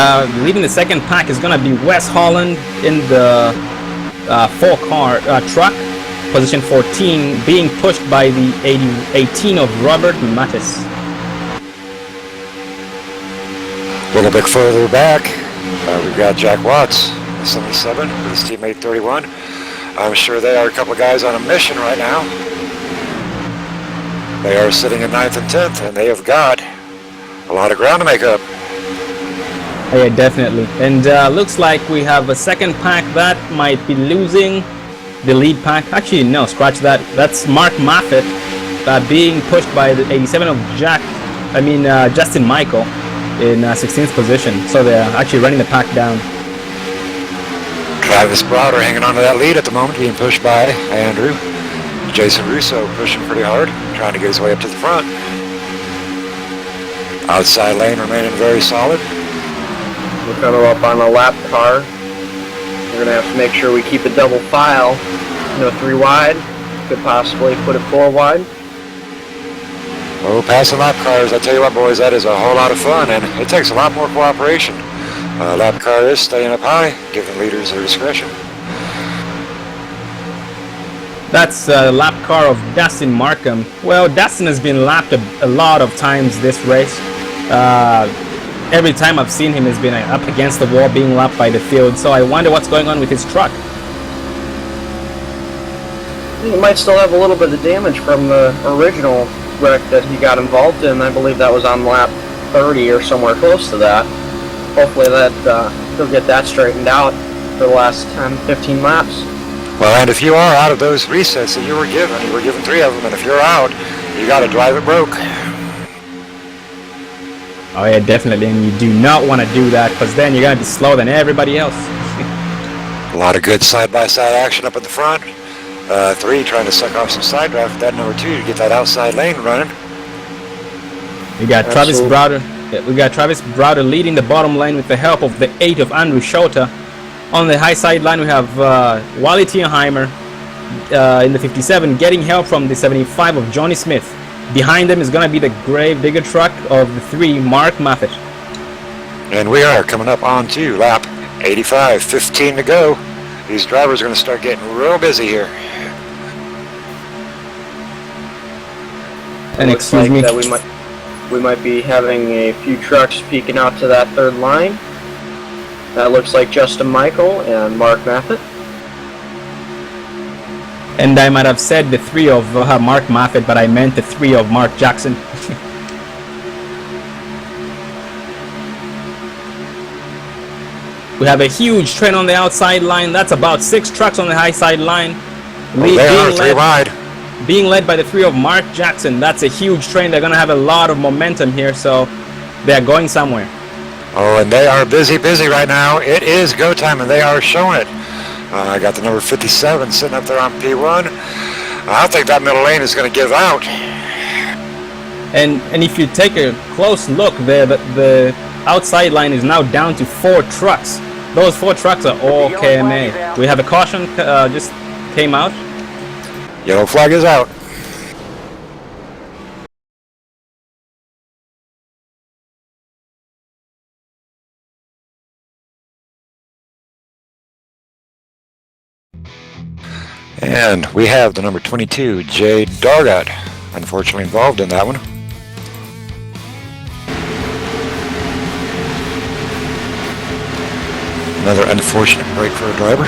leading the second pack is going to be Wes Holland in the 4-car truck, position 14, being pushed by the 18 of Robert Mattis. A little bit further back, we've got Jack Watts, 77, with his teammate 31. I'm sure they are a couple of guys on a mission right now. They are sitting in 9th and 10th, and they have got a lot of ground to make up. Yeah, definitely. And looks like we have a second pack that might be losing the lead pack. Actually, no, scratch that. That's Mark Moffitt being pushed by the 87 of Justin Michael in 16th position. So they're actually running the pack down. Travis Browder hanging on to that lead at the moment, being pushed by Andrew. Jason Russo pushing pretty hard, trying to get his way up to the front. Outside lane remaining very solid. We're coming up on a lap car. We're going to have to make sure we keep a double file. 3 wide. Could possibly put it 4 wide. Oh, passing lap cars, I tell you what, boys, that is a whole lot of fun, and it takes a lot more cooperation. Lap car is staying up high, giving leaders their discretion. That's a lap car of Dustin Markham. Well, Dustin has been lapped a lot of times this race. Every time I've seen him has been up against the wall, being lapped by the field. So I wonder what's going on with his truck. He might still have a little bit of damage from the original wreck that he got involved in. I believe that was on lap 30 or somewhere close to that. Hopefully that he'll get that straightened out for the last 10-15 laps. Well, and if you are out of those resets that you were given 3 of them, and if you're out, you got to drive it broke. Oh yeah, definitely, and you do not want to do that, because then you're going to be slower than everybody else. A lot of good side-by-side action up in the front. 3 trying to suck off some side drive with that number 2 to get that outside lane running. We got Travis Browder leading the bottom lane with the help of the 8 of Andrew Shota. On the high side line we have Wally Tierheimer in the 57 getting help from the 75 of Johnny Smith. Behind them is going to be the grave digger truck of the 3 Mark Moffitt. And we are coming up on to lap 85, 15 to go. These drivers are going to start getting real busy here. And excuse me. That we might be having a few trucks peeking out to that 3rd line. That looks like Justin Michael and Mark Moffitt. And I might have said the 3 of Mark Moffitt, but I meant the 3 of Mark Jackson. We have a huge train on the outside line. That's about 6 trucks on the high side line. They are 3 wide. Being led by the 3 of Mark Jackson. That's a huge train. They're going to have a lot of momentum here, so they're going somewhere. Oh, and they are busy right now. It is go time, and they are showing it. I got the number 57 sitting up there on P1. I think that middle lane is going to give out. And if you take a close look there, the outside line is now down to 4 trucks. Those 4 trucks are all KMA. We have a caution just came out. Yellow flag is out. And we have the number 22, Jay Dargot, unfortunately involved in that one. Another unfortunate break for a driver.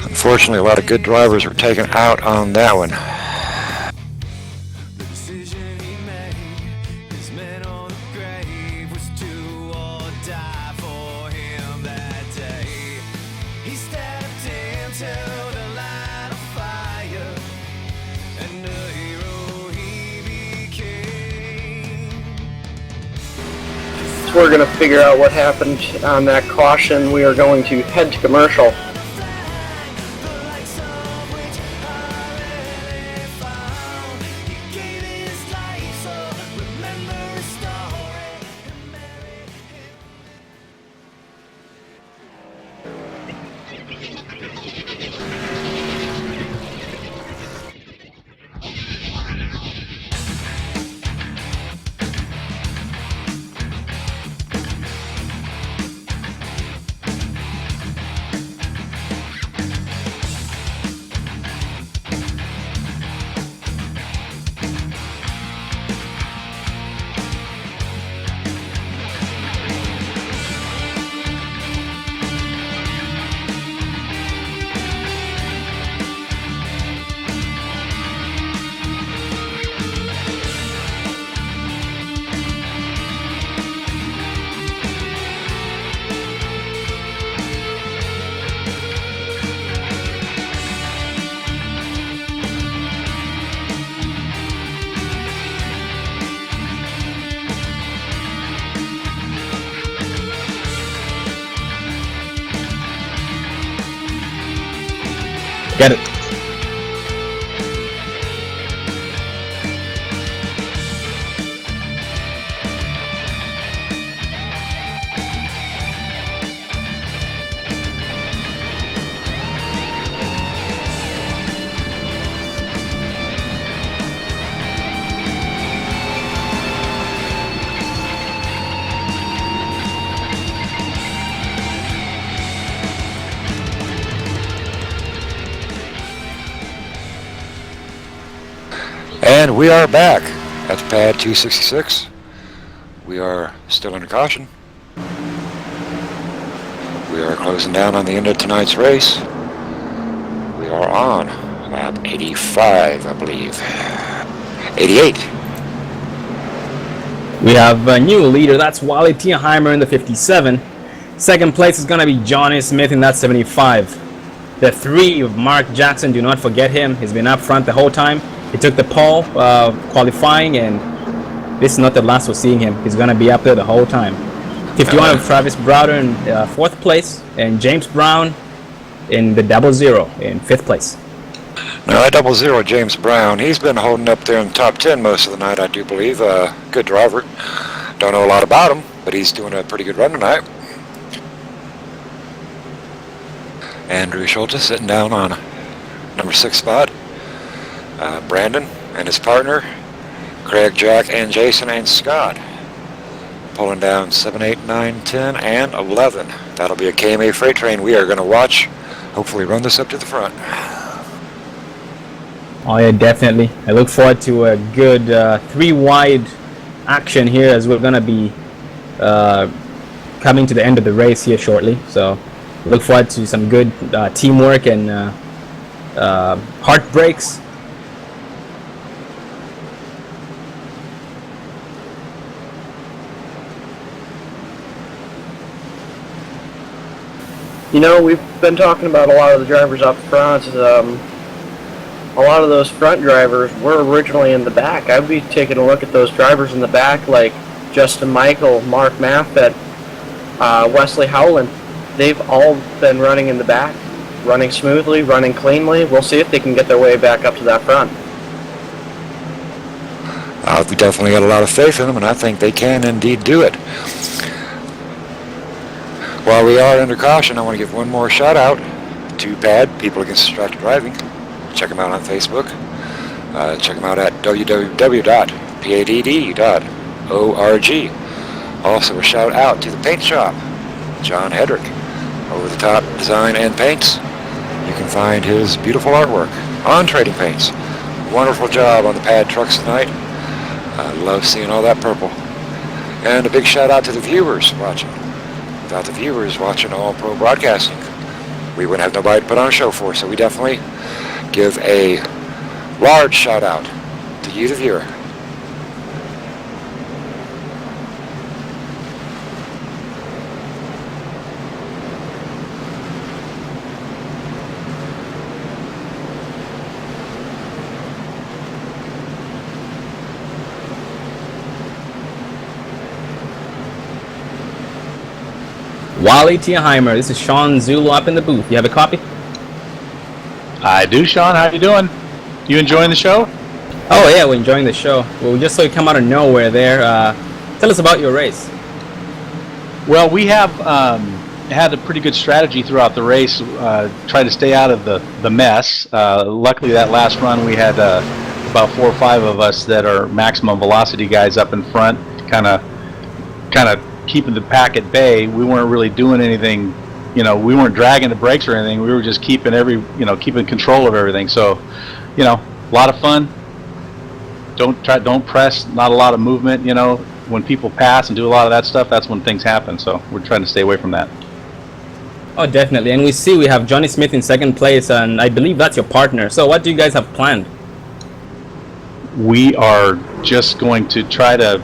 Unfortunately, a lot of good drivers were taken out on that one. Whilst we're going to figure out what happened on that caution, we are going to head to commercial. Get it. And we are back at the pad 266. We are still under caution. We are closing down on the end of tonight's race. We are on lap 85, I believe. 88. We have a new leader. That's Wally Tierheimer in the 57. Second place is going to be Johnny Smith in that 75. The 3 of Mark Jackson, do not forget him. He's been up front the whole time. He took the pole qualifying, and this is not the last we're seeing him. He's going to be up there the whole time. 51 of Travis Browder in 4th place, and James Brown in the 00 in 5th place. Now that 00, James Brown, he's been holding up there in the top 10 most of the night, I do believe. Good driver. Don't know a lot about him, but he's doing a pretty good run tonight. Andrew Schulte sitting down on number 6 spot. Brandon and his partner, Craig, Jack, and Jason, and Scott, pulling down 7, 8, 9, 10, and 11. That'll be a KMA freight train we are going to watch. Hopefully run this up to the front. Oh yeah, definitely. I look forward to a good 3-wide action here, as we're going to be coming to the end of the race here shortly. So look forward to some good teamwork and heartbreaks. You know, we've been talking about a lot of the drivers up front. A lot of those front drivers were originally in the back. I'd be taking a look at those drivers in the back, like Justin Michael, Mark Maffett, Wesley Howland. They've all been running in the back, running smoothly, running cleanly. We'll see if they can get their way back up to that front. We definitely got a lot of faith in them, and I think they can indeed do it. While we are under caution, I want to give one more shout out to PADD, People Against Distracted Driving. Check them out on Facebook. Check them out at www.padd.org. Also a shout out to the paint shop, John Hedrick, Over the Top Design and Paints. You can find his beautiful artwork on Trading Paints. Wonderful job on the PADD trucks tonight. I love seeing all that purple. And a big shout out to the viewers watching. Without the viewers watching All Pro Broadcasting, we wouldn't have nobody to put on a show for. So we definitely give a large shout out to you, the viewer. Wally Tiaheimer. This is Sean Zulu up in the booth. You have a copy? I do, Sean. How you doing? You enjoying the show? Oh yeah, we're enjoying the show. Well, we just saw you come out of nowhere there. Tell us about your race. Well, we have had a pretty good strategy throughout the race. Try to stay out of the mess. Luckily, that last run we had about 4 or 5 of us that are maximum velocity guys up in front, kind of keeping the pack at bay. We weren't really doing anything. We weren't dragging the brakes or anything. We were just keeping keeping control of everything. So, a lot of fun. Don't press. Not a lot of movement. When people pass and do a lot of that stuff, that's when things happen. So we're trying to stay away from that. Oh, definitely. And we have Johnny Smith in second place, and I believe that's your partner. So what do you guys have planned? We are just going to try to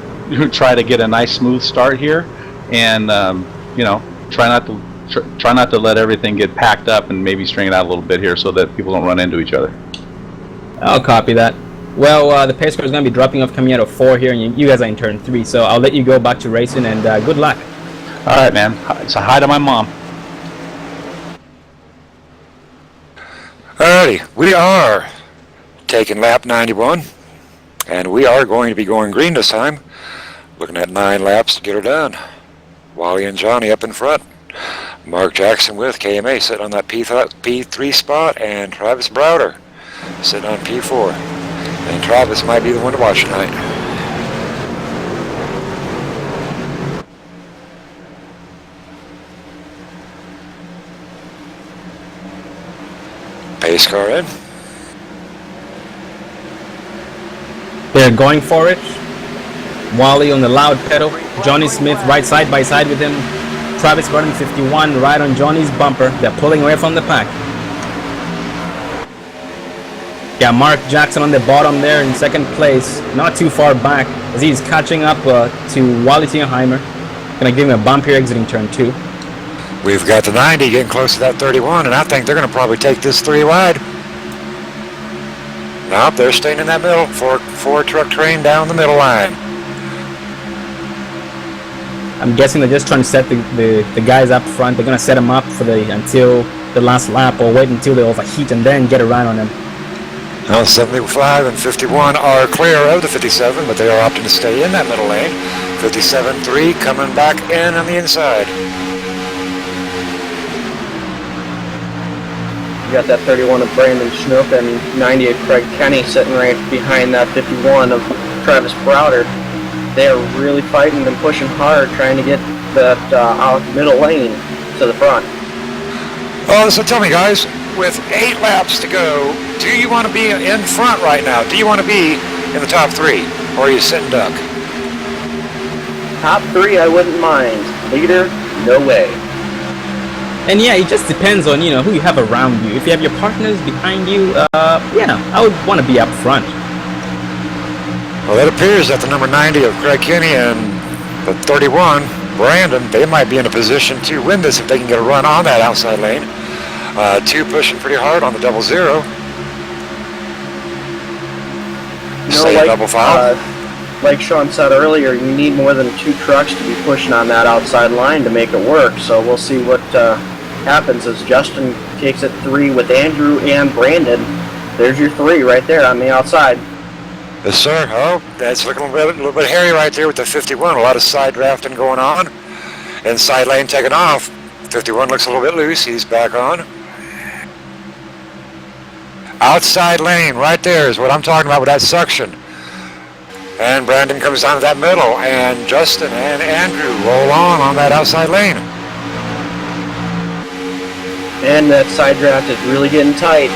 get a nice smooth start here, and try not to let everything get packed up, and maybe string it out a little bit here so that people don't run into each other. I'll copy that. Well, the pace car is going to be dropping off coming out of 4 here, and you guys are in turn 3, so I'll let you go back to racing, and good luck. All right, man. So hi to my mom. Alrighty, we are taking lap 91, and we are going to be going green this time. Looking at 9 laps to get her done. Wally and Johnny up in front. Mark Jackson with KMA sitting on that P3 spot, and Travis Browder sitting on P4. And Travis might be the one to watch tonight. Pace car in. They're going for it. Wally on the loud pedal. Johnny Smith right side by side with him. Travis Burton 51 right on Johnny's bumper. They're pulling away from the pack. Yeah, Mark Jackson on the bottom there in second place. Not too far back as he's catching up to Wally Tiaheimer. Gonna give him a bump here exiting turn 2. We've got the 90 getting close to that 31, and I think they're going to probably take this 3 wide. Nope, they're staying in that middle. Four truck train down the middle line. I'm guessing they're just trying to set the guys up front. They're going to set them up until the last lap, or wait until they overheat and then get around on them. Now 75 and 51 are clear of the 57, but they are opting to stay in that middle lane. 57-3 coming back in on the inside. You got that 31 of Brandon Schnook and 90 of Craig Kenny sitting right behind that 51 of Travis Browder. They are really fighting and pushing hard, trying to get that out middle lane to the front. Oh, so tell me, guys, with 8 laps to go, do you want to be in front right now? Do you want to be in the top 3, or are you sitting duck? Top 3, I wouldn't mind. Leader, no way. And yeah, it just depends on, who you have around you. If you have your partners behind you, I would want to be up front. Well, it appears that the number 90 of Craig Kinney and the 31, Brandon, they might be in a position to win this if they can get a run on that outside lane. 2 pushing pretty hard on the 00. Double foul. Like Sean said earlier, you need more than 2 trucks to be pushing on that outside line to make it work. So we'll see what happens as Justin takes it 3 with Andrew and Brandon. There's your 3 right there on the outside. Yes, sir. Oh, that's looking a little bit hairy right there with the 51. A lot of side drafting going on. Inside lane taking off. 51 looks a little bit loose. He's back on. Outside lane right there is what I'm talking about with that suction. And Brandon comes down to that middle, and Justin and Andrew roll on that outside lane. And that side draft is really getting tight.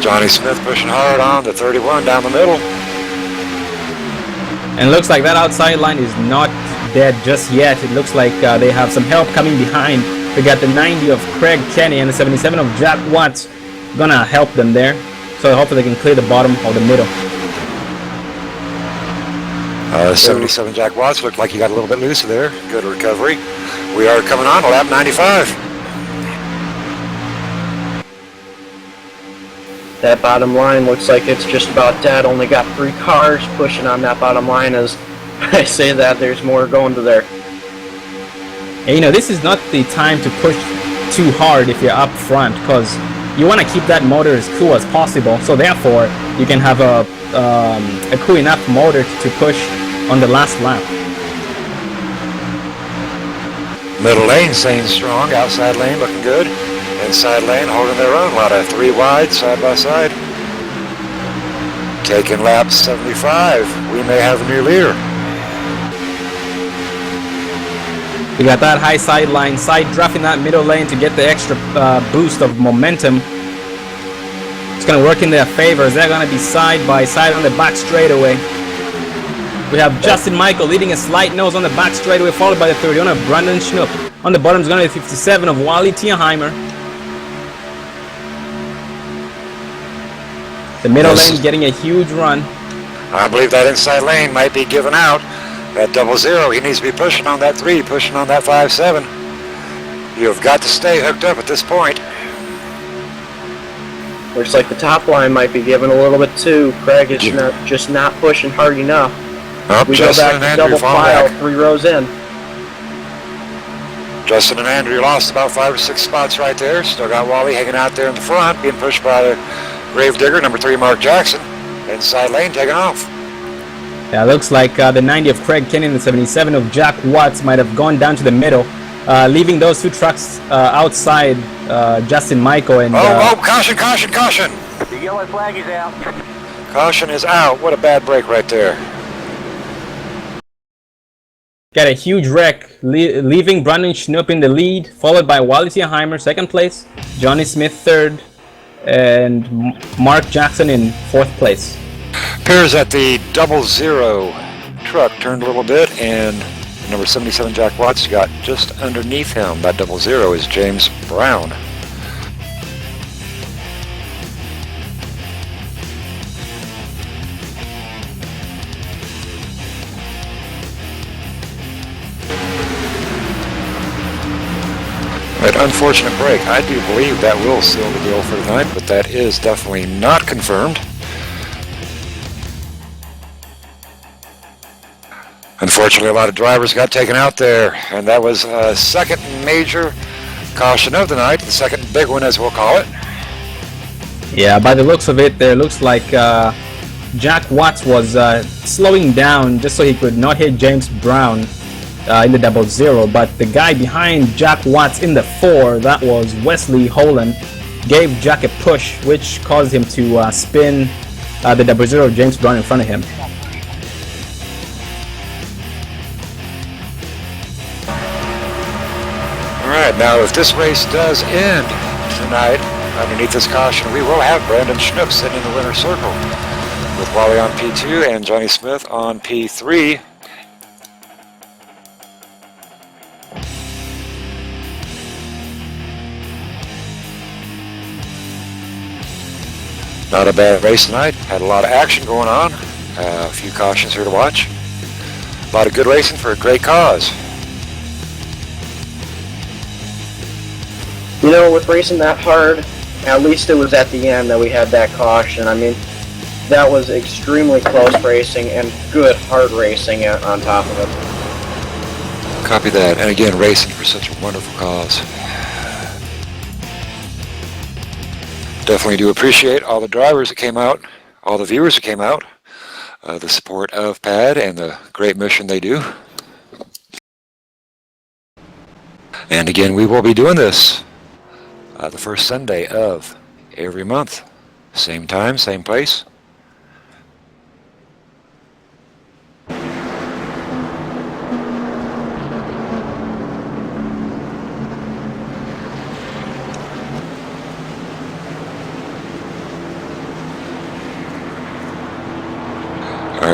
Johnny Smith pushing hard on the 31 down the middle. And it looks like that outside line is not dead just yet. It looks like they have some help coming behind. We got the 90 of Craig Kenny and the 77 of Jack Watts gonna help them there. So hopefully they can clear the bottom or the middle. 77 Jack Watts looked like he got a little bit looser there. Good recovery. We are coming on to lap 95. That bottom line looks like it's just about dead. Only got 3 cars pushing on that bottom line. As I say that, there's more going to there. And this is not the time to push too hard if you're up front, because you want to keep that motor as cool as possible. So therefore, you can have a cool enough motor to push on the last lap. Middle lane staying strong. Outside lane looking good. Inside lane holding their own. A lot of 3 wide side by side. Taking lap 75. We may have a new leader. We got that high sideline, side draft in that middle lane to get the extra boost of momentum. It's going to work in their favor. They're going to be side by side on the back straightaway. We have Justin Michael leading a slight nose on the back straightaway, followed by the 31 of Brandon Schnupp. On the bottom is going to be 57 of Wally Tierheimer. The middle lane getting a huge run. I believe that inside lane might be given out. That 00, he needs to be pushing on that 3, pushing on that 5-7. You've got to stay hooked up at this point. Looks like the top line might be given a little bit too. Craig is just not pushing hard enough. We go back to double file, 3 rows in. Justin and Andrew lost about 5 or 6 spots right there. Still got Wally hanging out there in the front, being pushed by the Gravedigger, number 3, Mark Jackson. Inside lane taking off. Yeah, looks like the 90 of Craig Kenny and the 77 of Jack Watts might have gone down to the middle, leaving those 2 trucks outside Justin Michael and... caution, caution, caution! The yellow flag is out. Caution is out. What a bad break right there. Got a huge wreck, leaving Brandon Schnupp in the lead, followed by Wally Tierheimer, 2nd place, Johnny Smith 3rd, and Mark Jackson in 4th place. Appears that the 00 truck turned a little bit, and number 77 Jack Watts got just underneath him. That 00 is James Brown. An unfortunate break. I do believe that will seal the deal for tonight, but that is definitely not confirmed. Unfortunately, a lot of drivers got taken out there, and that was a second major caution of the night, the second big one as we'll call it. Yeah, by the looks of it, there looks like Jack Watts was slowing down just so he could not hit James Brown in the 00, but the guy behind Jack Watts in the 4, that was Wesley Holland, gave Jack a push, which caused him to spin the 00 James Brown in front of him. Alright, now if this race does end tonight, underneath this caution, we will have Brandon Schnupp sitting in the winner's circle, with Wally on P2 and Johnny Smith on P3. Not a bad race tonight. Had a lot of action going on. A few cautions here to watch. A lot of good racing for a great cause. You know, with racing that hard, at least it was at the end that we had that caution. I mean, that was extremely close racing and good hard racing on top of it. Copy that. And again, racing for such a wonderful cause. Definitely do appreciate all the drivers that came out, all the viewers that came out, the support of PADD and the great mission they do. And again, we will be doing this the first Sunday of every month. Same time, same place.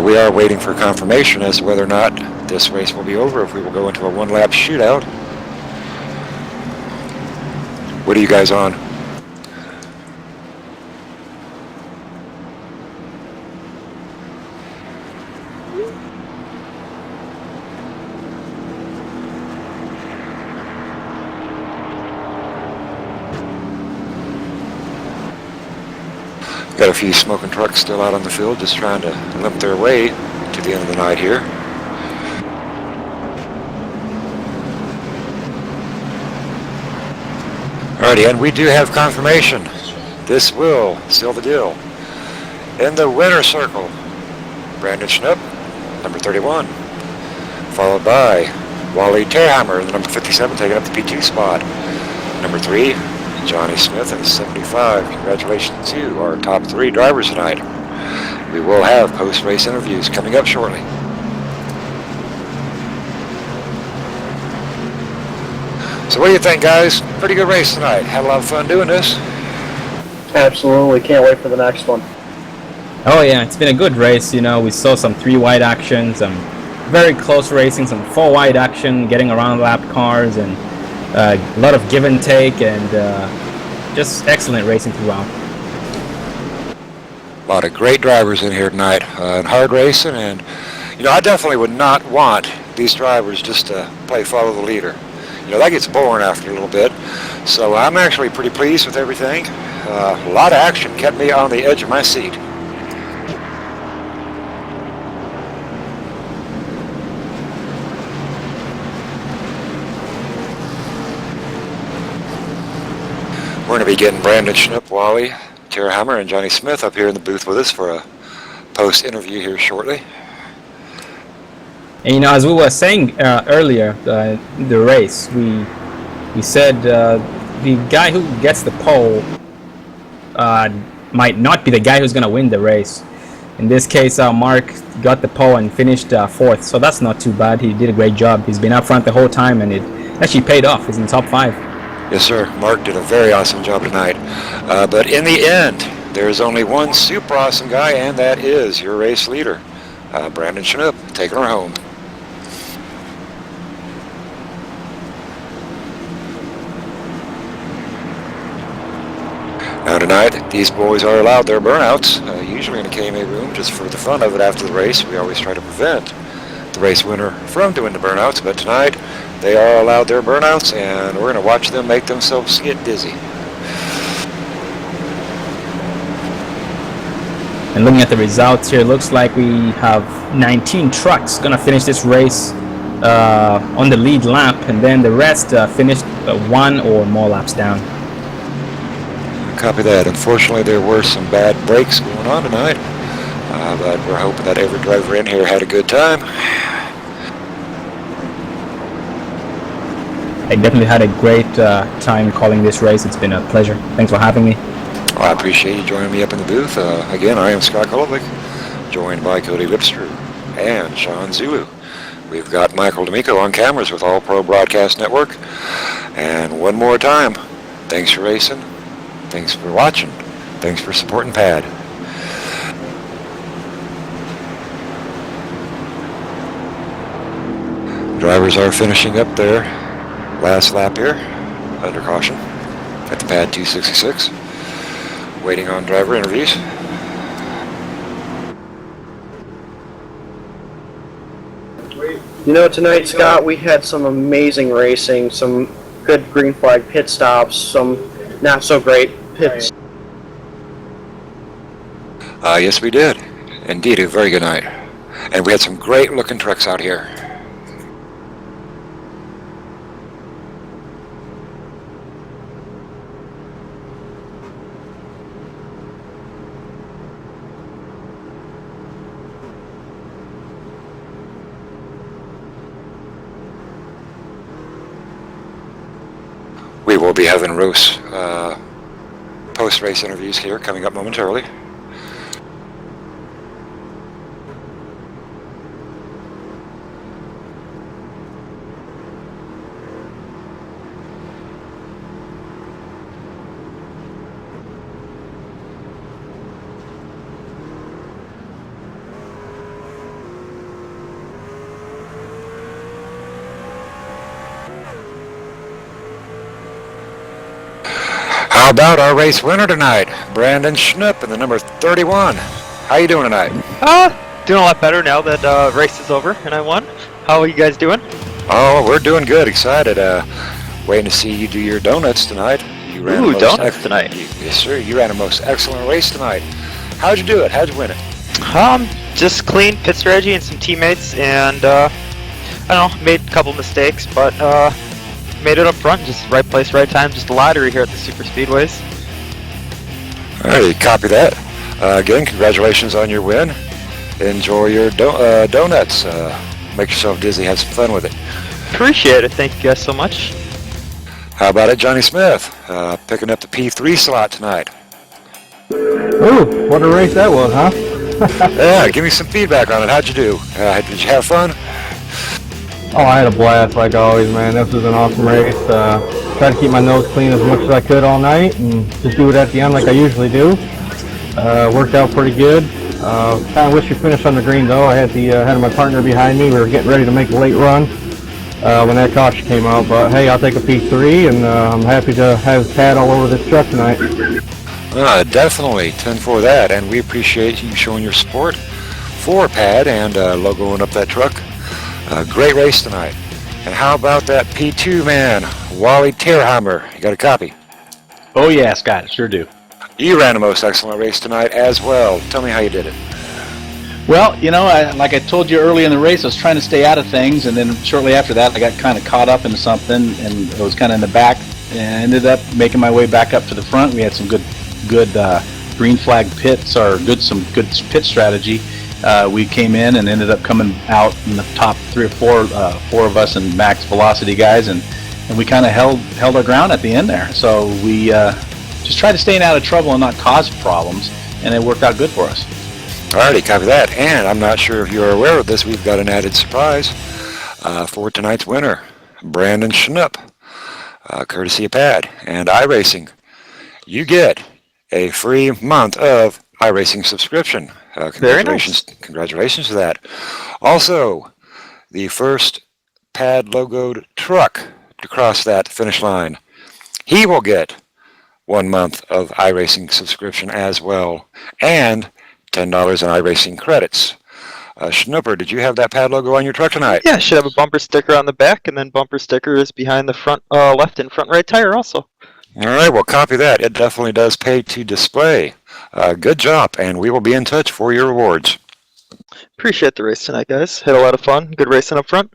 We are waiting for confirmation as to whether or not this race will be over, if we will go into a one-lap shootout. What are you guys on? Got a few smoking trucks still out on the field, just trying to limp their way to the end of the night here. Alrighty, and we do have confirmation. This will seal the deal. In the winner's circle, Brandon Schnupp, number 31, followed by Wally Terhammer, the number 57, taking up the P2 spot. Number 3, Johnny Smith in 75. Congratulations to our top 3 drivers tonight. We will have post-race interviews coming up shortly. So what do you think, guys? Pretty good race tonight. Had a lot of fun doing this. Absolutely, can't wait for the next one. Oh yeah, it's been a good race. You know, we saw some 3-wide action, some very close racing, some 4-wide action, getting around lap cars, and a lot of give and take, and just excellent racing throughout. A lot of great drivers in here tonight, and hard racing, and you know, I definitely would not want these drivers just to play follow the leader. You know, that gets boring after a little bit. So I'm actually pretty pleased with everything. A lot of action kept me on the edge of my seat. We're going to be getting Brandon Schnupp, Wally Terhammer, and Johnny Smith up here in the booth with us for a post-interview here shortly. And you know, as we were saying earlier, the race, we said the guy who gets the pole might not be the guy who's going to win the race. In this case, Mark got the pole and finished 4th, so that's not too bad. He did a great job. He's been up front the whole time, and it actually paid off. He's in top 5. Yes, sir. Mark did a very awesome job tonight. But in the end, there's only one super awesome guy, and that is your race leader, Brandon Schnupp, taking her home. Now tonight, these boys are allowed their burnouts, usually in a KMA room, just for the fun of it after the race. We always try to prevent the race winner from doing the burnouts, but tonight they are allowed their burnouts, and we're going to watch them make themselves get dizzy. And looking at the results here, looks like we have 19 trucks going to finish this race on the lead lap, and then the rest finished 1 or more laps down. Copy that. Unfortunately, there were some bad breaks going on tonight, but we're hoping that every driver in here had a good time. I definitely had a great time calling this race. It's been a pleasure. Thanks for having me. Well, I appreciate you joining me up in the booth. Again, I am Scott Kolovic, joined by Cody Lipstrew and Sean Zulu. We've got Michael D'Amico on cameras with All Pro Broadcast Network. And one more time, thanks for racing. Thanks for watching. Thanks for supporting PADD. Drivers are finishing up their last lap here, under caution, at the PADD 266, waiting on driver interviews. You know, tonight, Scott, we had some amazing racing, some good green flag pit stops, some not so great pits. Yes, we did. Indeed, a very good night. And we had some great looking trucks out here. We will be having roast post-race interviews here coming up momentarily. How about our race winner tonight, Brandon Schnupp in the number 31. How you doing tonight? Doing a lot better now that race is over and I won. How are you guys doing? Oh, we're doing good. Excited. Waiting to see you do your donuts tonight. You ran Ooh, donuts tonight. Yes, sir. You ran a most excellent race tonight. How'd you do it? How'd you win it? Just clean pit strategy and some teammates, and I don't know, made a couple mistakes, but made it up front. Just right place, right time. Just a lottery here at the super speedways. Alrighty, copy that. Again, congratulations on your win. Enjoy your donuts. Make yourself dizzy. Have some fun with it. Appreciate it. Thank you guys so much. How about it, Johnny Smith? Picking up the P3 slot tonight. Ooh, what a race that was, huh? Yeah, give me some feedback on it. How'd you do? Did you have fun? Oh, I had a blast like always, man. This was an awesome race. Tried to keep my nose clean as much as I could all night and just do it at the end like I usually do. Worked out pretty good. Kind of wish we finished on the green though. I had the head of my partner behind me. We were getting ready to make a late run when that caution came out. But hey, I'll take a P3, and I'm happy to have PADD all over this truck tonight. Definitely 10 for that, and we appreciate you showing your support for PADD and logoing up that truck. Great race tonight. And how about that P2 man, Wally Terheimer? You got a copy? Oh yeah, Scott, sure do. You ran a most excellent race tonight as well. Tell me how you did it. Well, you know, like I told you early in the race, I was trying to stay out of things, and then shortly after that, I got kind of caught up into something, and I was kind of in the back, and I ended up making my way back up to the front. We had some good green flag pits, or some good pit strategy. We came in and ended up coming out in the top 3 or 4, 4 of us and max velocity guys, and we kind of held our ground at the end there. So we just tried to stay out of trouble and not cause problems, and it worked out good for us. Alrighty, copy that. And I'm not sure if you're aware of this, we've got an added surprise for tonight's winner, Brandon Schnupp, courtesy of PADD and iRacing. You get a free month of iRacing subscription. Congratulations, Very nice. Congratulations to that. Also, the first PADD logoed truck to cross that finish line, he will get 1 month of iRacing subscription as well, and $10 in iRacing credits. Schnupper, did you have that PADD logo on your truck tonight? Yeah, should have a bumper sticker on the back, and then bumper sticker is behind the front left and front right tire also. All right, well, copy that. It definitely does pay to display. Good job, and we will be in touch for your rewards. Appreciate the race tonight, guys. Had a lot of fun. Good racing up front.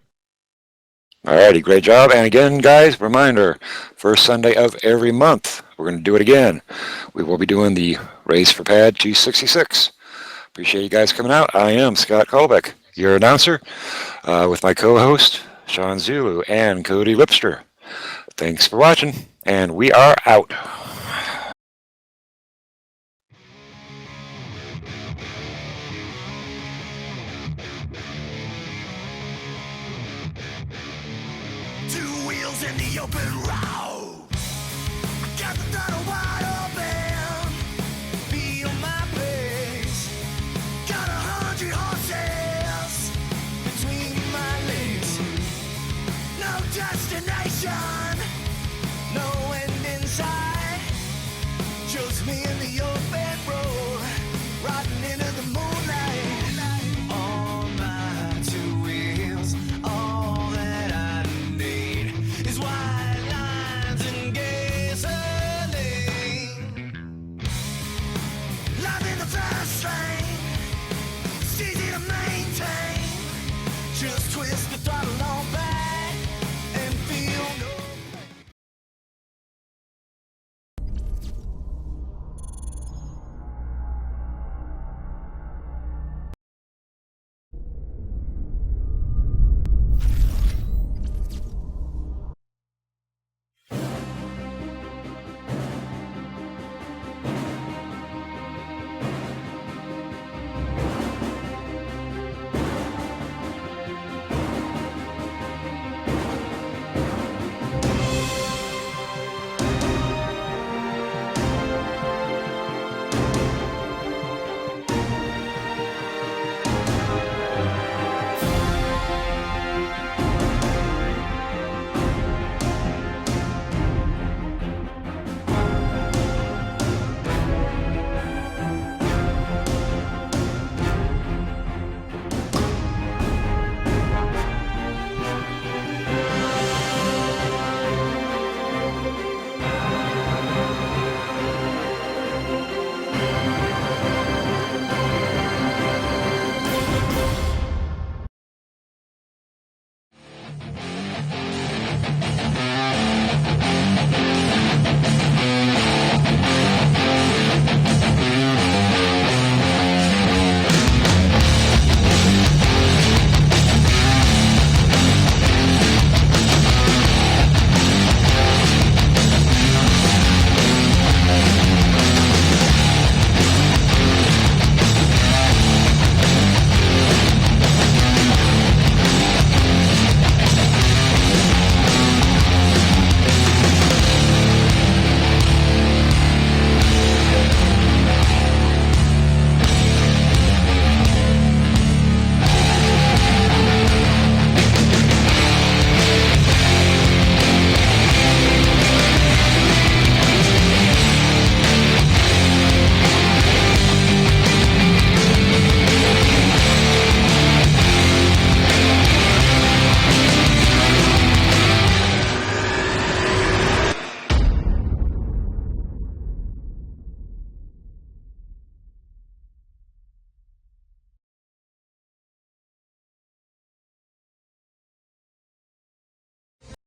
Alrighty, great job. And again, guys, reminder, first Sunday of every month, we're going to do it again. We will be doing the Race for PADD 266. Appreciate you guys coming out. I am Scott Kolbeck, your announcer, with my co-host, Sean Zulu and Cody Lipster. Thanks for watching, and we are out. Two wheels in the open road. I got the throttle wide open.